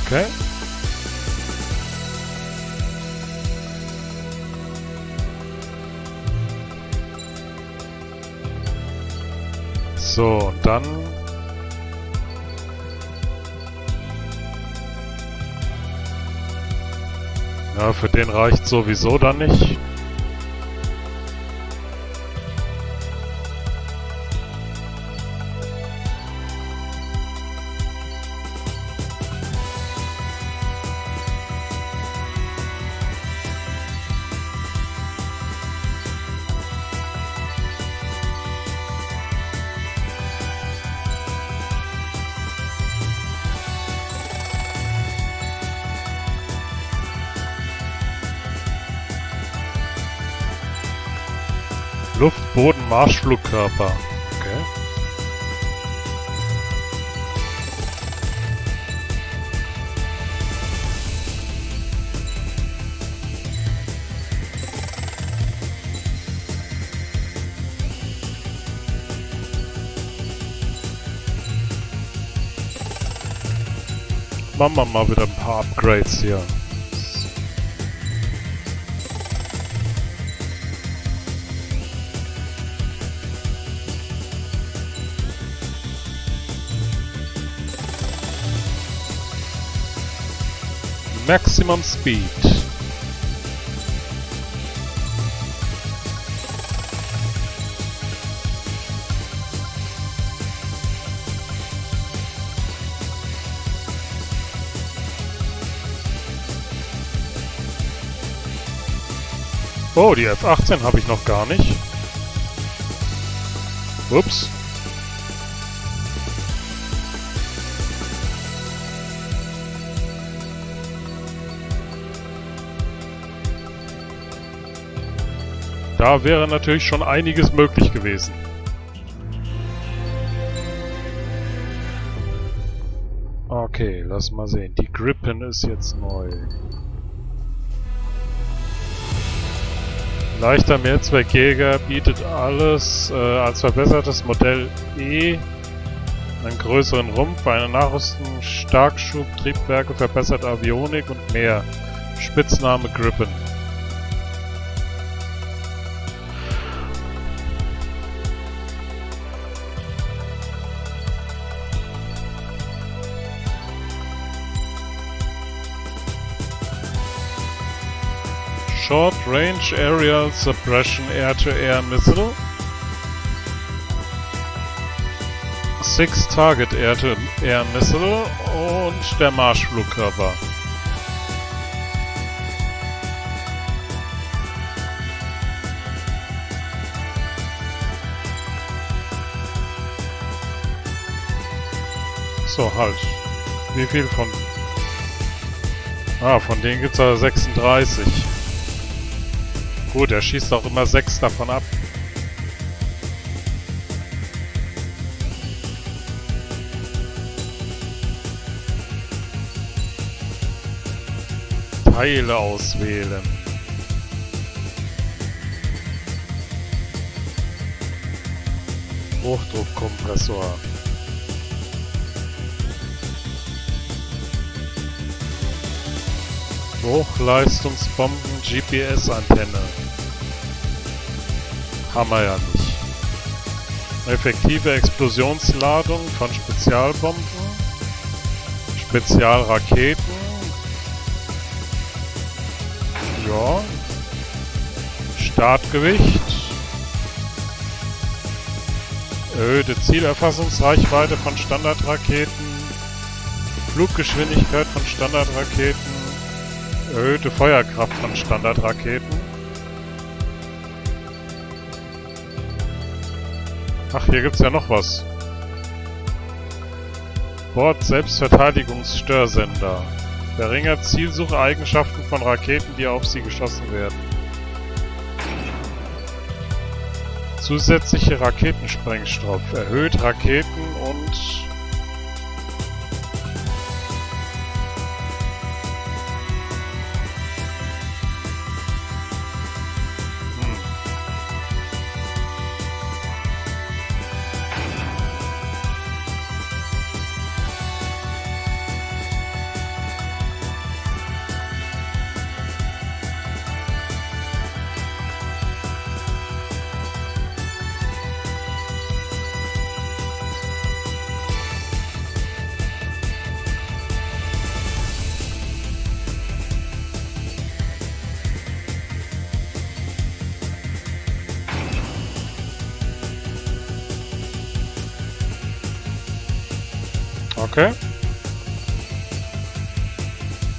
Okay. So, und dann... Ja, für den reicht sowieso dann nicht. Luft-Boden-Marschflugkörper. Okay. Machen wir mal wieder ein paar Upgrades hier. Maximum Speed. Oh, die F-18 habe ich noch gar nicht. Ups. Da wäre natürlich schon einiges möglich gewesen. Okay, lass mal sehen. Die Gripen ist jetzt neu. Leichter Mehrzweckjäger bietet alles als verbessertes Modell E, einen größeren Rumpf, eine Nachrüstung, Starkschub, Triebwerke, verbesserte Avionik und mehr. Spitzname Gripen. Short Range Aerial Suppression Air-to-Air Missile. 6 Target Air-to-Air Missile und der Marschflugkörper. So, halt. Wie viel von... Ah, von denen gibt's aber 36. Gut, er schießt auch immer 6 davon ab. Teile auswählen. Hochdruckkompressor. Hochleistungsbomben GPS-Antenne. Haben wir ja nicht. Effektive Explosionsladung von Spezialbomben. Spezialraketen. Ja. Startgewicht. Erhöhte Zielerfassungsreichweite von Standardraketen. Fluggeschwindigkeit von Standardraketen. Erhöhte Feuerkraft von Standardraketen. Ach, hier gibt's ja noch was. Bord-Selbstverteidigungsstörsender. Verringert Zielsucheigenschaften von Raketen, die auf sie geschossen werden. Zusätzliche Raketensprengstoff. Erhöht Raketen und... Okay.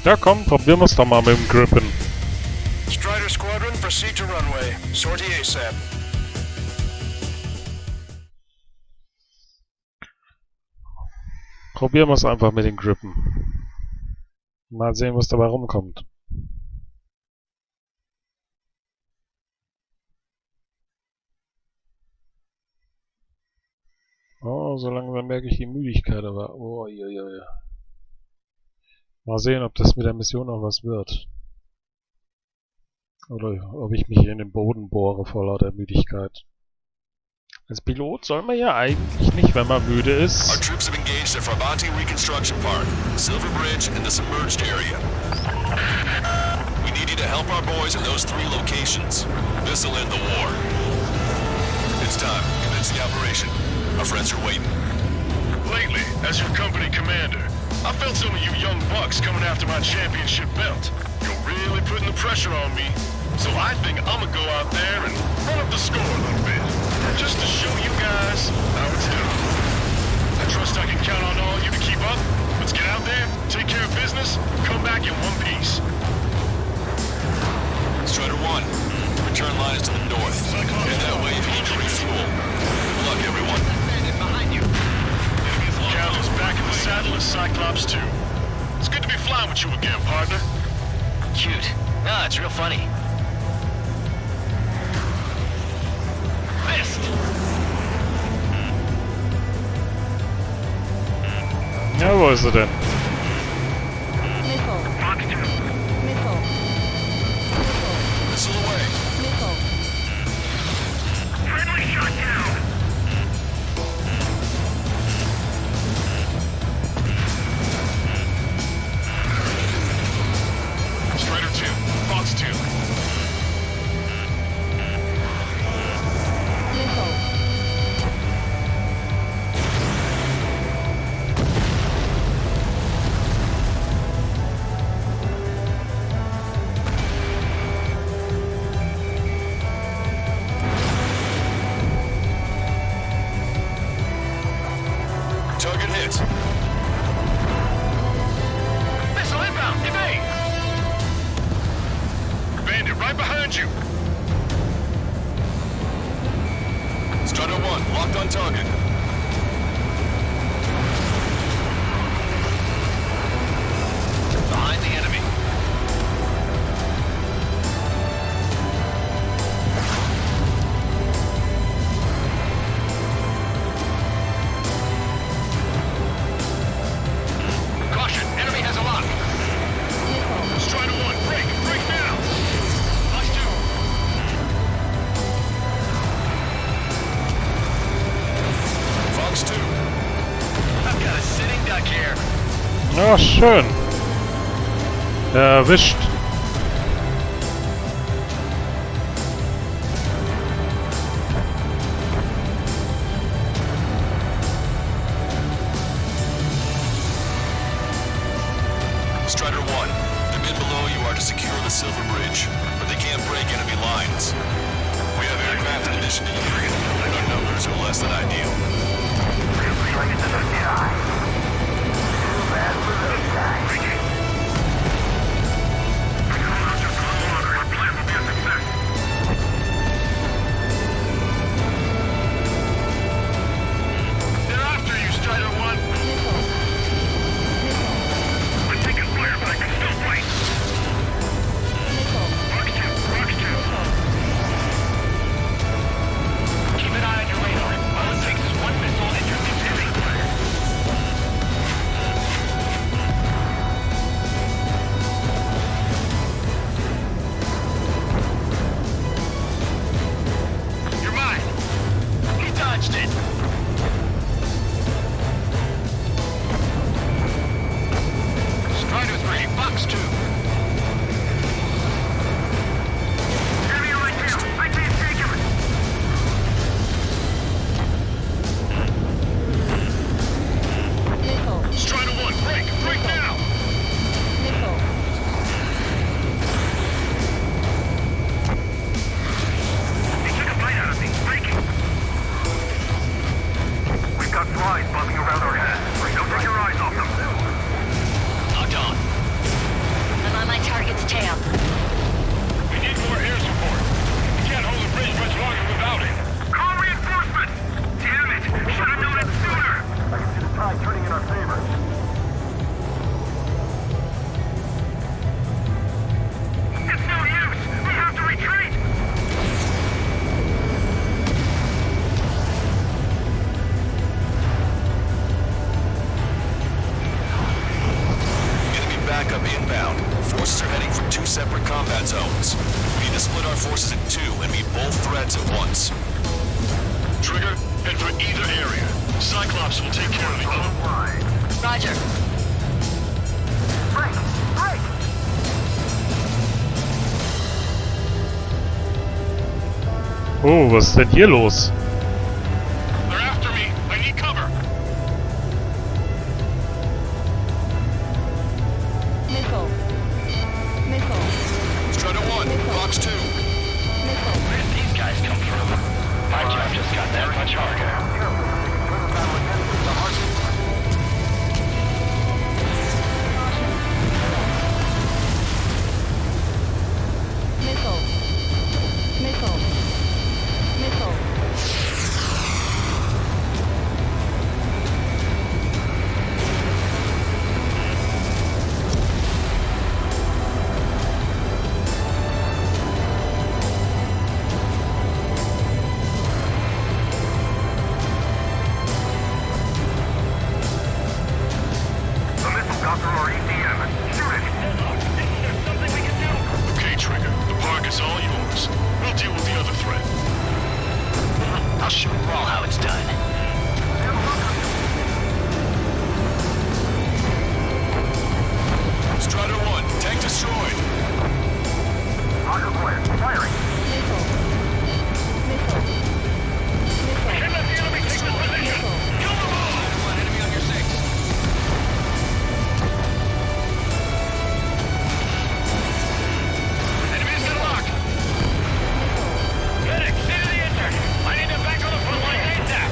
Ja, komm, probieren wir es doch mal mit dem Gripen. Strider Squadron, proceed to runway. Sortie ASAP. Probieren wir es einfach mit den Gripen. Mal sehen, was dabei rumkommt. Oh, so langsam merke ich die Müdigkeit, aber... Oh, ja. Mal sehen, ob das mit der Mission noch was wird. Oder ob ich mich in den Boden bohre vor lauter Müdigkeit. Als Pilot soll man ja eigentlich nicht, wenn man müde Our ist. troops have engaged at Farbanti Reconstruction Park, Silver Bridge, and the submerged area. We need you to help our boys in those 3 locations. This'll end the war. It's time. Commence the operation. Our friends are waiting. Lately, as your company commander, I felt some of you young bucks coming after my championship belt. You're really putting the pressure on me. So I think I'm gonna go out there and run up the score a little bit. Just to show you guys how it's done. I trust I can count on all you to keep up. Let's get out there, take care of business, come back in one piece. Strider 1, return line is to the north. Head that way if you need to refuel. Good luck, everyone. Callum's back in the saddle as Cyclops 2. It's good to be flying with you again, partner. Cute. Nah, it's real funny. Missed! Ja, wo ist er denn? Missile. Missile. Missile away. Missile. Friendly shot down! Strider 2, Fox 2. Missile. Target hit. Missile inbound, evade! Bandit right behind you! Strider 1, locked on target. Behind the enemy. Caution, enemy has a lock. Strider 1, break now! Fox 2. Fox 2. I've got a sitting duck here. Ja, schön. Erwischt. Strider 1, the men below you are to secure the Silver Bridge, but they can't break enemy lines. We have aircraft in addition to you, and our numbers are less than ideal. They're after you, Strider 1. I'm taking fire, but I can still fight. Fox 2. Keep an eye on your radar. All it takes is one missile and you're concealing fire. targets. Trigger, head for either area. Cyclops will take care of the other. Roger. Break! Break! Oh, was ist denn hier los? They're after me. I need cover. Missile. Missile. Strider 1, Fox 2. Missile. Where'd these guys come from? My job just got that much harder. Missile. Missile. Missile. The missile got through our ECM. Shoot it! There's something we can do. Okay, Trigger. The park is all yours. We'll deal with the other threat. I'll show them all how it's done. Strider 1, tank destroyed. Roger, Quinn. Firing. Missile. Missile. Missile. Can't let the enemy take the position. Kill them all! Enemy on your 6. Enemies got locked. Medic, stay to the intern. I need them back on the front line ASAP.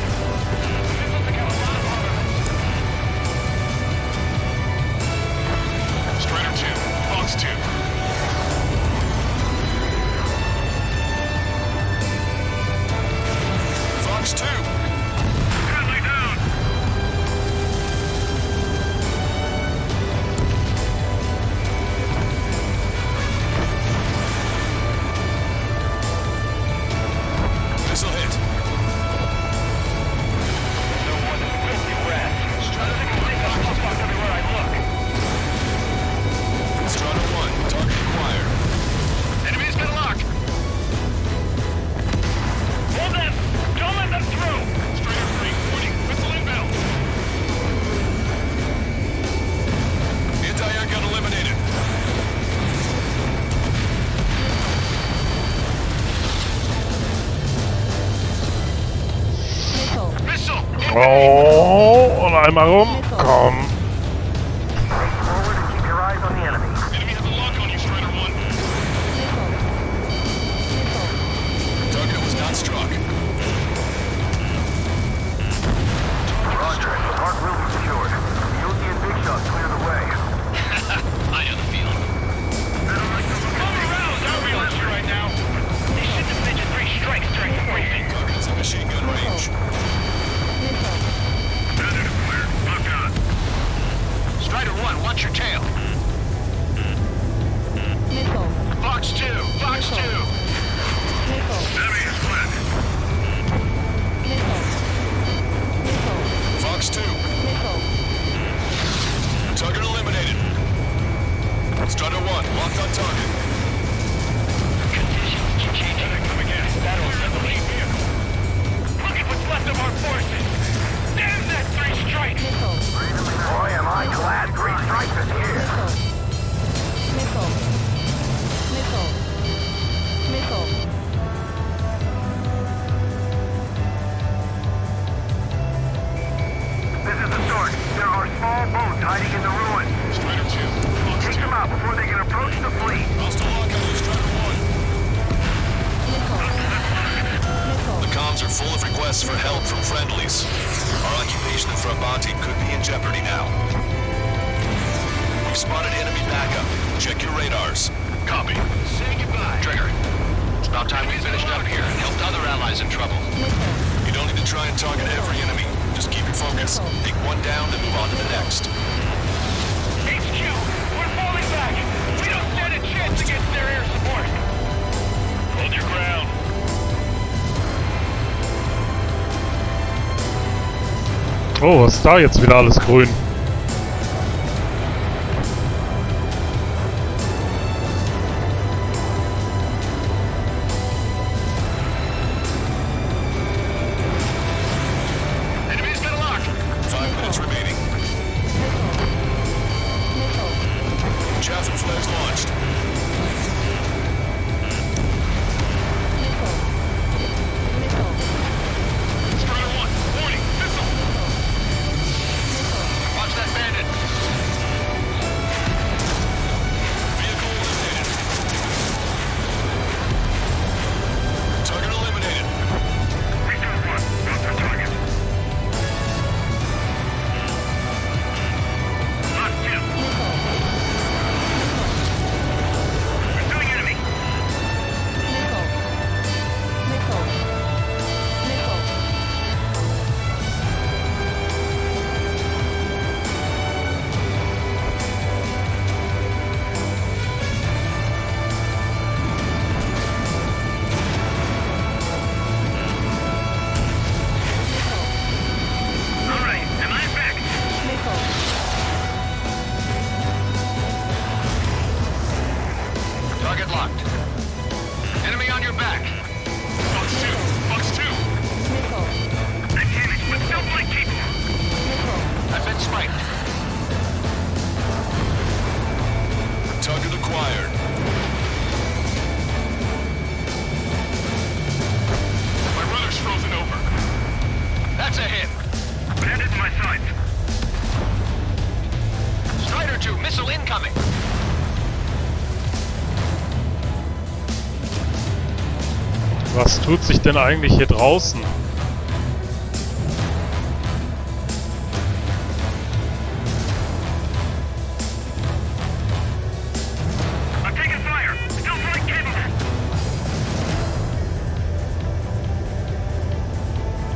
Strider 2, Fox 2. Fox 2. Friendly down. Missile hit. No more than 50 rats. Strider can think I'll pop up everywhere I look. Strider 1, target acquired. Enemies got locked. Hold them! Don't let them through! Strider 3, warning. Missile inbound. Anti-air gun eliminated. Missile. Missile! Oh, und einmal rum. Komm. Forward and keep your eyes on the enemy. Enemy has a lock on you, Strider 1. Missile. Missile. Target was not struck. Roger. The park will be secured. You'll see a big shot clear the way. I know the feeling. Come around! Turbulence right now. They should have mentioned 3 strikes during the briefing. Target is in machine gun range. Missile. Standard clear. Lock on. Strider 1, watch your tail. Missile. Fox 2, Fox 2. Missile. Enemy is split. Missile. Missile. Fox 2. Missile. Target eliminated. Strider 1, locked on target. Conditions keep changing. Come again. Battle is at the lead vehicle. Look at what's left of our forces. Damn that 3 strikes! Missile. Boy, am I glad 3 strikes is here. Missile. Missile. Missile. Missile. This is the start. There are small boats hiding in the ruins. Strider 2, Fox 2. Take them out before they can approach the fleet. Hostile lock on you, Strider 1. Missile. The comms are full of requests for help from friendlies. Our occupation in Frabanti could be in jeopardy now. We've spotted enemy backup. Check your radars. Copy. Say goodbye. Trigger. It's about time we finished up here and helped other allies in trouble. Missile. You don't need to try and target every enemy. Just keep your focus. Take one down, then move on to the next. HQ, we're falling back. We don't stand a chance against their air support. Hold your ground. Oh, was ist da jetzt wieder alles grün? Was tut sich denn eigentlich hier draußen? I'm taking fire. Still flight capable.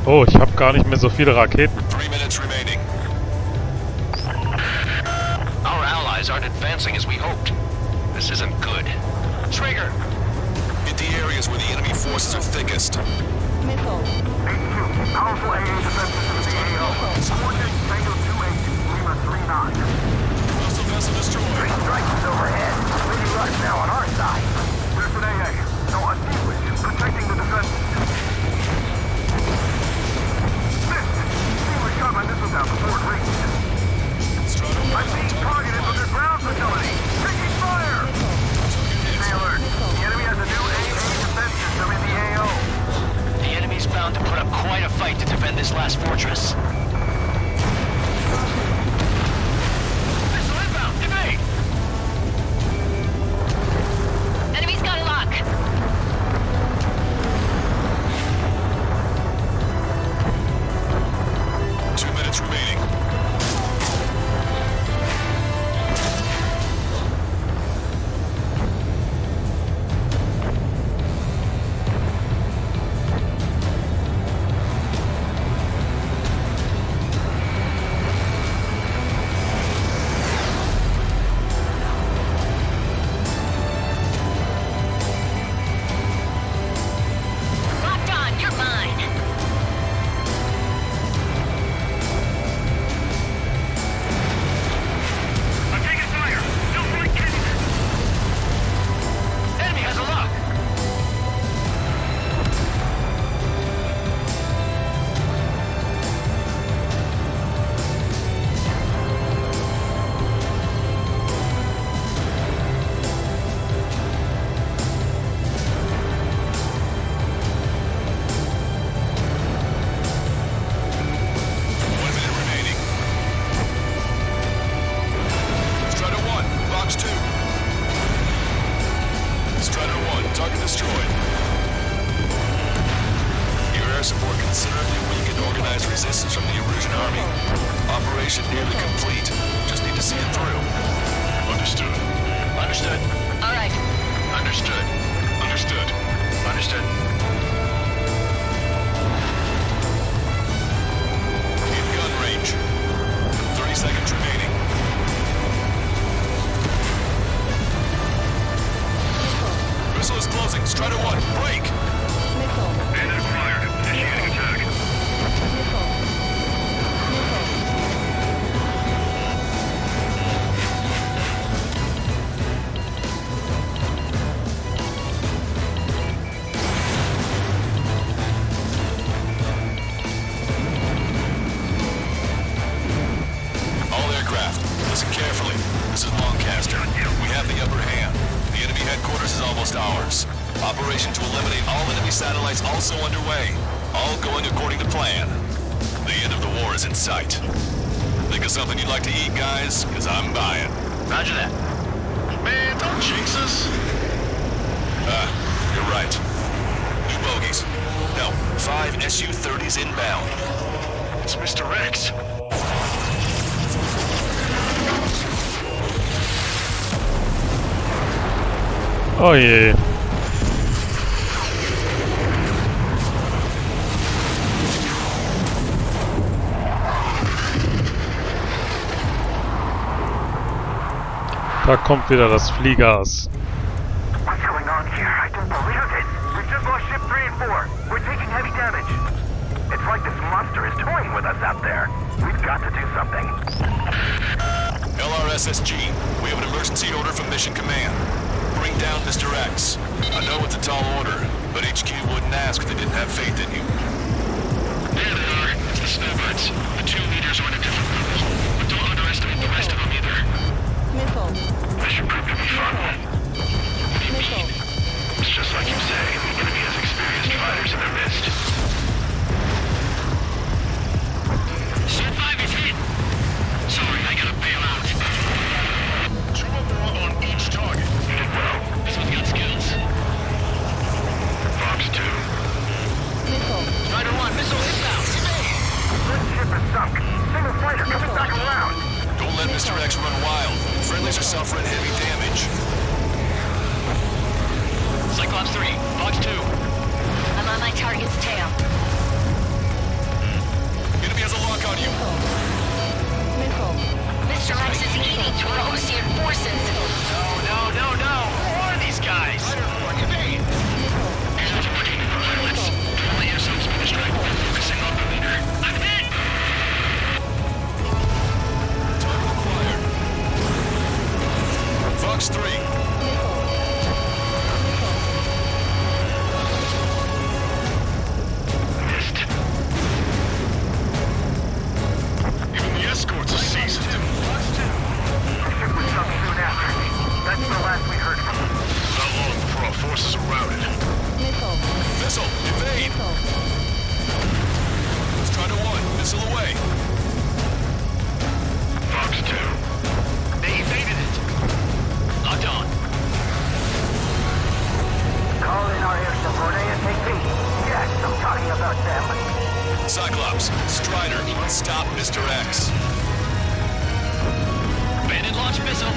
Oh, ich habe gar nicht mehr so viele Raketen. 3 minutes remaining. Our allies aren't advancing as we hoped. This isn't good. Trigger! Hit the areas where the enemy forces are thickest. Missile. HQ, powerful AA defense system in the AO. Coordinates Tango 28, Lima 39. Hostile vessel destroyed. Three strikes overhead. Lady Luck now on our side. There's an AA. No, a sequence protecting the defense. Missed! Sealer shot my missile down before it reached. I'm being targeted from their ground facility. Taking fire! Stay alert. The enemy has a new AA defense system in the AO. The enemy's bound to put up quite a fight to defend this last fortress. Missile inbound! Evade! Enemy's got a lock. 2 minutes remaining. Locked on. You're mine. I'm taking fire. Still flight capable. Enemy has a lock! Strider 1, box 2. Strider 1, target destroyed. Your air support considerably weakened organized resistance from the Erusian army. Operation nearly complete. Just need to see it through. Understood. Understood. All right. Understood. Understood. Understood. In gun range. 30 seconds remaining. Missile is closing. Strider 1, break! Missile. Bandit acquired. Initiating attack. Missile. All aircraft, listen carefully. This is Lancaster. We have the upper hand. The enemy headquarters is almost ours. Operation to eliminate all enemy satellites also underway. All going according to plan. The end of the war is in sight. Think of something you'd like to eat, guys? Because I'm buying. Roger that. Man, don't jinx us. You're right. New bogies. No, 5 Su-30s inbound. It's Mr. Rex. Oh je. Da kommt wieder das Fliehgas. What's going on here? I don't believe it. We've just lost ship 3 and 4. We're taking heavy damage. It's like this monster is toying with us out there. We've got to do something. LRSSG, we have an emergency order from Mission Command. Bring down Mr. X. I know it's a tall order, but HQ wouldn't ask if they didn't have faith in you. There they are. It's the snowbirds. The 2 leaders are in a different level. But don't underestimate the rest of them either. Missile. This should prove to be fun. What do you mean? It's just like you say. The enemy has experienced fighters in their midst. Set 5 is hit. Sorry, I gotta bail out. 2 or more on each target. You did well. This one's got skills. Box 2. bunk. Single fighter coming back around. Don't let Mr. X run wild. Friendlies are suffering heavy damage. Cyclops 3, Fox 2. I'm on my target's tail. Enemy has a lock on you. Missile. Mr. X is leading to our Osean forces. No. Who are these guys? Evade! Pilots. Only have some spin strike. Focusing on the leader. I'm hit! Target acquired. Fox 3. Missed. Even the escorts are seasoned. Our ship was sunk soon after. That's the last we heard from them. Not long before our forces are routed. Missile. Missile, evade! Missile. Let's try to 1. Missile away. Fox 2. They evaded it. Locked on. Call in our air support ASAP. Yes, I'm talking about them. Cyclops, Strider, stop Mr. X. Bandit launch missile.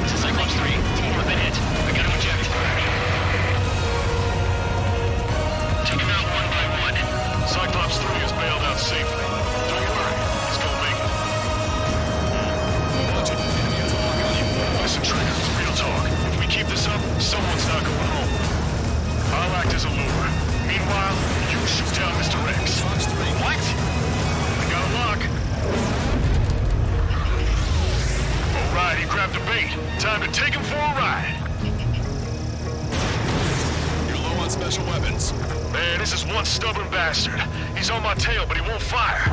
This is Cyclops 3. We've been hit. I gotta eject. Take him out one by one. Cyclops 3 is bailed out safely. Don't worry. He's gonna make it. Watch it. Enemy has a lock on you. Listen, Trigger. Real talk. If we keep this up, someone's not going home. I'll act as a lure. Meanwhile, you shoot down Mr. X. Fox 3. What? I got a lock. Alright, he grabbed a bait. Time to take him for a ride. You're low on special weapons. Man, this is one stubborn bastard. He's on my tail, but he won't fire.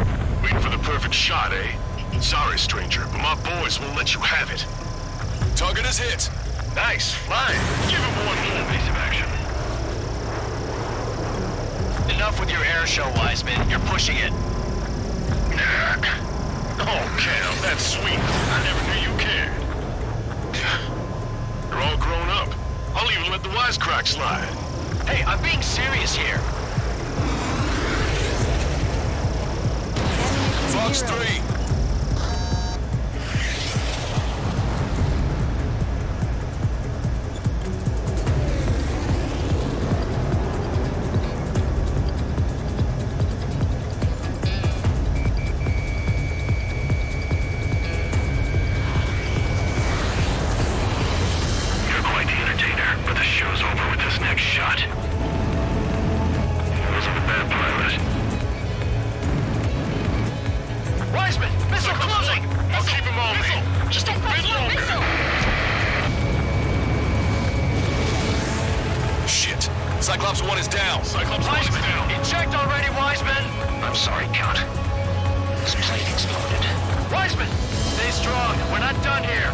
Waiting for the perfect shot, eh? Sorry, stranger, but my boys won't let you have it. Target is hit. Nice, flying. Give him one more piece of action. Enough with your air show, Wiseman. You're pushing it. Oh, Cam, that's sweet. I never knew you cared. You're all grown up. I'll even let the wisecrack slide. Hey, I'm being serious here. Fox 3. You're quite the entertainer, but the show's over with this next shot. Wasn't a bad pilot. Wiseman, missile closing! I'll keep him on me. Just a bit longer. Shit. Cyclops 1 is down. Cyclops 1 is Wiseman, down. eject already, Wiseman! I'm sorry, Count. This plane exploded. Wiseman, stay strong. We're not done here.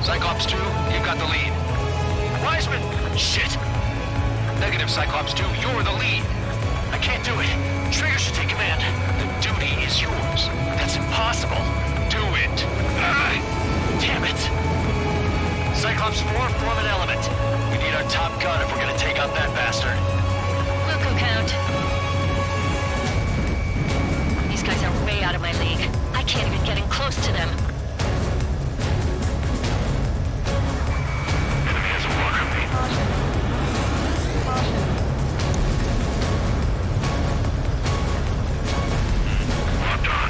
Cyclops 2, you got the lead. Wiseman! Shit! Negative, Cyclops 2, you're the lead. I can't do it. Trigger should take command. The duty is yours. That's impossible. Do it. Damn it. Cyclops 4, form an element. We need our top gun if we're gonna take out that bastard. Wilco count. These guys are way out of my league. I can't even get in close to them. Enemy has a lock on me. Caution. Locked on.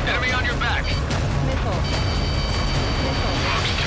Enemy on your back. Missile. Missile. Fox 2.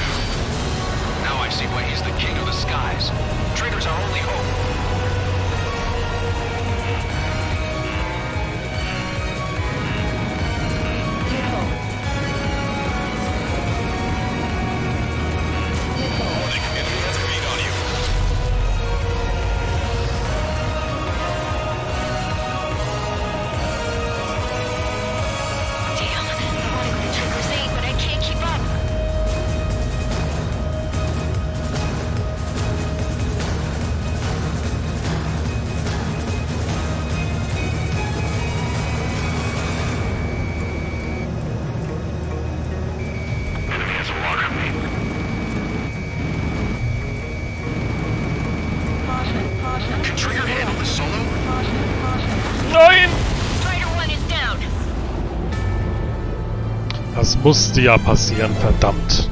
Musste ja passieren, verdammt.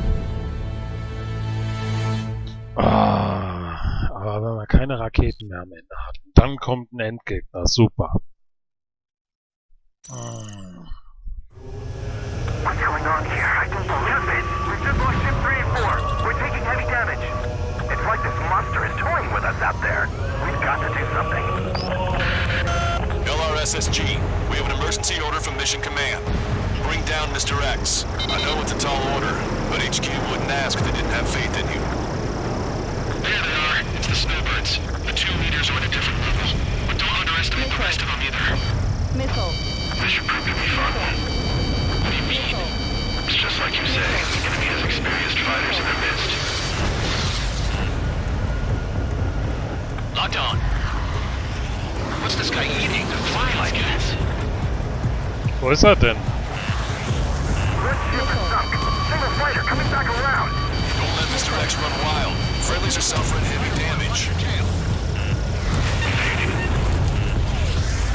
Aber wenn wir keine Raketen mehr am Ende hatten, dann kommt ein Endgegner. Super. What's going on here? I don't believe it. We've just lost ship 3 and 4. We're taking heavy damage. It's like this monster is toying with us out there. We've got to do something. LRSSG, we have an emergency order from Mission Command. Bring down Mr. X. I know it's a tall order, but HQ wouldn't ask if they didn't have faith in you. There they are. It's the snowbirds. The 2 leaders are at a different level. But don't underestimate the rest of them either. Missile. This should prove to be fun. What do you mean? It's just like you say. The enemy has experienced fighters in their midst. Locked on. What's this guy eating to fly like this? Wo ist er denn? Red ship is sunk. Single fighter coming back around. Don't let Mr. X run wild. Friendlies are suffering heavy damage.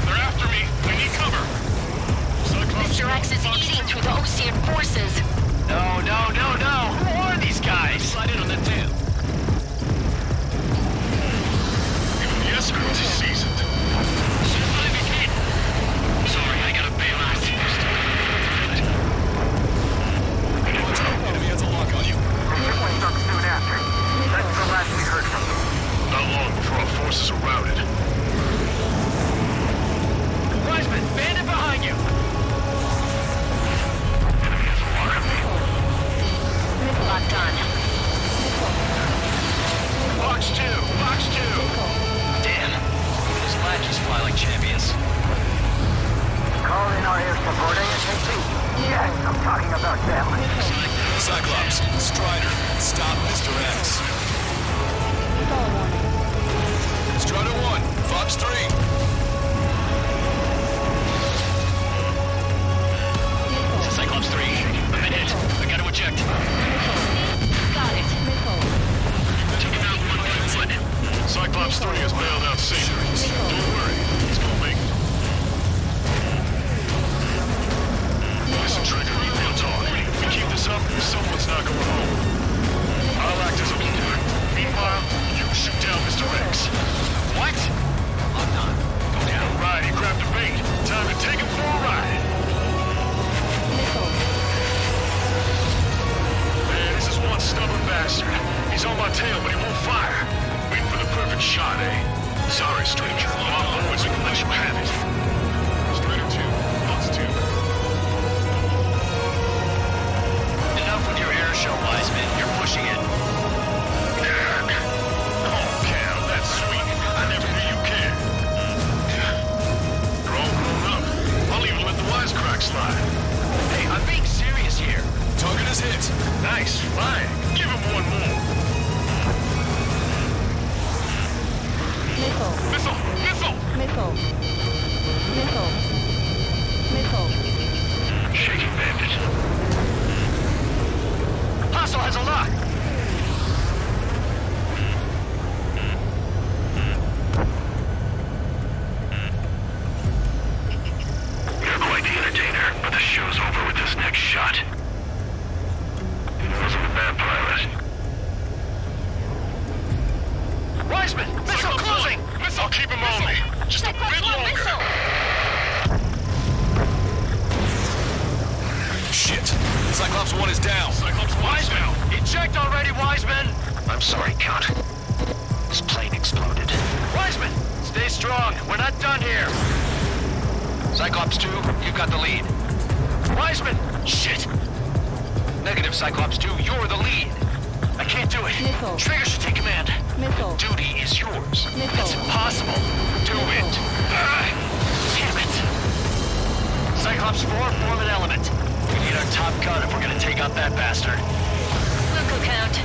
They're after me. I need cover. Mr. X is eating through the Ocean forces. No, no, no, no! Who are these guys? Slide in on the tail. Even the escorts is seasoned. Sorry, I gotta bail out. Enemy has a lock on you. The ship was sunk soon after. That's the last we heard from them. Not long before our forces are routed. Wiseman, bandit behind you! Enemy has a lock on me. Locked on. Box 2! Box 2! Damn. Those lackeys fly like champions. Call in our air support ASAP. Yes, I'm talking about them. Cyclops, Strider, stop Mr. X. Stall warning. Strider 1, Fox 3. Cyclops 3. I'm in it. I gotta eject. Got it. Taking out one by foot. Cyclops 3 has bailed out safely. Don't worry, he's gonna make it. Listen, Trigger, real talk. If we keep this up, someone's not going home. I'll act as a leader. Meanwhile, you shoot down Mr. X. What? I'm not. Go down. All right, he grabbed a bait. Time to take him for a ride. Man, this is one stubborn bastard. He's on my tail, but he won't fire. Waiting for the perfect shot, eh? Sorry, stranger. Our boys can let you have it. Strider 2, Fox 2. Enough with your air show, Wiseman. You're pushing it. Oh, Cal, that's sweet. I never knew you cared. You're all grown up. I'll even let the wisecrack slide. Hey, I'm being serious here. Target is hit. Nice, flying. Give him one more. Missile. Missile! Missile! Missile. Missile. Missile. Shaking bandit. Hostile has a lock. You're quite the entertainer, but the show's over with this next shot. It wasn't a bad pilot. Wiseman, missile closing. I'll keep him on me. Just a bit longer. Shit. Cyclops 1 is down. Cyclops 1's down. Eject already, Wiseman. I'm sorry, Count. This plane exploded. Wiseman, stay strong. We're not done here. Cyclops 2, you've got the lead. Wiseman, shit. Negative, Cyclops 2, you're the lead. I can't do it. Missile. Trigger should take command. Missile. Duty is yours. Missile. It's impossible. Do it. Damn it. Cyclops 4, form an element. We need our top gun if we're gonna take out that bastard. Local count.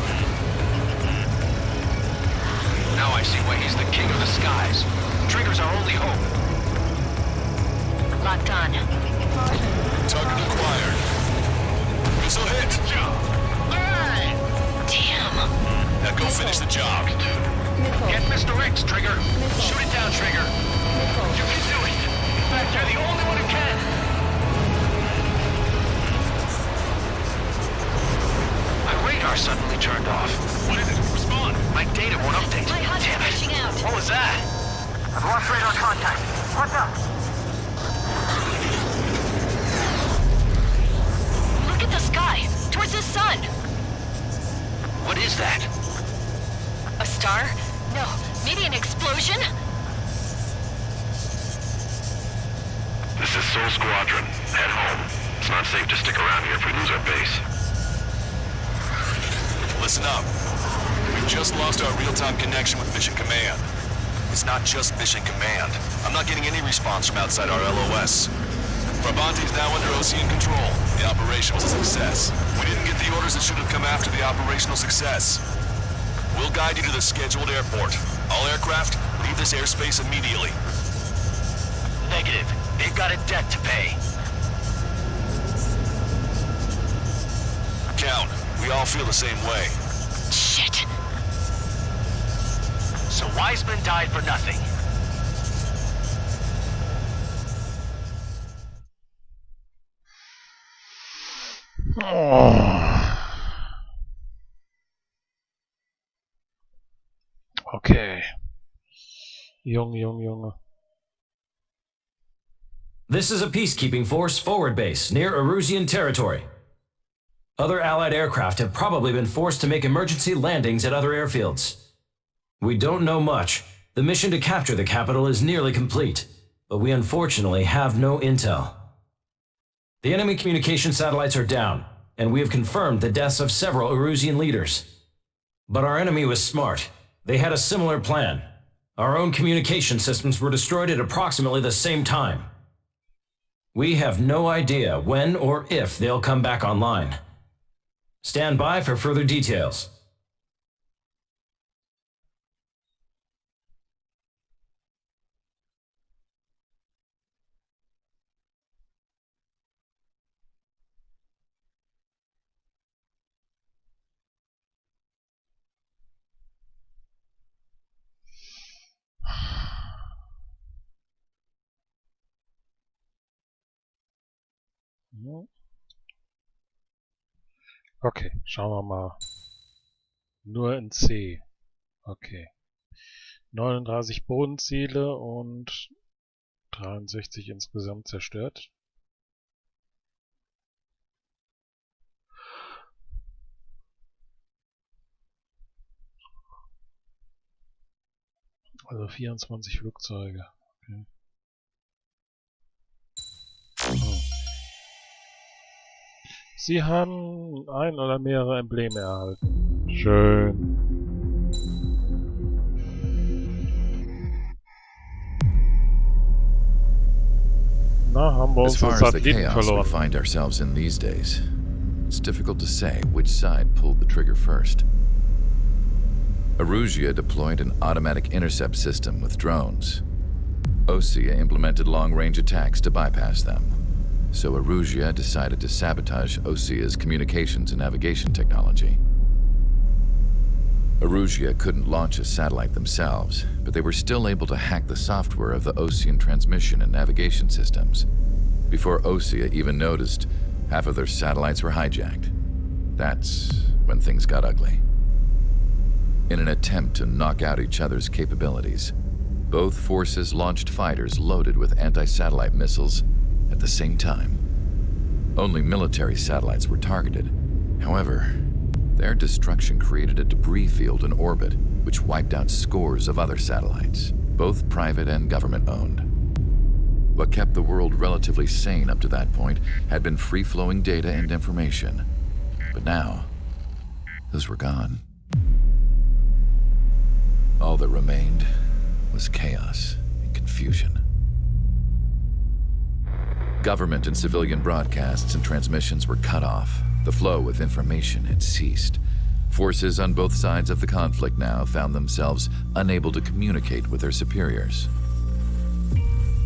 Now I see why he's the king of the skies. Trigger's our only hope. Locked on. Target acquired. Missile hit. Damn. Now go finish the job. Missile. Get Mr. X, Trigger. Shoot it down, Trigger. You can do it. In fact, you're the only one who can. radar suddenly turned off. What is it? Respond. My data won't update. My HUD's Damn it. pushing out. What was that? I've lost radar contact. What's up? Look at the sky, towards the sun. What is that? A star? No, maybe an explosion? This is Soul Squadron. Head home. It's not safe to stick around here if we lose our base. Listen up. We've just lost our real-time connection with Mission Command. It's not just Mission Command. I'm not getting any response from outside our LOS. Brabante is now under Ocean control. The operation was a success. We didn't get the orders that should have come after the operational success. We'll guide you to the scheduled airport. All aircraft, leave this airspace immediately. Negative. They've got a debt to pay. Count, we all feel the same way. Shit. So Wiseman died for nothing. Okay. Junge. This is a peacekeeping force forward base near Erusian territory. Other Allied aircraft have probably been forced to make emergency landings at other airfields. We don't know much. The mission to capture the capital is nearly complete, but we unfortunately have no intel. The enemy communication satellites are down, and we have confirmed the deaths of several Erusian leaders. But our enemy was smart. They had a similar plan. Our own communication systems were destroyed at approximately the same time. We have no idea when or if they'll come back online. Stand by for further details. Okay, schauen wir mal. Nur in C. Okay. 39 Bodenziele und 63 insgesamt zerstört. Also 24 Flugzeuge. Okay. Sie haben ein oder mehrere Embleme erhalten. Schön. Na, haben wir As unsere far as the Satelliten chaos we verloren. find ourselves in these days, it's difficult to say which side pulled the trigger first. Erusia deployed an automatic intercept system with drones. Osea implemented long-range attacks to bypass them. So Erusia decided to sabotage Osea's communications and navigation technology. Erusia couldn't launch a satellite themselves, but they were still able to hack the software of the Osean transmission and navigation systems. Before Osea even noticed, half of their satellites were hijacked. That's when things got ugly. In an attempt to knock out each other's capabilities, both forces launched fighters loaded with anti-satellite missiles at the same time. Only military satellites were targeted. However, their destruction created a debris field in orbit, which wiped out scores of other satellites, both private and government-owned. What kept the world relatively sane up to that point had been free-flowing data and information. But now, those were gone. All that remained was chaos and confusion. Government and civilian broadcasts and transmissions were cut off. The flow of information had ceased. Forces on both sides of the conflict now found themselves unable to communicate with their superiors.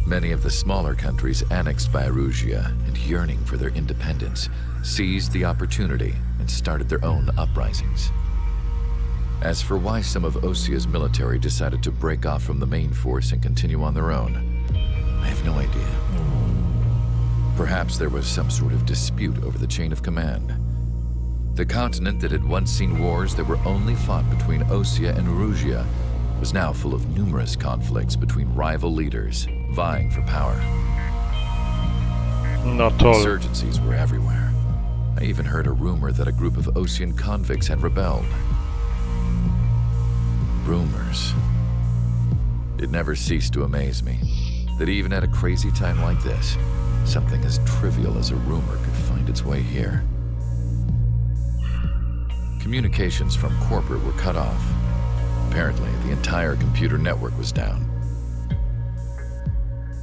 Many of the smaller countries annexed by Erusia and yearning for their independence seized the opportunity and started their own uprisings. As for why some of Osea's military decided to break off from the main force and continue on their own, I have no idea. Perhaps there was some sort of dispute over the chain of command. The continent that had once seen wars that were only fought between Osea and Erusia was now full of numerous conflicts between rival leaders vying for power. Na toll. Insurgencies were everywhere. I even heard a rumor that a group of Osean convicts had rebelled. Rumors. It never ceased to amaze me that even at a crazy time like this, something as trivial as a rumor could find its way here. Communications from corporate were cut off. Apparently, the entire computer network was down.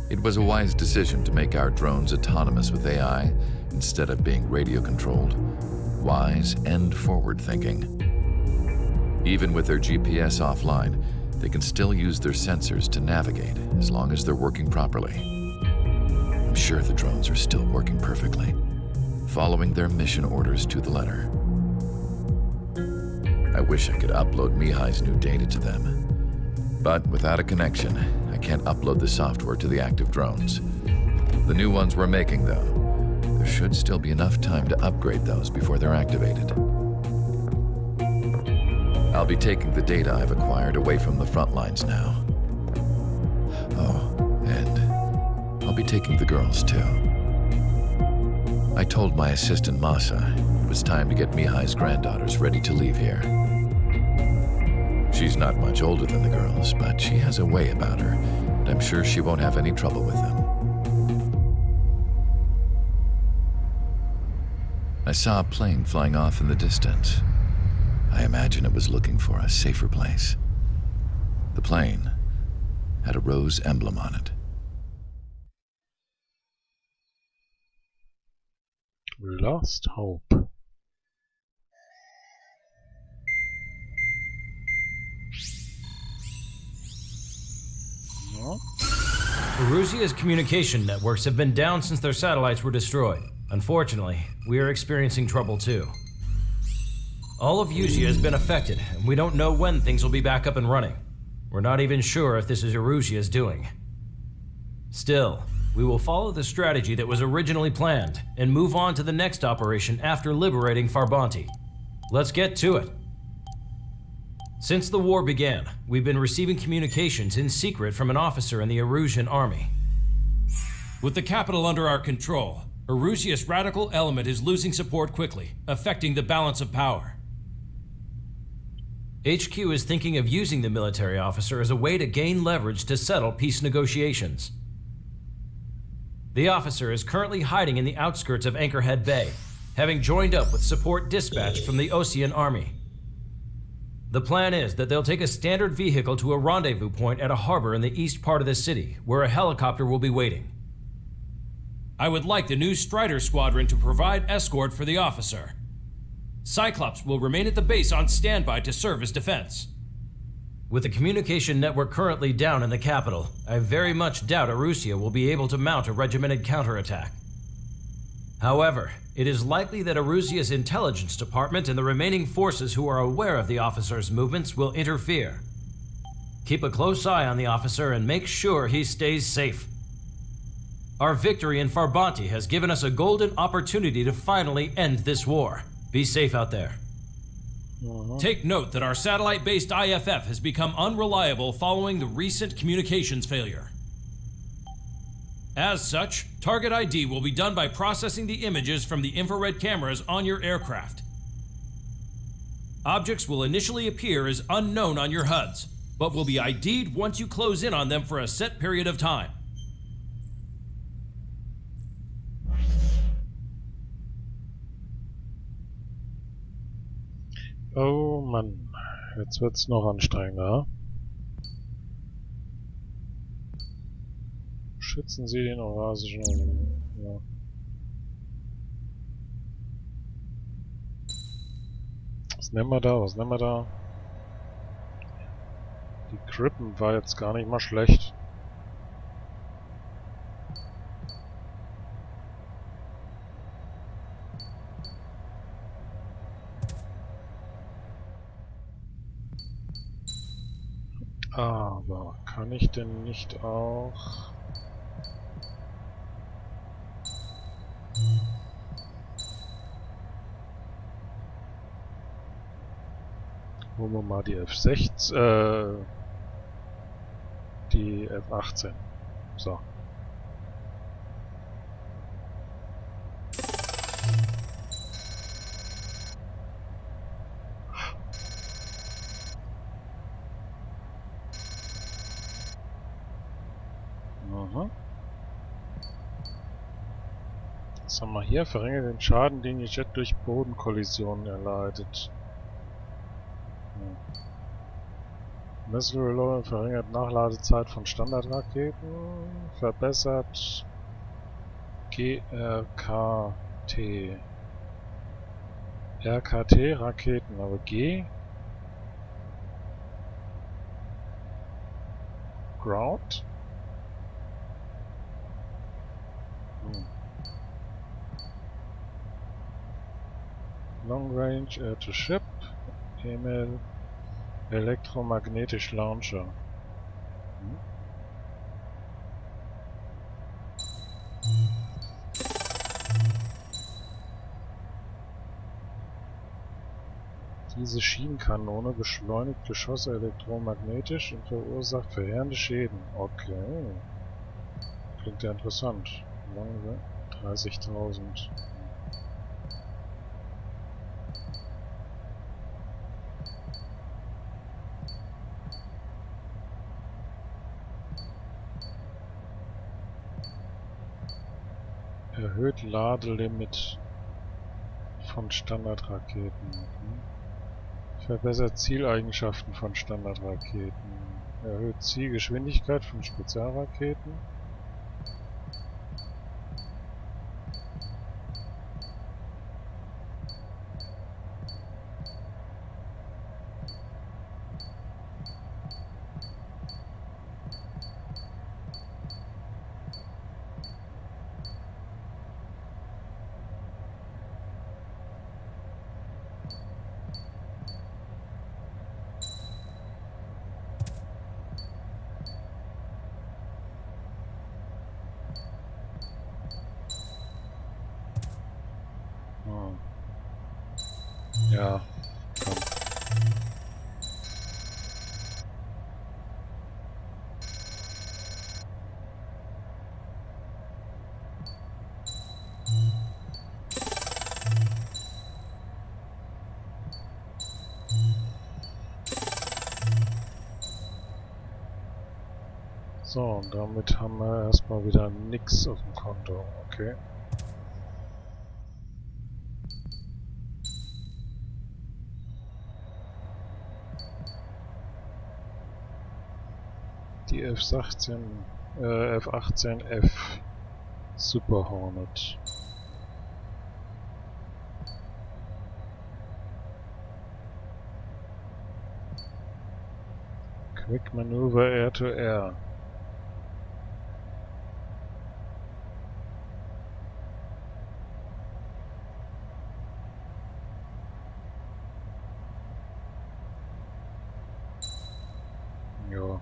It was a wise decision to make our drones autonomous with AI instead of being radio-controlled. Wise and forward-thinking. Even with their GPS offline, they can still use their sensors to navigate as long as they're working properly. I'm sure the drones are still working perfectly, following their mission orders to the letter. I wish I could upload Mihai's new data to them. But without a connection, I can't upload the software to the active drones. The new ones we're making, though, there should still be enough time to upgrade those before they're activated. I'll be taking the data I've acquired away from the front lines now. Oh, and I'll be taking the girls, too. I told my assistant Masa it was time to get Mihai's granddaughters ready to leave here. She's not much older than the girls, but she has a way about her, and I'm sure she won't have any trouble with them. I saw a plane flying off in the distance. I imagine it was looking for a safer place. The plane had a rose emblem on it. Lost Hope. No? Erusia's communication networks have been down since their satellites were destroyed. Unfortunately, we are experiencing trouble too. All of Erusia has been affected, and we don't know when things will be back up and running. We're not even sure if this is Erusia's doing. Still, we will follow the strategy that was originally planned and move on to the next operation after liberating Farbanti. Let's get to it. Since the war began, we've been receiving communications in secret from an officer in the Erusian army. With the capital under our control, Erusia's radical element is losing support quickly, affecting the balance of power. HQ is thinking of using the military officer as a way to gain leverage to settle peace negotiations. The officer is currently hiding in the outskirts of Anchorhead Bay, having joined up with support dispatched from the Osean army. The plan is that they'll take a standard vehicle to a rendezvous point at a harbor in the east part of the city, where a helicopter will be waiting. I would like the new Strider Squadron to provide escort for the officer. Cyclops will remain at the base on standby to serve as defense. With the communication network currently down in the capital, I very much doubt Erusia will be able to mount a regimented counterattack. However, it is likely that Erusia's intelligence department and the remaining forces who are aware of the officer's movements will interfere. Keep a close eye on the officer and make sure he stays safe. Our victory in Farbanti has given us a golden opportunity to finally end this war. Be safe out there. Take note that our satellite-based IFF has become unreliable following the recent communications failure. As such, target ID will be done by processing the images from the infrared cameras on your aircraft. Objects will initially appear as unknown on your HUDs, but will be ID'd once you close in on them for a set period of time. Oh Mann, jetzt wird's noch anstrengender. Schützen Sie den eurasischen... Ja. Was nehmen wir da? Was nehmen wir da? Die Crippen war jetzt gar nicht mal schlecht. Aber kann ich denn nicht auch... Holen wir mal die F16, die F18. So. Aha. Was haben wir hier? Verringert den Schaden, den Ihr Jet durch Bodenkollisionen erleidet. Missile Reload verringert Nachladezeit von Standardraketen. Verbessert GRKT. RKT-Raketen, aber G? Ground? Long Range Air to Ship. Email. Elektromagnetisch Launcher. Diese Schienenkanone beschleunigt Geschosse elektromagnetisch und verursacht verheerende Schäden. Okay. Klingt ja interessant. 30.000. Erhöht Ladelimit von Standardraketen. Verbessert Zieleigenschaften von Standardraketen. Erhöht Zielgeschwindigkeit von Spezialraketen. Ja, komm. So, und damit haben wir erstmal wieder nix auf dem Konto. Okay. Die F18F Super Hornet. Quick Maneuver Air to Air. Ja.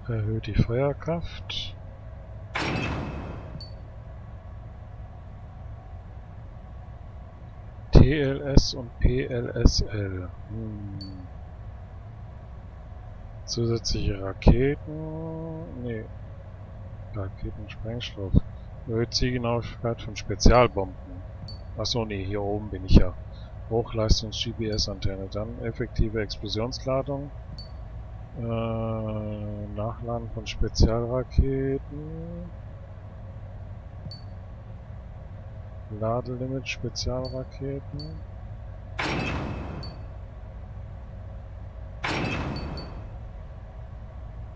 Erhöht die Feuerkraft. TLS und PLSL. Zusätzliche Raketen. Nee. Raketensprengstoff. Erhöht Zielgenauigkeit von Spezialbomben. Achso, nee, hier oben bin ich ja. Hochleistungs-GPS-Antenne. Dann effektive Explosionsladung. Nachladen von Spezialraketen. Ladelimit Spezialraketen.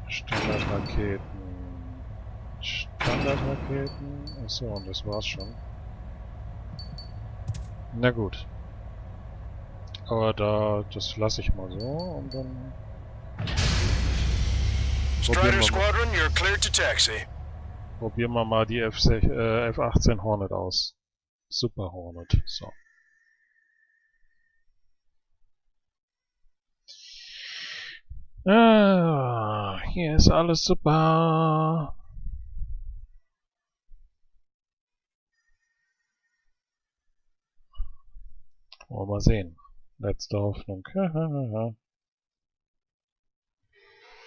Standardraketen. Standardraketen. Achso, und das war's schon. Na gut. Aber das lasse ich mal so und dann... Strider Squadron, you're cleared to taxi. Probieren wir mal die F-18 Hornet aus. Super Hornet. So. Ah, hier ist alles super. Wollen wir mal sehen. Letzte Hoffnung.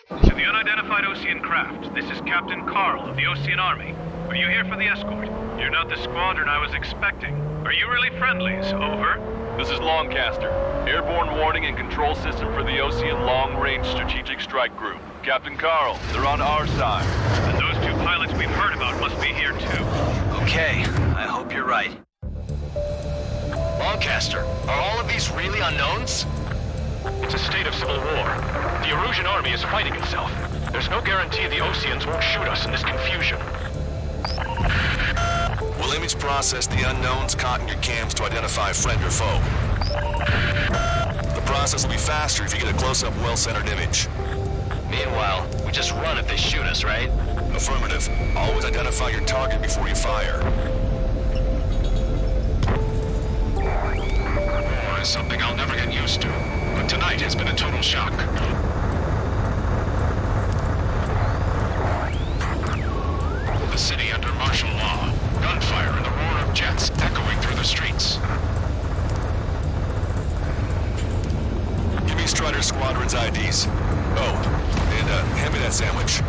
To the unidentified Osean craft, this is Captain Carl of the Osean Army. Are you here for the escort? You're not the squadron I was expecting. Are you really friendlies? Over. This is Longcaster. Airborne warning and control system for the Osean Long Range Strategic Strike Group. Captain Carl, they're on our side. And those two pilots we've heard about must be here too. Okay, I hope you're right. Longcaster, are all of these really unknowns? It's a state of civil war. The Erusian army is fighting itself. There's no guarantee the Oseans won't shoot us in this confusion. We'll image process the unknowns caught in your cams to identify friend or foe. The process will be faster if you get a close-up, well-centered image. Meanwhile, we just run if they shoot us, right? Affirmative. Always identify your target before you fire. War is something I'll never get used to, but tonight has been a total shock. The city under martial law. Gunfire and the roar of jets echoing through the streets. Give me Strider Squadron's IDs. Oh, and hand me that sandwich.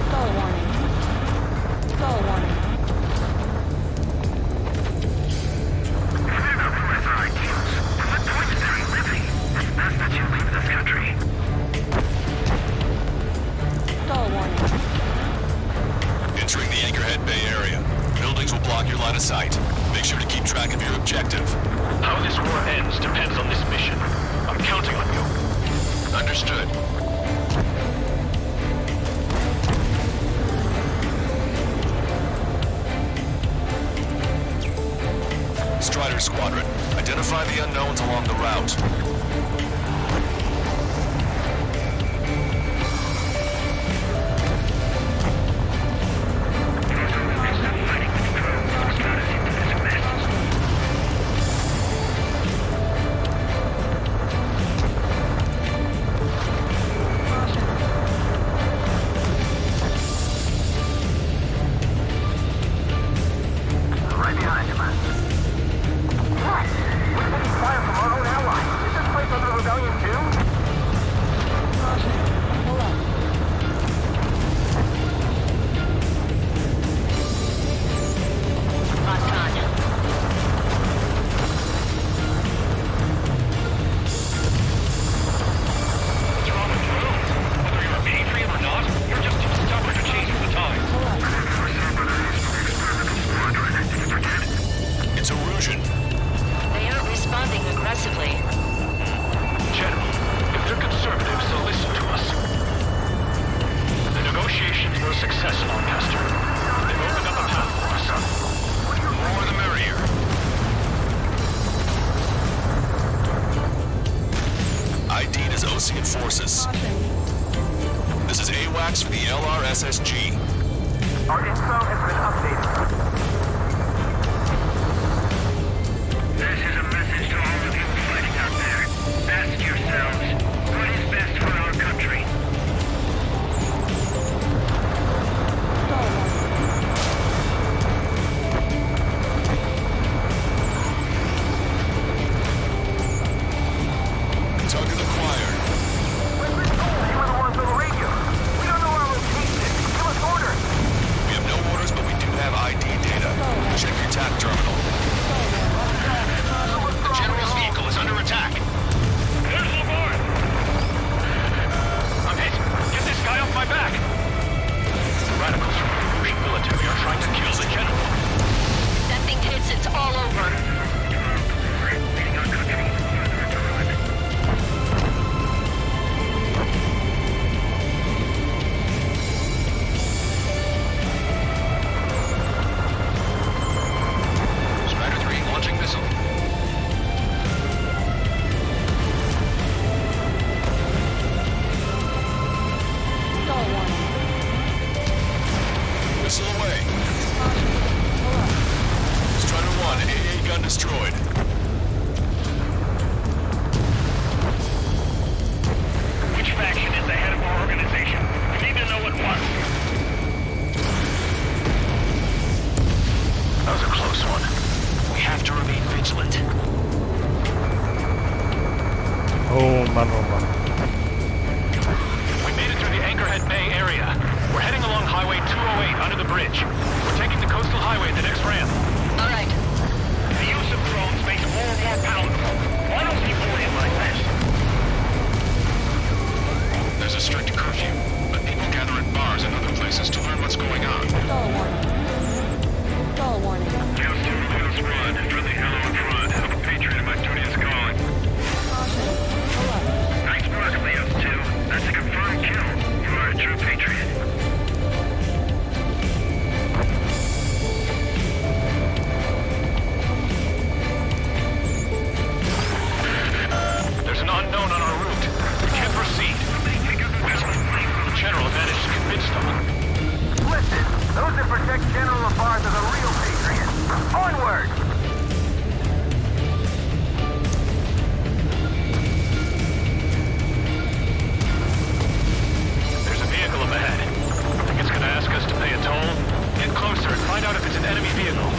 Stall warning. Stall warning. Figure out who has our ideals. From what point is there living? It's best that you leave this country. Stall warning. Entering the Anchorhead Bay area. Buildings will block your line of sight. Make sure to keep track of your objective. How this war ends depends on this mission. I'm counting on you. Understood. Strider Squadron, identify the unknowns along the route. Right behind him. What? We're taking fire from our own allies. Is this place under rebellion too? Pull up. What's wrong with drones? Whether you're a patriot or not, you're just too stubborn to change with the times. It's Erusian. They aren't responding aggressively. General, if they're conservatives, they'll listen to us. The negotiations were a success, Lancaster. They've opened up a path for us. The more the merrier. ID'd as Osean forces. This is AWACS for the LRSSG. Our info has been updated. This is a message to all of you fighting out there. Ask yourselves, what is best for our country? Stall warning. Target acquired. We've been told you were the ones on the radio. We don't know our location. Give us orders. We have no orders, but we do have ID data. Check your TAC terminal. The General's vehicle is under attack. Here's the board. We're heading along Highway 208 under the bridge. We're taking the coastal highway at the next ramp. All right. The use of drones makes war more palatable. Why don't people live like this? There's a strict curfew, but people gather at bars and other places to learn what's going on. Stall warning. Stall warning. Houston, Little Squad, friendly hello in front. I'm a patriot and my duty is calling. Caution. Pull up. Nice work, Leos 2. That's a confirmed kill. You are a true patriot. There's an unknown on our route. We can't proceed. General managed to convince them. Listen, those that protect General LaBarge are the real patriots. Onward! There's a vehicle up ahead. Think it's gonna ask us to pay a toll? Get closer and find out if it's an enemy vehicle.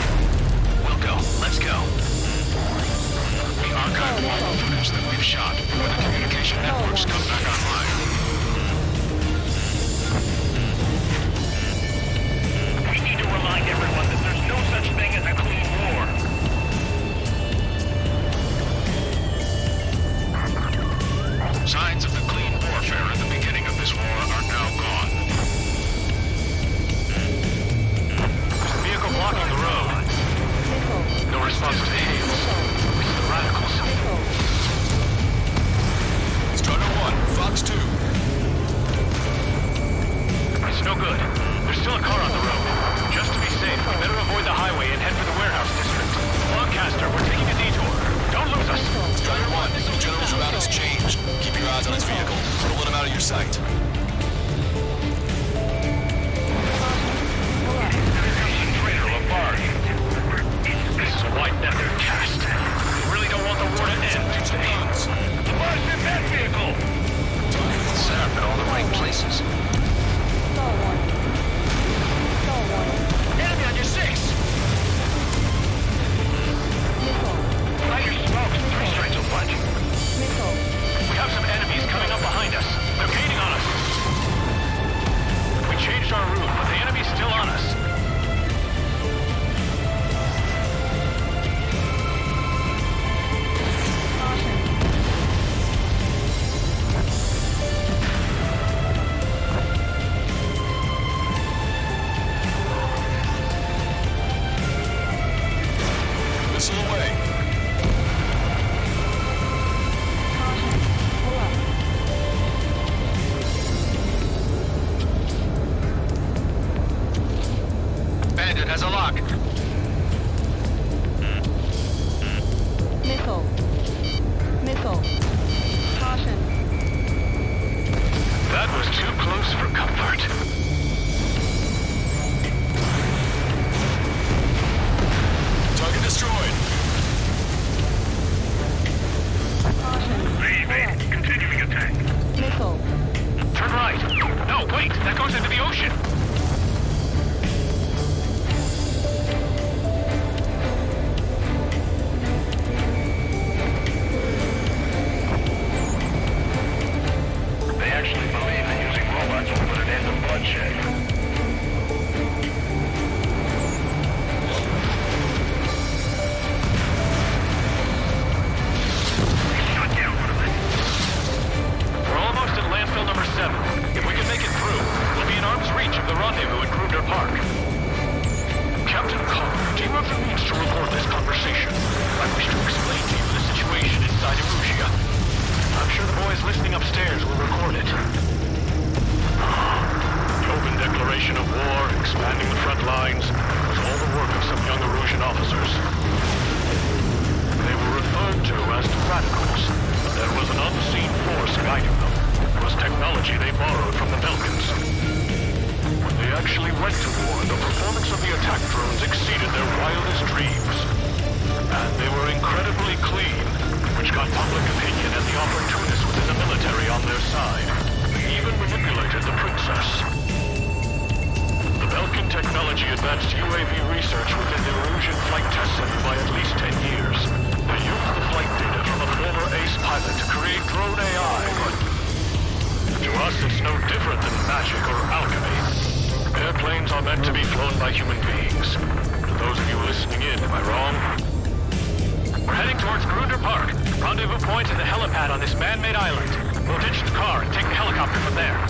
We'll go. Let's go. We archived all the footage that we've shot when the communication networks come back online. We need to remind everyone that there's no such thing as a clean war. Signs of the clean warfare at the beginning of this war are now gone. There's a vehicle blocking the road. Missile. No response to hails. It's the radicals. Missile. Strider 1, Fox 2. It's no good. There's still a car on the road. Just to be safe, we better avoid the highway and head for the warehouse district. Lancaster, we're taking a detour. Don't lose us. Strider 1, the general's route has changed. Keep your eyes on his vehicle. Don't let him out of your sight. Traitor LaBarge. This is a white net they're cast. We really don't want the war to end. LaBarge in that vehicle! Set up in all the right places. Stall warning. Stall warning. Enemy on your 6! Missile. I hear smoke. 3 strikes will punch. Missile. We have some enemies coming up behind us. They're gaining on us. We changed our route, but the enemy's still on us. Caution. Missile away. Caution. Pull up. Bandit has a lock. Missile. Missile. Caution. That was too close for comfort. Target destroyed. Caution. Continuing attack. Missile. Turn right. No, wait. That goes into the ocean. They actually believe that using robots will put an end to bloodshed. Shut down one of them. We're almost at landfill number 7. If we can make it through, we'll be in arm's reach of the rendezvous at Kruger Park. Captain Connor, do you have the means to record this conversation? I wish to explain to you the situation inside Erusia. I'm sure the boys listening upstairs will record it. The open declaration of war, expanding the front lines, was all the work of some young Erusian officers. They were referred to as the radicals, but there was an unseen force guiding them. It was technology they borrowed from the Belkans. When they actually went to war, the performance of the attack drones exceeded their wildest dreams. And they were incredibly clean, which got public opinion and the opportunists within the military on their side. They even manipulated the princess. The Belkan technology advanced UAV research within the Erusian Flight Test Center by at least 10 years. They used the flight data from a former ace pilot to create drone AI, but to us, guess it's no different than magic or alchemy. Airplanes are meant to be flown by human beings. To those of you listening in, am I wrong? We're heading towards Grunder Park. Rendezvous point at the helipad on this man-made island. We'll ditch the car and take the helicopter from there.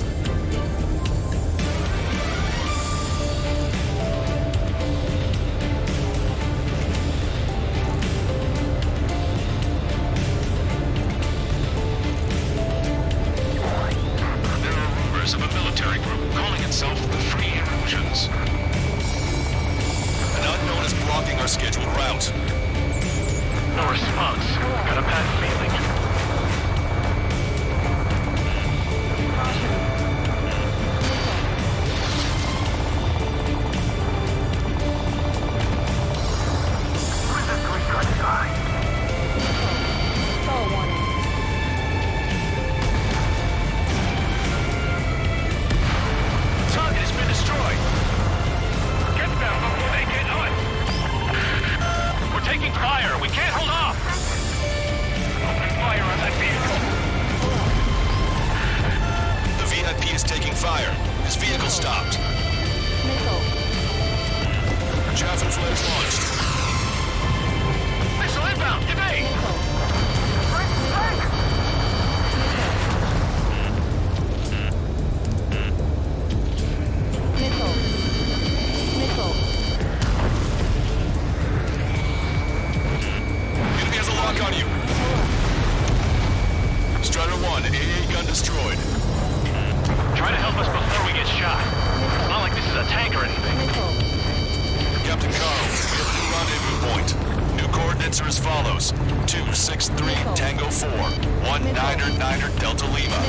Of a military group calling itself the Free Illusions. An unknown is blocking our scheduled route. No response. Got a bad feeling. Who is this three-cut guy? Stall warning. Target has been destroyed. Get them before they get us. We're taking fire. We can't hold off. Open fire on that vehicle. The VIP is taking fire. His vehicle stopped. Missile. Chaffin flares launched. Missile inbound. Evade. Missile. Missile. Enemy has a lock on you. Strider 1, AA gun destroyed. Try to help us before we get shot. It's not like this is a tank or anything. Missile. Captain Carl, we have a new rendezvous point. New coordinates are as follows. 263 Tango 4, 1999 Delta Lima.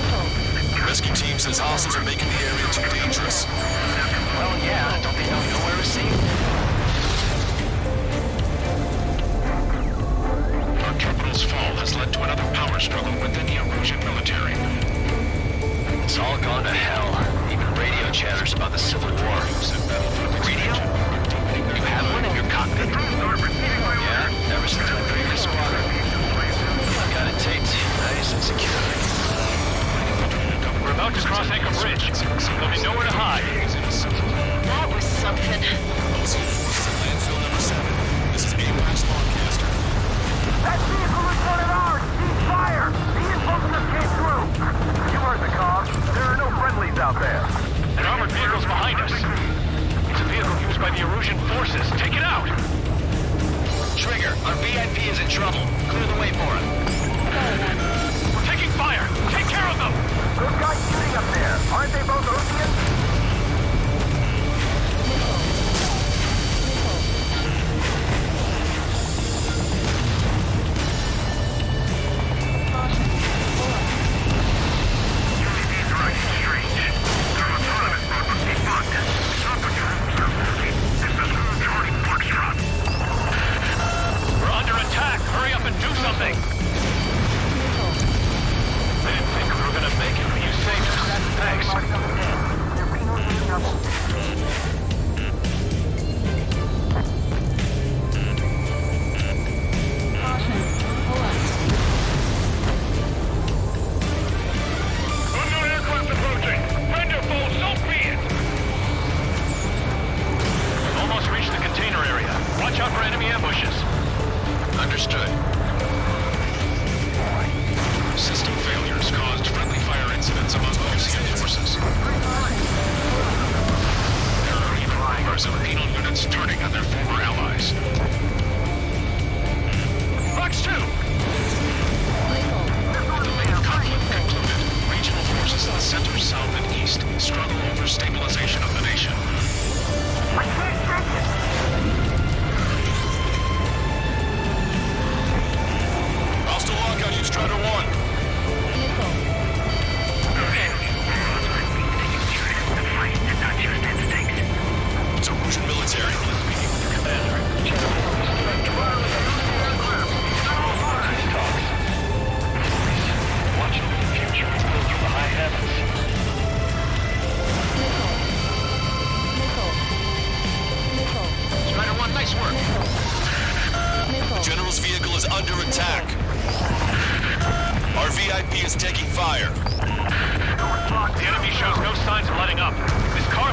Rescue team says hostiles are making the area too dangerous. Well, yeah, don't they know nowhere is safe? Our capital's fall has led to another power struggle within the Erusian military. It's all gone to hell. Even radio chatters about the Civil War. Radio? You have one in your cockpit? Yeah, ever since my previous squadron. I've got it taped, nice and secure. We're about to cross Anchor Bridge. There'll be nowhere to hide. That was something. Oslo forces at landfill number 7. This is AWACS Longcaster. That vehicle is one of ours! Cease fire! The info just came through! You heard the call. There are no friendlies out there. An armored vehicle's behind us. It's a vehicle used by the Erusian forces. Take it out! Trigger, our VIP is in trouble. Clear the way for him. We're taking fire! Take care of them! Those guys shooting up there, aren't they both Oceans? We're under attack! Hurry up and do something! I didn't think we were gonna make it, but you saved us. Thanks. Unknown aircraft approaching. Friend or foe, so be it. Almost reached the container area. Watch out for enemy ambushes. Understood. System failures caused friendly fire incidents among OCN forces. There are even rumors of penal units turning on their former allies. Fox 2! The main conflict concluded. Regional forces in the center, south, and east struggle over stabilization of the nation. I can't take it! Hostile lock on you, Strider 1. It's Erusian military. Watching the future unfold through the high heavens.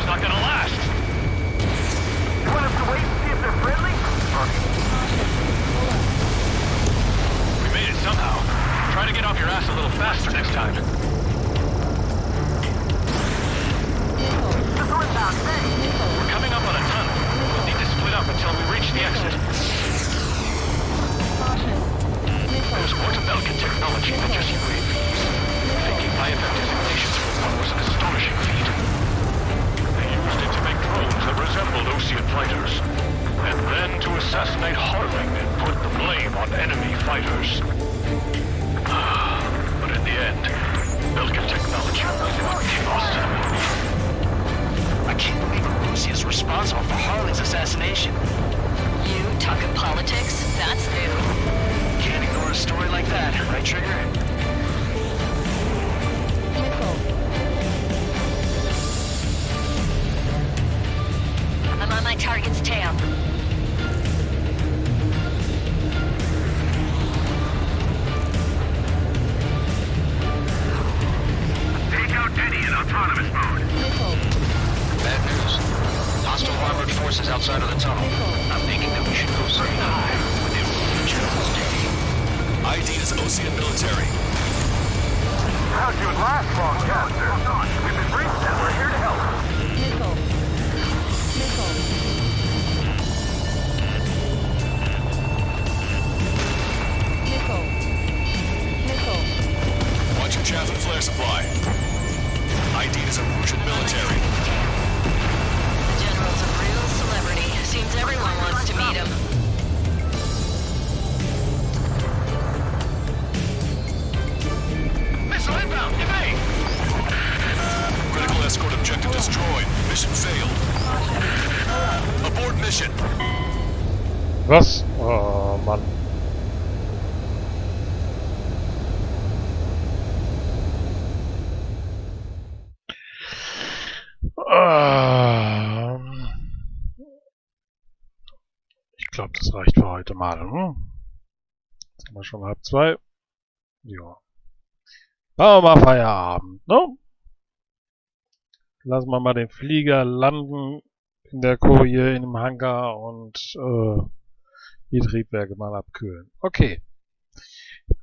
not gonna last. You want us to wait and see if they're friendly? We made it somehow. Try to get off your ass a little faster next time. We're coming up on a tunnel. We'll need to split up until we reach the exit. There's more to Belkin technology than just UAVs. Faking IFF designations for one was an astonishing feat. They used it to make drones that resembled Osean fighters. And then to assassinate Harling and put the blame on enemy fighters. But in the end, Belkin technology was what chaos to them. I can't believe Arusi is responsible for Harley's assassination. You talking politics? That's new. Can't ignore a story like that, right, Trigger? I'm on my target's tail. Take out Eddie in autonomous mode. Bad news. Hostile armored forces outside of the tunnel. I'm thinking that we should go say hi when they reach General's day. ID is Osean military. How'd you last long, Caster? We've been briefed and we're here to help. Watch your chaff and flare supply. ID is Erusian military. The General's a real celebrity. Seems everyone wants to meet him. Missile inbound! Evade! Critical escort objective destroyed. Mission failed. Abort mission. Was? Oh, Mann. Ich glaube, das reicht für heute mal. Jetzt haben wir schon 1:30. Ja. Machen wir mal Feierabend, ne? Lassen wir mal den Flieger landen in der Koje, in dem Hangar und die Triebwerke mal abkühlen. Okay.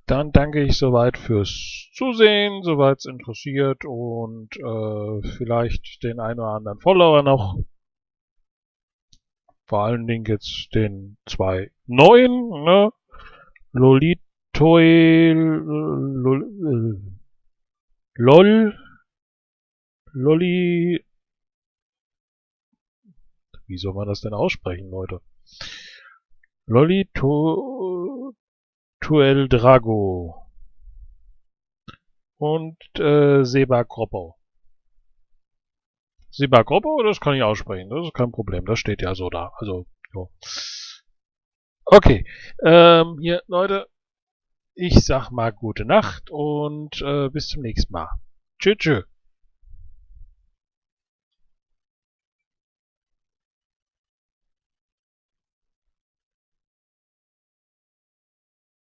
Dann danke ich soweit fürs Zusehen, soweit es interessiert und vielleicht den einen oder anderen Follower noch. Vor allen Dingen jetzt den 2 neuen, ne? Lolli. Wie soll man das denn aussprechen, Leute? Tuel Drago und Seba Groppo. Seba Groppo, das kann ich aussprechen, das ist kein Problem, das steht ja so da. Also, jo. Okay, hier, Leute, ich sag mal gute Nacht und bis zum nächsten Mal. Tschüss, tschüss.